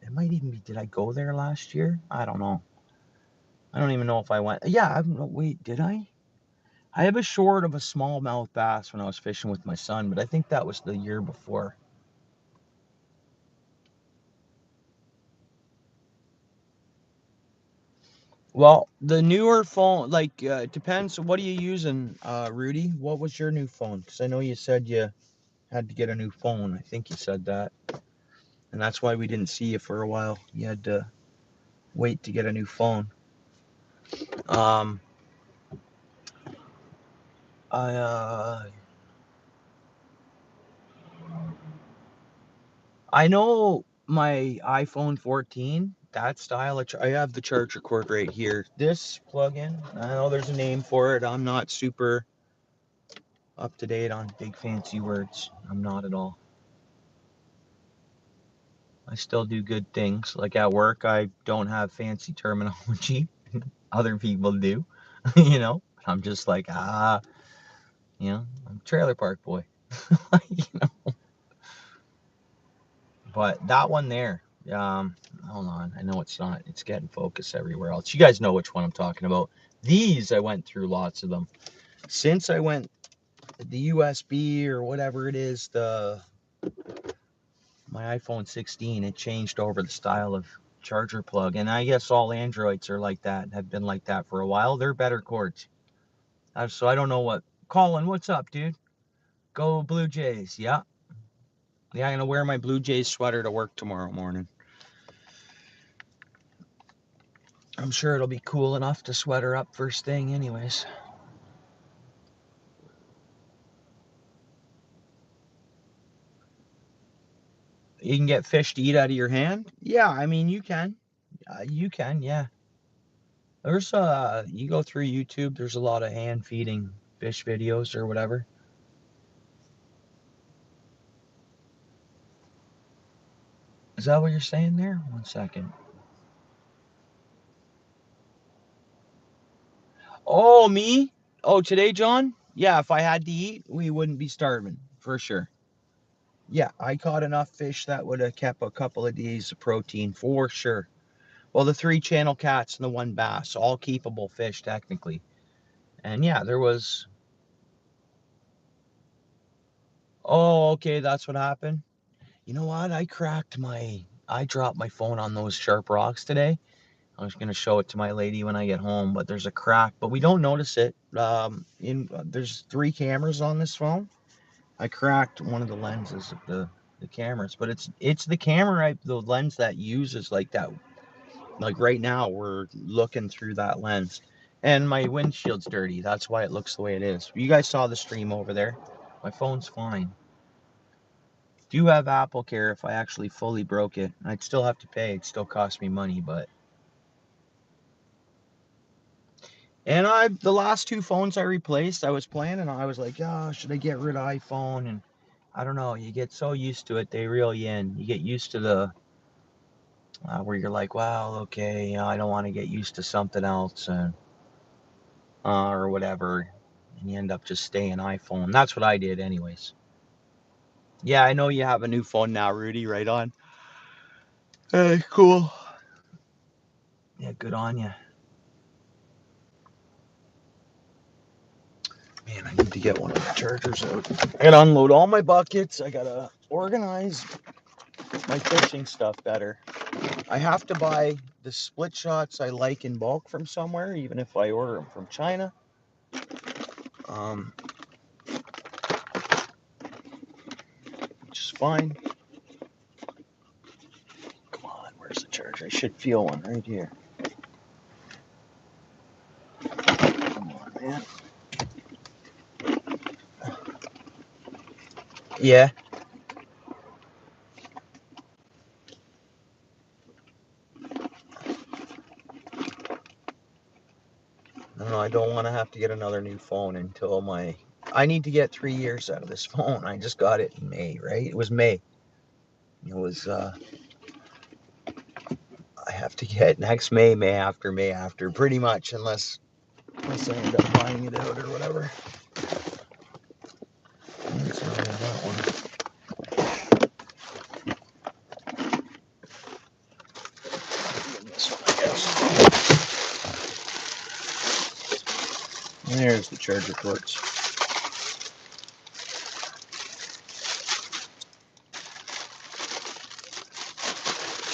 it might even be, did I go there last year? I don't know. I don't even know if I went. Yeah, I don't know. Wait, did I? I have a short of a smallmouth bass when I was fishing with my son, but I think that was the year before. Well, the newer phone, like, it depends. What are you using, Rudy? What was your new phone? Because I know you said you had to get a new phone. I think you said that. And that's why we didn't see you for a while. You had to wait to get a new phone. Um, I, I know my iPhone 14, that style, I have the charger cord right here. This plug-in, I know there's a name for it. I'm not super up to date on big fancy words. I'm not at all. I still do good things. Like at work, I don't have fancy terminology. Other people do, you know. I'm just like, you know, I'm a trailer park boy. You know. But that one there, hold on. I know it's not. It's getting focus everywhere else. You guys know which one I'm talking about. These, I went through lots of them. Since I went the USB or whatever it is, my iPhone 16, it changed over the style of charger plug. And I guess all Androids are like that, have been like that for a while. They're better cords. So I don't know what. Colin, what's up, dude? Go Blue Jays. Yeah. Yeah, I'm going to wear my Blue Jays sweater to work tomorrow morning. I'm sure it'll be cool enough to sweater up first thing anyways. You can get fish to eat out of your hand? Yeah, I mean, you can. You can, yeah. There's, you go through YouTube, there's a lot of hand feeding fish videos or whatever. Is that what you're saying there? 1 second. Oh, me? Oh, today, John? Yeah, if I had to eat, we wouldn't be starving, for sure. Yeah, I caught enough fish that would have kept a couple of days of protein, for sure. Well, the 3 channel cats and the 1 bass, all keepable fish, technically. And yeah, there was... Oh, okay, that's what happened. You know what? I dropped my phone on those sharp rocks today. I was gonna show it to my lady when I get home, but there's a crack, but we don't notice it. There's 3 cameras on this phone. I cracked one of the lenses of the cameras, but it's the camera, the lens that uses like that. Like right now, we're looking through that lens, and my windshield's dirty. That's why it looks the way it is. You guys saw the stream over there. My phone's fine. Do have Apple Care. If I actually fully broke it, I'd still have to pay. It'd still cost me money, but. And the last 2 phones I replaced, I was planning, I was like, oh, should I get rid of iPhone? And I don't know, you get so used to it, they reel you in. You get used to the, where you're like, well, okay, you know, I don't want to get used to something else, and or whatever. And you end up just staying iPhone. That's what I did anyways. Yeah, I know you have a new phone now, Rudy, right on. Hey, cool. Yeah, good on you. Man, I need to get one of the chargers out. I gotta unload all my buckets. I gotta organize my fishing stuff better. I have to buy the split shots I like in bulk from somewhere, even if I order them from China. Which is fine. Come on, where's the charger? I should feel one right here. Come on, man. Yeah. No, I don't want to have to get another new phone until I need to get 3 years out of this phone. I just got it in May, right? It was May. It was, I have to get next May, May after, pretty much, unless I end up buying it out or whatever. That's not that one. There's the charger cords.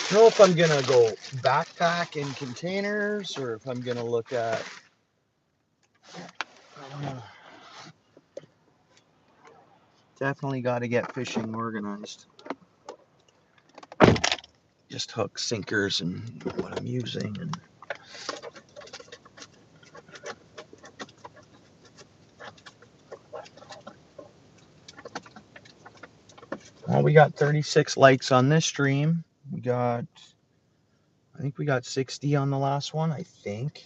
I don't know if I'm gonna go backpack in containers or if I'm gonna look at, I don't know. Definitely got to get fishing organized. Just hooks, sinkers, and what I'm using. And well, we got 36 likes on this stream. I think we got 60 on the last one, I think.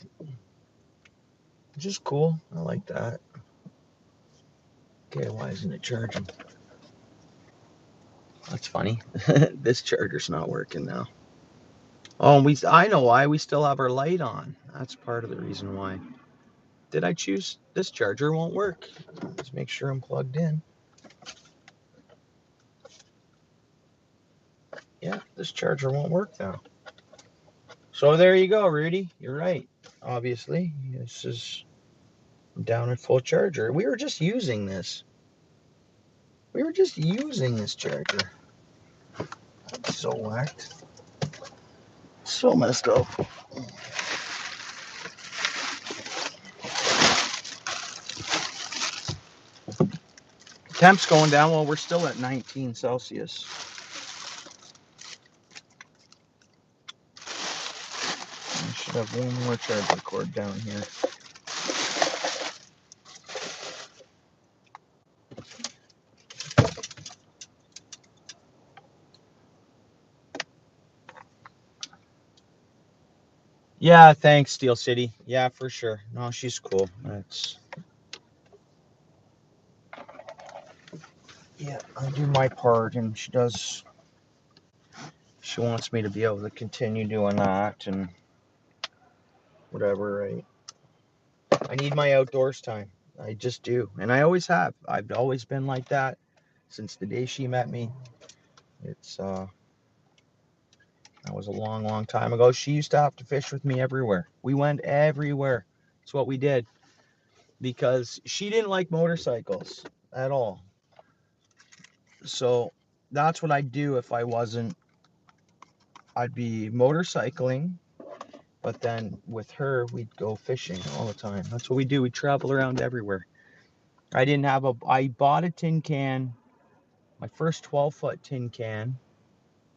Which is cool. I like that. Okay, why isn't it charging? That's funny. This charger's not working now. Oh, I know why. We still have our light on. That's part of the reason why. Did I choose? This charger won't work. Let's make sure I'm plugged in. Yeah, this charger won't work now. So there you go, Rudy. You're right. Obviously, this is down at full charger. We were just using this. We were just using this charger. I'm so whacked. So messed up. Temp's going down. Well, we're still at 19 Celsius. I should have one more charger cord down here. Yeah, thanks, Steel City. Yeah, for sure. No, she's cool. Yeah, I do my part, and she wants me to be able to continue doing that and whatever, right? I need my outdoors time. I just do. And I always have. I've always been like that since the day she met me. That was a long, long time ago. She used to have to fish with me everywhere. We went everywhere. That's what we did. Because she didn't like motorcycles at all. So that's what I'd do if I wasn't. I'd be motorcycling, but then with her, we'd go fishing all the time. That's what we do. We travel around everywhere. I bought a tin can, my first 12-foot tin can.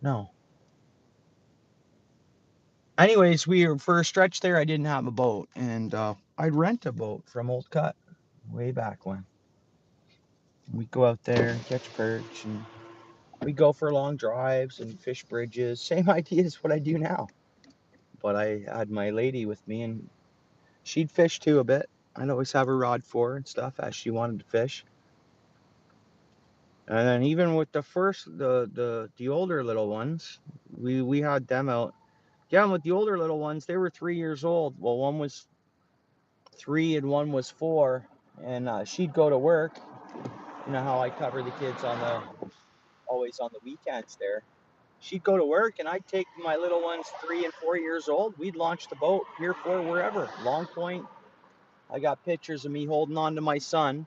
No. Anyways, for a stretch there, I didn't have a boat, and I'd rent a boat from Old Cut way back when. We'd go out there and catch perch, and we'd go for long drives and fish bridges. Same idea as what I do now. But I had my lady with me, and she'd fish too a bit. I'd always have a rod for her and stuff as she wanted to fish. And then even with the older little ones, we had them out. Yeah, and with the older little ones, they were 3 years old. Well, one was 3 and one was 4, and she'd go to work. You know how I cover the kids always on the weekends there. She'd go to work, and I'd take my little ones 3 and 4 years old. We'd launch the boat here for wherever, Long Point. I got pictures of me holding on to my son.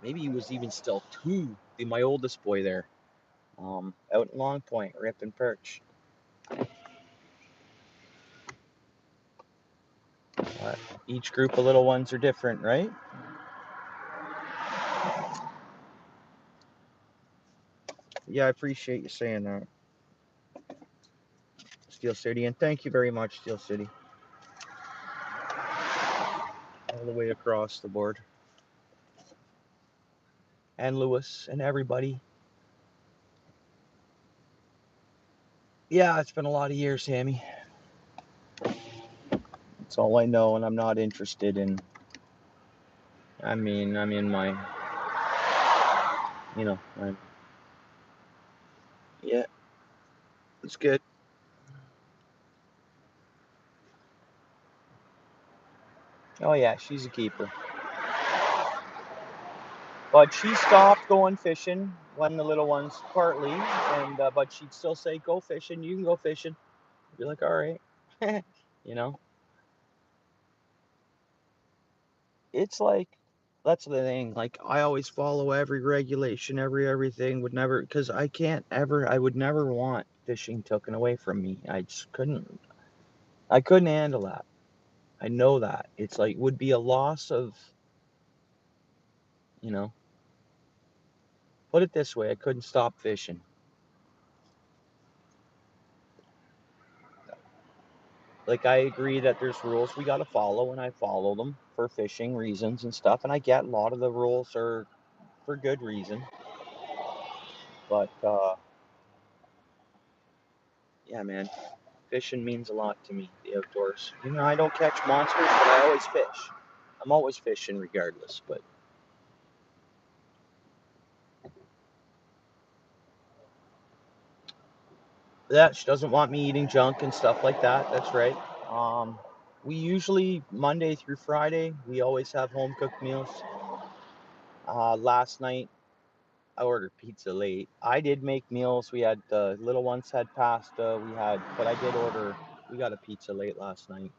Maybe he was even still 2, my oldest boy there. Out in Long Point, ripping perch. Each group of little ones are different, right? Yeah, I appreciate you saying that, Steel City, and thank you very much, Steel City. All the way across the board. And Lewis and everybody. Yeah, it's been a lot of years, Sammy. That's all I know, and I'm not interested in. I'm in my, yeah, it's good. Oh yeah, she's a keeper. But she stopped going fishing when the little ones partly, and but she'd still say, "Go fishing, you can go fishing." I'd be like, "All right," you know. It's like that's the thing. Like I always follow every regulation, everything. Would never, because I would never want fishing taken away from me. I just couldn't. I couldn't handle that. I know that. It's like would be a loss of, you know. Put it this way, I couldn't stop fishing. Like I agree that there's rules we got to follow, and I follow them for fishing reasons and stuff. And I get a lot of the rules are for good reason. But yeah, man, fishing means a lot to me. The outdoors. I don't catch monsters, but I always fish. I'm always fishing regardless. But yeah, she doesn't want me eating junk and stuff like that. That's right. We usually Monday through Friday we always have home cooked meals. Last night I ordered pizza late. I did make meals. We had the little ones had pasta. But I did order. We got a pizza late last night.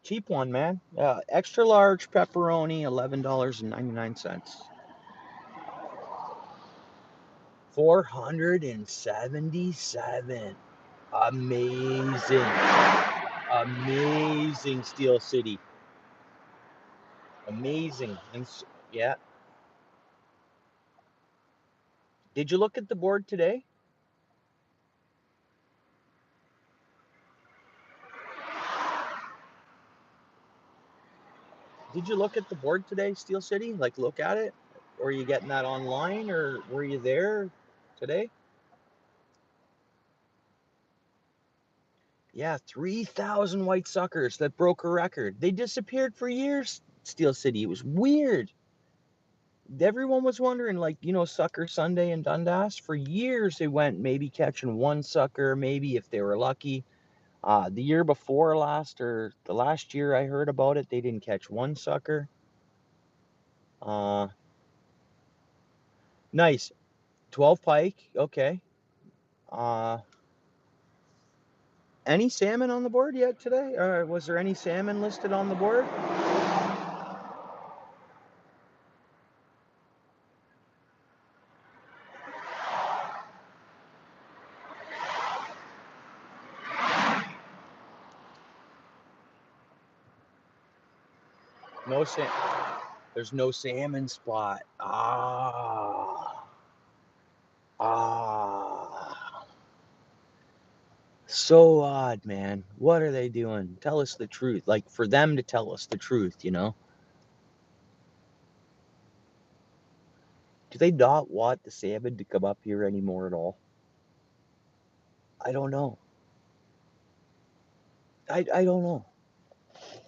Cheap one, man. Extra large pepperoni, $11.99. 477. Amazing Steel City. Amazing. And yeah. Did you look at the board today? Did you look at the board today, Steel City? Like, look at it? Or are you getting that online, or were you there today? Yeah, 3,000 white suckers that broke a record. They disappeared for years, Steel City. It was weird. Everyone was wondering, like, Sucker Sunday in Dundas. For years, they went maybe catching one sucker, maybe if they were lucky. The year before last, or the last year I heard about it, they didn't catch one sucker. Nice. 12 pike, okay. Any salmon on the board yet today? Or was there any salmon listed on the board? No salmon. There's no salmon spot. So odd, man. What are they doing? Tell us the truth. Like, for them to tell us the truth, Do they not want the salmon to come up here anymore at all? I don't know. I don't know.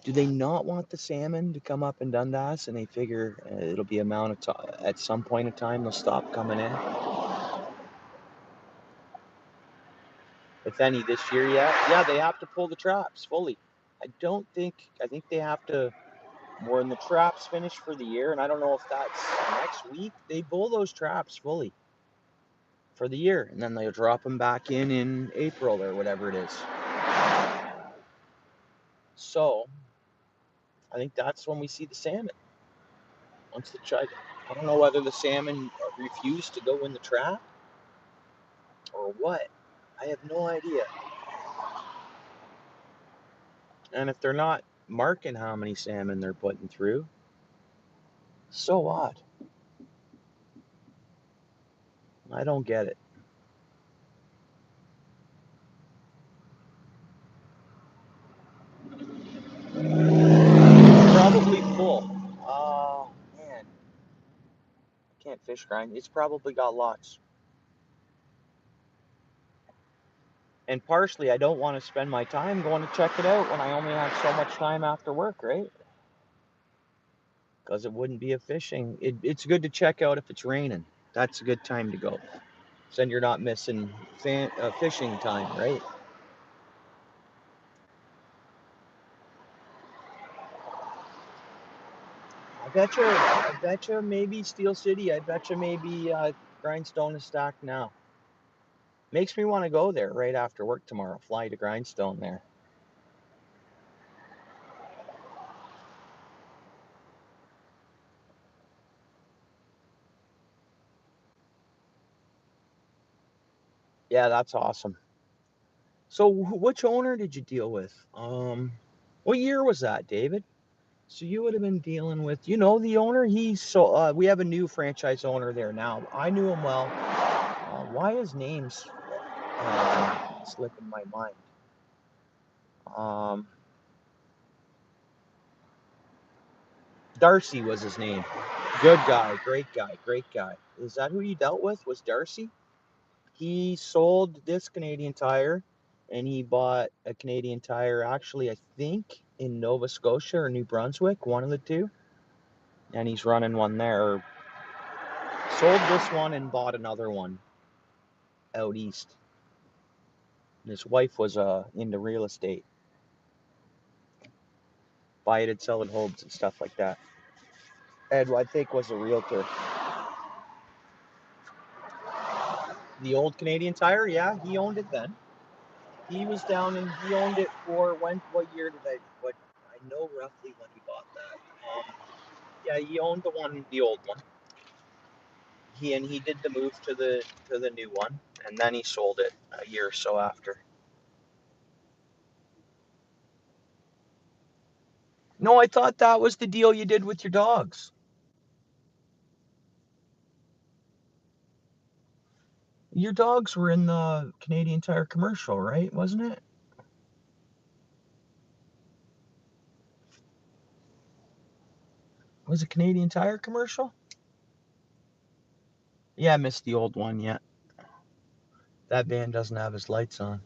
Do they not want the salmon to come up in Dundas, and they figure it'll be at some point in time they'll stop coming in? If any this year yet? Yeah, they have to pull the traps fully. I think they have to, when the traps finish for the year, and I don't know if that's next week, they pull those traps fully for the year, and then they'll drop them back in April or whatever it is. So I think that's when we see the salmon. I don't know whether the salmon refuse to go in the trap or what. I have no idea. And if they're not marking how many salmon they're putting through, so odd. I don't get it. Probably full. Oh, man. I can't fish grind. It's probably got lots. And partially, I don't want to spend my time going to check it out when I only have so much time after work, right? Because it wouldn't be a fishing. It's good to check out if it's raining. That's a good time to go. So then you're not missing fishing time, right? I betcha maybe Steel City. I betcha maybe Grindstone is stacked now. Makes me want to go there right after work tomorrow. Fly to Grindstone there. Yeah, that's awesome. So which owner did you deal with? What year was that, David? So you would have been dealing with, the owner. We have a new franchise owner there now. I knew him well. Why his name's slipping my mind? Darcy was his name. Good guy, great guy, great guy. Is that who you dealt with? Was Darcy? He sold this Canadian Tire, and he bought a Canadian Tire, actually, I think in Nova Scotia or New Brunswick, one of the two. And he's running one there. Sold this one and bought another one out east. And his wife was into real estate. Buy it and sell it homes and stuff like that. Ed, I think, was a realtor. The old Canadian Tire, yeah, he owned it then. He was down and he owned it for what year I know roughly when he bought that. Yeah, he owned the old one. He did the move to the new one, and then he sold it a year or so after. No, I thought that was the deal you did with your dogs. Your dogs were in the Canadian Tire commercial, right? Wasn't it? Was it Canadian Tire commercial? Yeah, I missed the old one yet. That van doesn't have his lights on.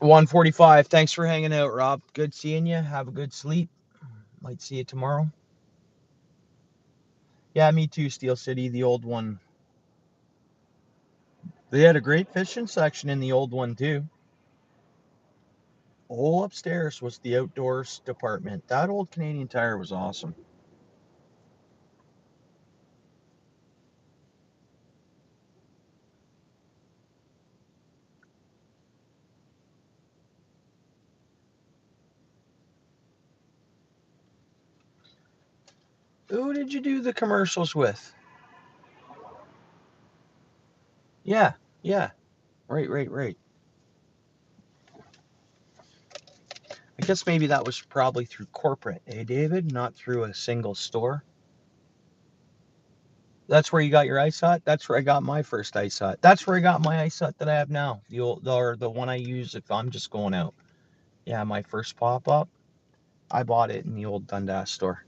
$145. Thanks for hanging out, Rob. Good seeing you. Have a good sleep. Might see you tomorrow. Yeah, me too, Steel City, the old one. They had a great fishing section in the old one, too. Whole upstairs was the outdoors department. That old Canadian Tire was awesome. Who did you do the commercials with? Yeah, yeah. Right. I guess maybe that was probably through corporate, eh, David? Not through a single store. That's where you got your ice hut? That's where I got my first ice hut. That's where I got my ice hut that I have now. The old, or the one I use if I'm just going out. Yeah, my first pop up. I bought it in the old Dundas store.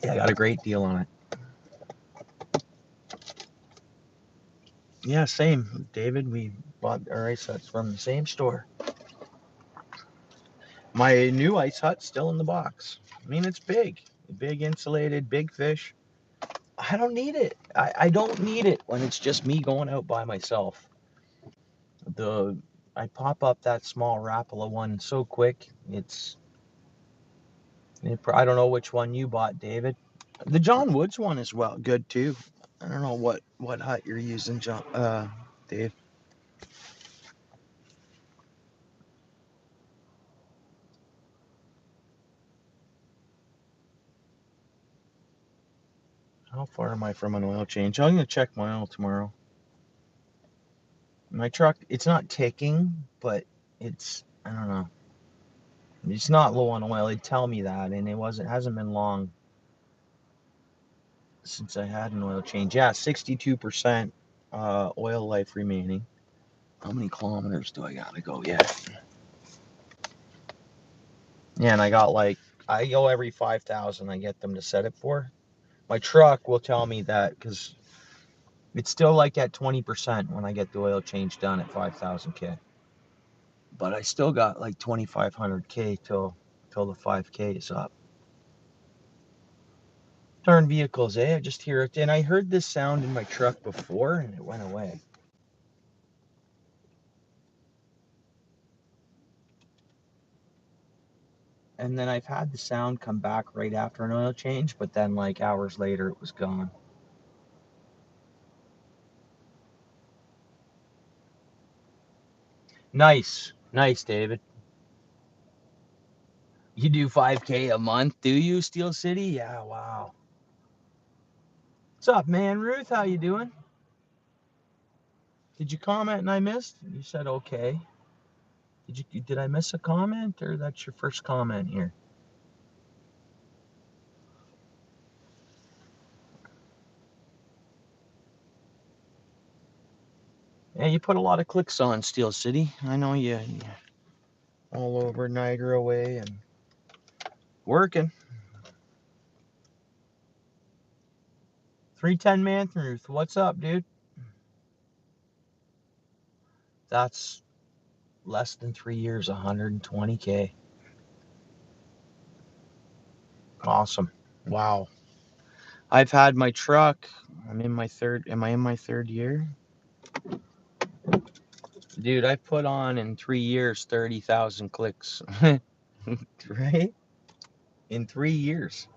Yeah, I got a great deal on it. Yeah, same, David. We bought our ice huts from the same store. My new ice hut's still in the box. I mean, it's big insulated, big fish. I don't need it. I don't need it when it's just me going out by myself. The I pop up that small Rapala one so quick. I don't know which one you bought, David. The John Woods one is well good too. I don't know what hut you're using, John. Dave. How far am I from an oil change? I'm gonna check my oil tomorrow. My truck, it's not ticking, but I don't know. It's not low on oil. They'd tell me that, and hasn't been long since I had an oil change. Yeah, 62% oil life remaining. How many kilometers do I gotta go yet? Yeah, and I go every 5,000. I get them to set it for. My truck will tell me that because it's still like at 20% when I get the oil change done at 5,000 K. But I still got like 2,500 K till the 5K is up. Darn vehicles, eh? I just hear it. And I heard this sound in my truck before and it went away. And then I've had the sound come back right after an oil change, but then like hours later it was gone. Nice, David. You do 5K a month, do you, Steel City? Yeah, wow. What's up, man? Ruth, how you doing? Did you comment and I missed? You said okay. Did I miss a comment or that's your first comment here? Yeah, you put a lot of clicks on Steel City. I know you all over Niagara way and working. 310 man Ruth. What's up, dude? That's less than 3 years, 120K. Awesome. Wow. I've had my truck. Am I in my third year? Dude, I put on in 3 years 30,000 clicks. Right? In 3 years.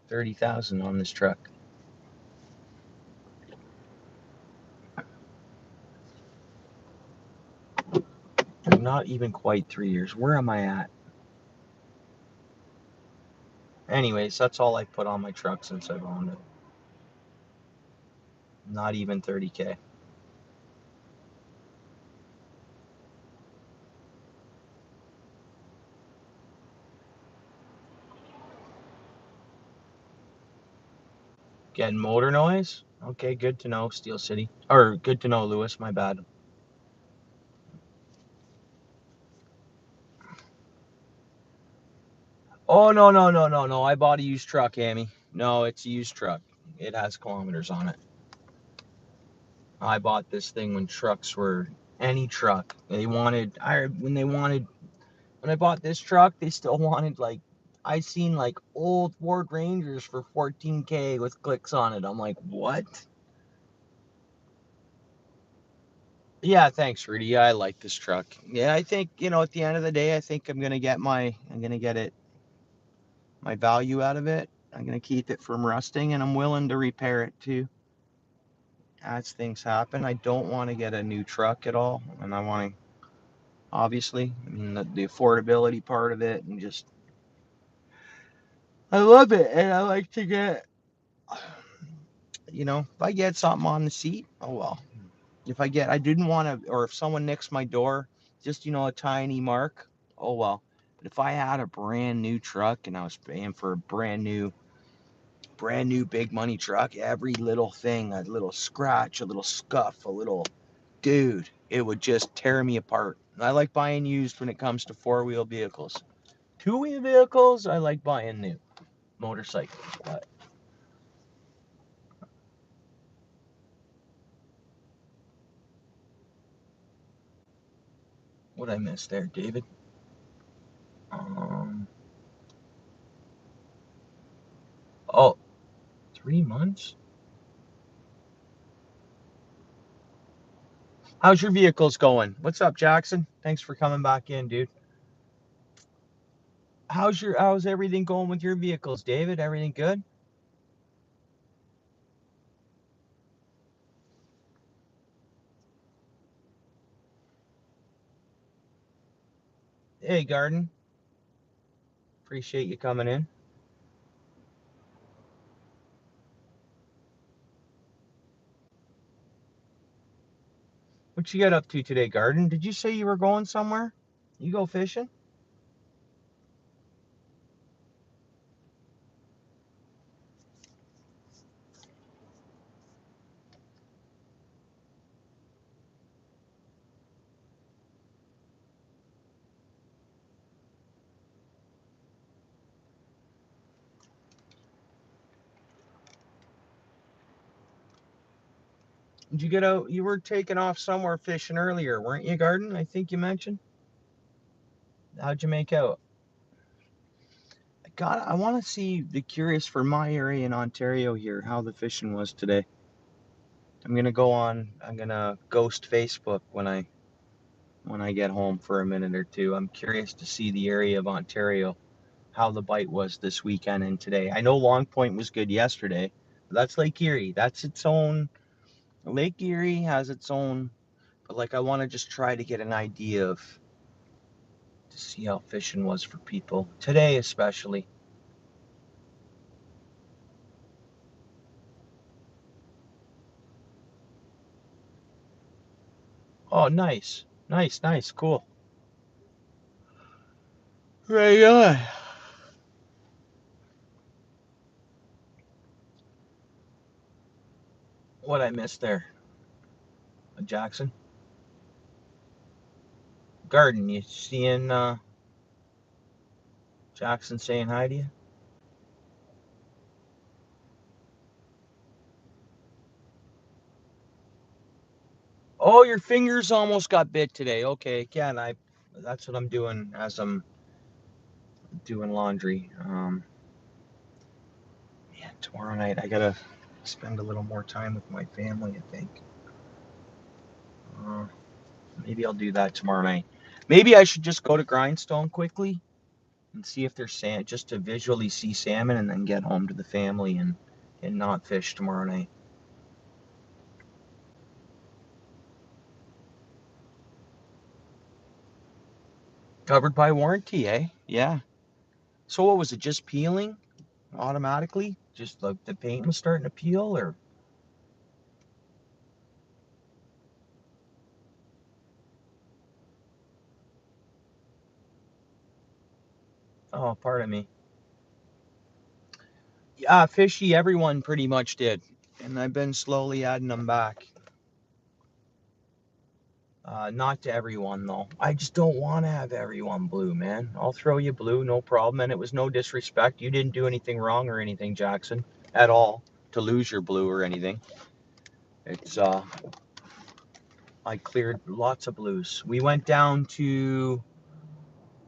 30,000 on this truck. Not even quite 3 years. Where am I at? Anyways, that's all I put on my truck since I've owned it. Not even 30K. Getting motor noise? Okay, good to know, Steel City. Or good to know, Lewis, my bad. Oh, no. I bought a used truck, Amy. No, it's a used truck. It has kilometers on it. I bought this thing when trucks were any truck. When I bought this truck, they still wanted I seen old Ford Rangers for 14K with clicks on it. I'm like, what? Yeah, thanks, Rudy. Yeah, I like this truck. Yeah, I think, at the end of the day, I think I'm gonna get my value out of it. I'm gonna keep it from rusting, and I'm willing to repair it too as things happen. I don't want to get a new truck at all, and I want to, obviously, I mean, the affordability part of it, and just, I love it, and I like to get, if I get something on the seat, oh well. I didn't want to, or if someone nicks my door, just, a tiny mark, oh well. But if I had a brand new truck and I was paying for a brand new big money truck, every little thing, a little scratch, a little scuff, a little, dude, it would just tear me apart. I like buying used when it comes to four-wheel vehicles. Two-wheel vehicles, I like buying new. Motorcycles, but what I missed there, David? Um, oh, 3 months? How's your vehicles going? What's up, Jackson? Thanks for coming back in, dude. How's everything going with your vehicles, David? Everything good? Hey, Garden. Appreciate you coming in. What you got up to today, Garden? Did you say you were going somewhere? You go fishing? Did you get out? You were taking off somewhere fishing earlier, weren't you, Garden? I think you mentioned. How'd you make out? I want to see the curious for my area in Ontario here, how the fishing was today. I'm gonna ghost Facebook when I get home for a minute or two. I'm curious to see the area of Ontario, how the bite was this weekend and today. I know Long Point was good yesterday, but that's Lake Erie. That's its own. Lake Erie has its own, but I want to just try to get an idea of to see how fishing was for people today, especially. Oh, nice, cool. Right on. What I missed there, Jackson? Garden, you seeing Jackson saying hi to you? Oh, your fingers almost got bit today. Okay, again, that's what I'm doing as I'm doing laundry. Yeah, tomorrow night I gotta spend a little more time with my family, I think. Uh, Maybe I'll do that tomorrow night. Maybe I should just go to Grindstone quickly and see if there's salmon, just to visually see salmon, and then get home to the family and not fish tomorrow night. Covered by warranty, eh? Yeah. So what was it, just peeling automatically? Just like the paint was starting to peel, or? Oh, pardon me. Yeah, fishy, everyone pretty much did. And I've been slowly adding them back. Not to everyone, though. I just don't want to have everyone blue, man. I'll throw you blue, no problem. And it was no disrespect. You didn't do anything wrong or anything, Jackson, at all, to lose your blue or anything. It's, I cleared lots of blues. We went down to,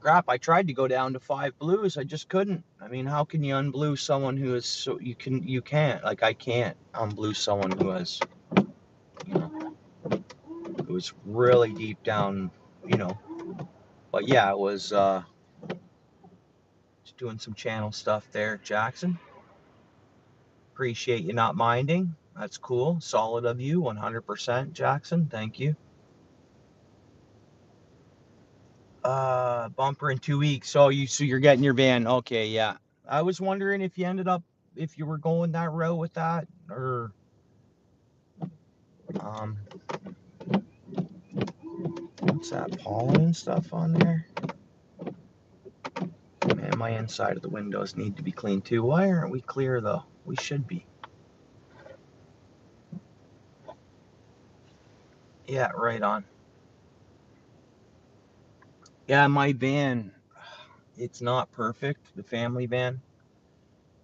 crap, I tried to go down to 5 blues. I just couldn't. I mean, how can you unblue someone who is so, you can't. Like, I can't unblue someone who has, you know, it was really deep down, you know. But yeah, it was, just doing some channel stuff there, Jackson. Appreciate you not minding. That's cool. Solid of you, 100%, Jackson. Thank you. Bumper in 2 weeks. So you're getting your van. Okay, yeah. I was wondering if you ended up, if you were going that route with that, or um, what's that, pollen and stuff on there? Man, my inside of the windows need to be cleaned too. Why aren't we clear though? We should be. Yeah, right on. Yeah, my van, it's not perfect, the family van.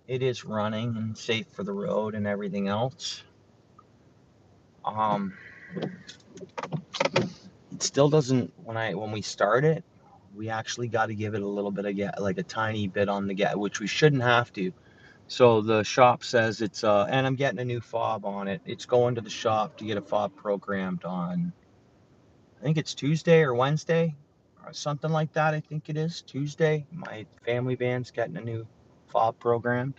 It is running and safe for the road and everything else. Um, it still doesn't, when we start it, we actually got to give it a little bit of like a tiny bit on the gas, which we shouldn't have to. So the shop says it's and I'm getting a new fob on it. It's going to the shop to get a fob programmed on, I think it's Tuesday or Wednesday or something like that. I think it is Tuesday. My family van's getting a new fob programmed.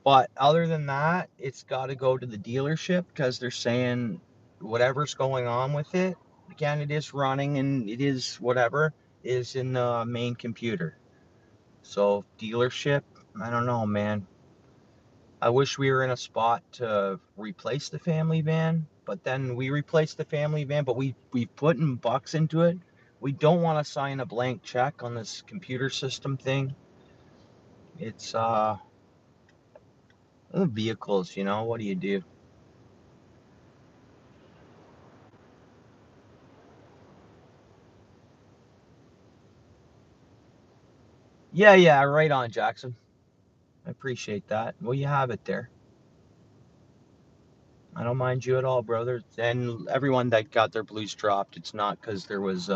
But other than that, it's got to go to the dealership because they're saying whatever's going on with it. Again, it is running and it is whatever is in the main computer. So dealership, I don't know, man. I wish we were in a spot to replace the family van, but then we replaced the family van, but we put in bucks into it. We don't want to sign a blank check on this computer system thing. It's vehicles, you know, what do you do? Yeah, yeah, right on, Jackson. I appreciate that. Well, you have it there. I don't mind you at all, brother. And everyone that got their blues dropped, it's not because there was,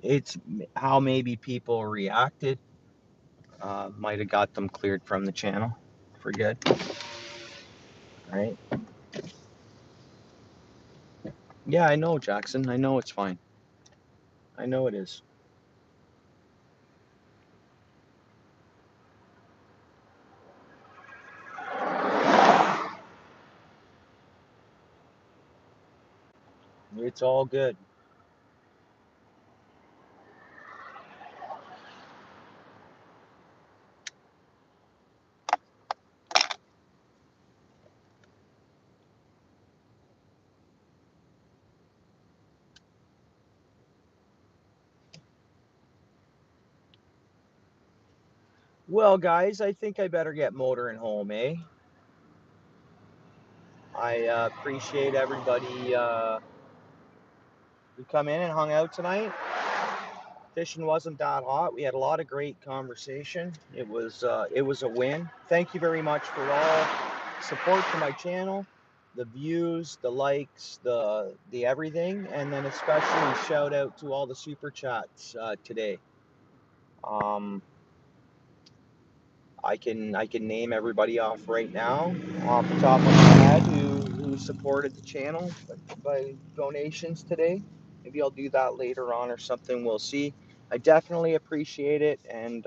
it's how maybe people reacted, might have got them cleared from the channel for good, right? Yeah, I know, Jackson. I know it's fine. I know it is. It's all good. Well, guys, I think I better get motoring home, eh? I appreciate everybody who come in and hung out tonight. Fishing wasn't that hot. We had a lot of great conversation. It was a win. Thank you very much for all support for my channel, the views, the likes, the everything, and then especially shout out to all the super chats today. I can name everybody off right now off the top of my head who supported the channel by donations today. Maybe I'll do that later on or something. We'll see. I definitely appreciate it, and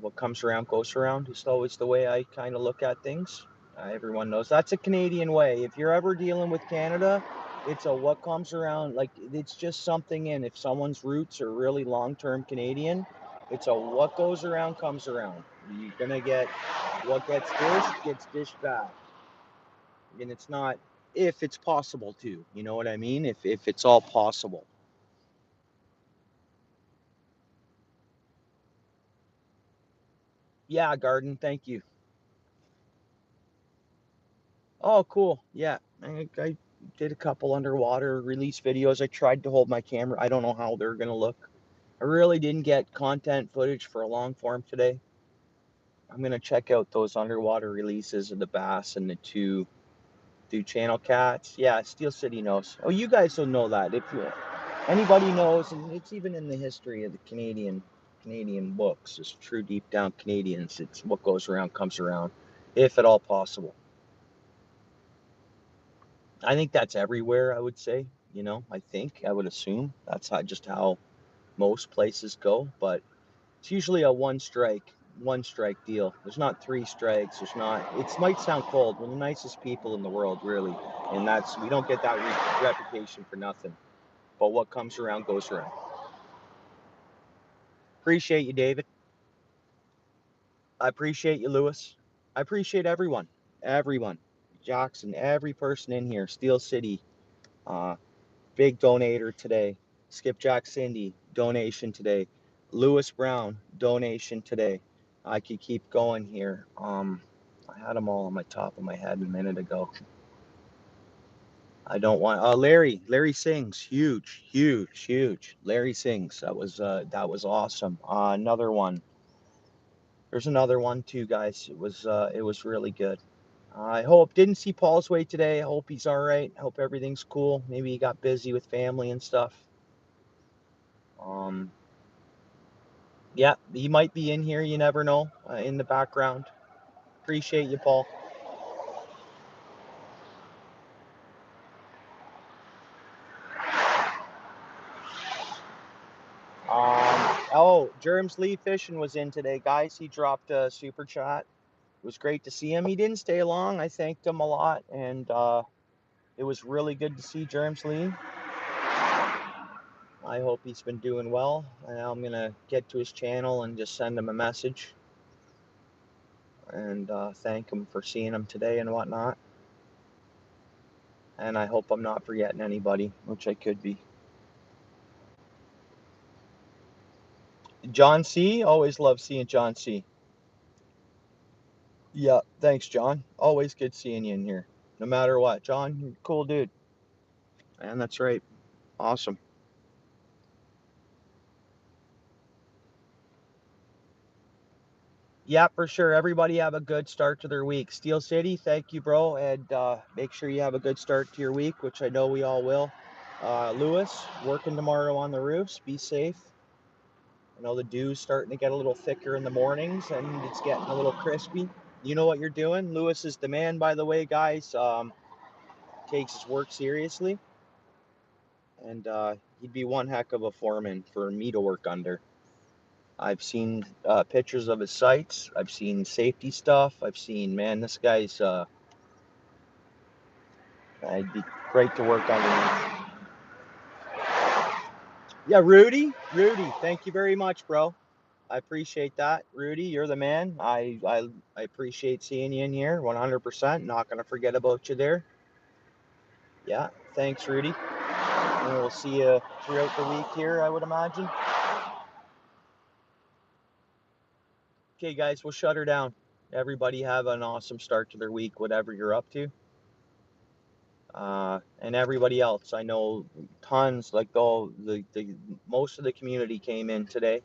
what comes around goes around is always the way I kind of look at things. Everyone knows that's a Canadian way. If you're ever dealing with Canada, it's a what comes around. Like, it's just something in. If someone's roots are really long-term Canadian, it's a what goes around comes around. You're gonna get what gets dished back, and it's not if it's possible to. You know what I mean? If it's all possible. Yeah, Garden. Thank you. Oh, cool. Yeah, I did a couple underwater release videos. I tried to hold my camera. I don't know how they're gonna look. I really didn't get content footage for a long form today. I'm gonna check out those underwater releases of the bass and the two channel cats. Yeah, Steel City knows. Oh, you guys will know that if you anybody knows, and it's even in the history of the Canadian books. It's true deep down Canadians. It's what goes around comes around, if at all possible. I think that's everywhere, I would say. I would assume that's just how most places go, but it's usually a one strike deal. There's not three strikes. There's not, it might sound cold. We're the nicest people in the world, really. And we don't get that reputation for nothing. But what comes around goes around. Appreciate you, David. I appreciate you, Lewis. I appreciate everyone. Everyone. Jackson, every person in here. Steel City. Uh, Big donator today. Skipjack Cindy, donation today. Lewis Brown, donation today. I could keep going here. I had them all on my top of my head a minute ago. I don't want. Larry sings, huge, huge, huge. Larry sings. That was awesome. Another one. There's another one too, guys. It was really good. I hope didn't see Paul's way today. I hope he's all right. I hope everything's cool. Maybe he got busy with family and stuff. Um, Yeah, he might be in here. You never know. In the background. Appreciate you, Paul. Germs Lee Fishing was in today, guys. He dropped a super chat. It was great to see him. He didn't stay long. I thanked him a lot, and it was really good to see Germs Lee. I hope he's been doing well. Now I'm gonna get to his channel and just send him a message and thank him for seeing him today and whatnot. And I hope I'm not forgetting anybody, which I could be. John C. Always love seeing John C. Yeah, thanks, John. Always good seeing you in here, no matter what. John, you're a cool dude. And that's right. Awesome. Yeah, for sure. Everybody have a good start to their week. Steel City, thank you, bro. And make sure you have a good start to your week, which I know we all will. Lewis, working tomorrow on the roofs. Be safe. I know the dew's starting to get a little thicker in the mornings and it's getting a little crispy. You know what you're doing. Lewis is the man, by the way, guys. Takes his work seriously. And he'd be one heck of a foreman for me to work under. I've seen pictures of his sites. I've seen safety stuff. I've seen, man, this guy's, I'd be great to work under. Yeah, Rudy, thank you very much, bro. I appreciate that. Rudy, you're the man. I appreciate seeing you in here 100%. Not going to forget about you there. Yeah, thanks, Rudy. And we'll see you throughout the week here, I would imagine. Okay, guys, we'll shut her down. Everybody have an awesome start to their week, whatever you're up to. And everybody else, I know tons, like the most of the community came in today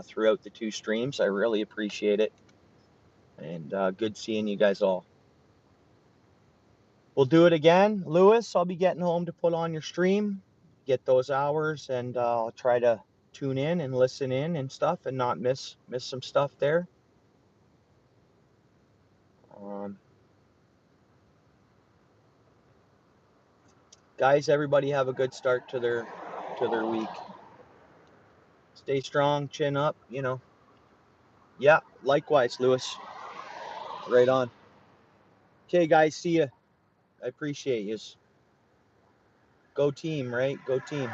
throughout the two streams. I really appreciate it. And good seeing you guys all. We'll do it again. Lewis, I'll be getting home to put on your stream, get those hours, and I'll try to tune in and listen in and stuff and not miss some stuff there. Um, Guys, everybody have a good start to their week. Stay strong, chin up, you know. Yeah, likewise, Lewis. Right on. Okay, guys, see ya. I appreciate you. Go team, right? Go team.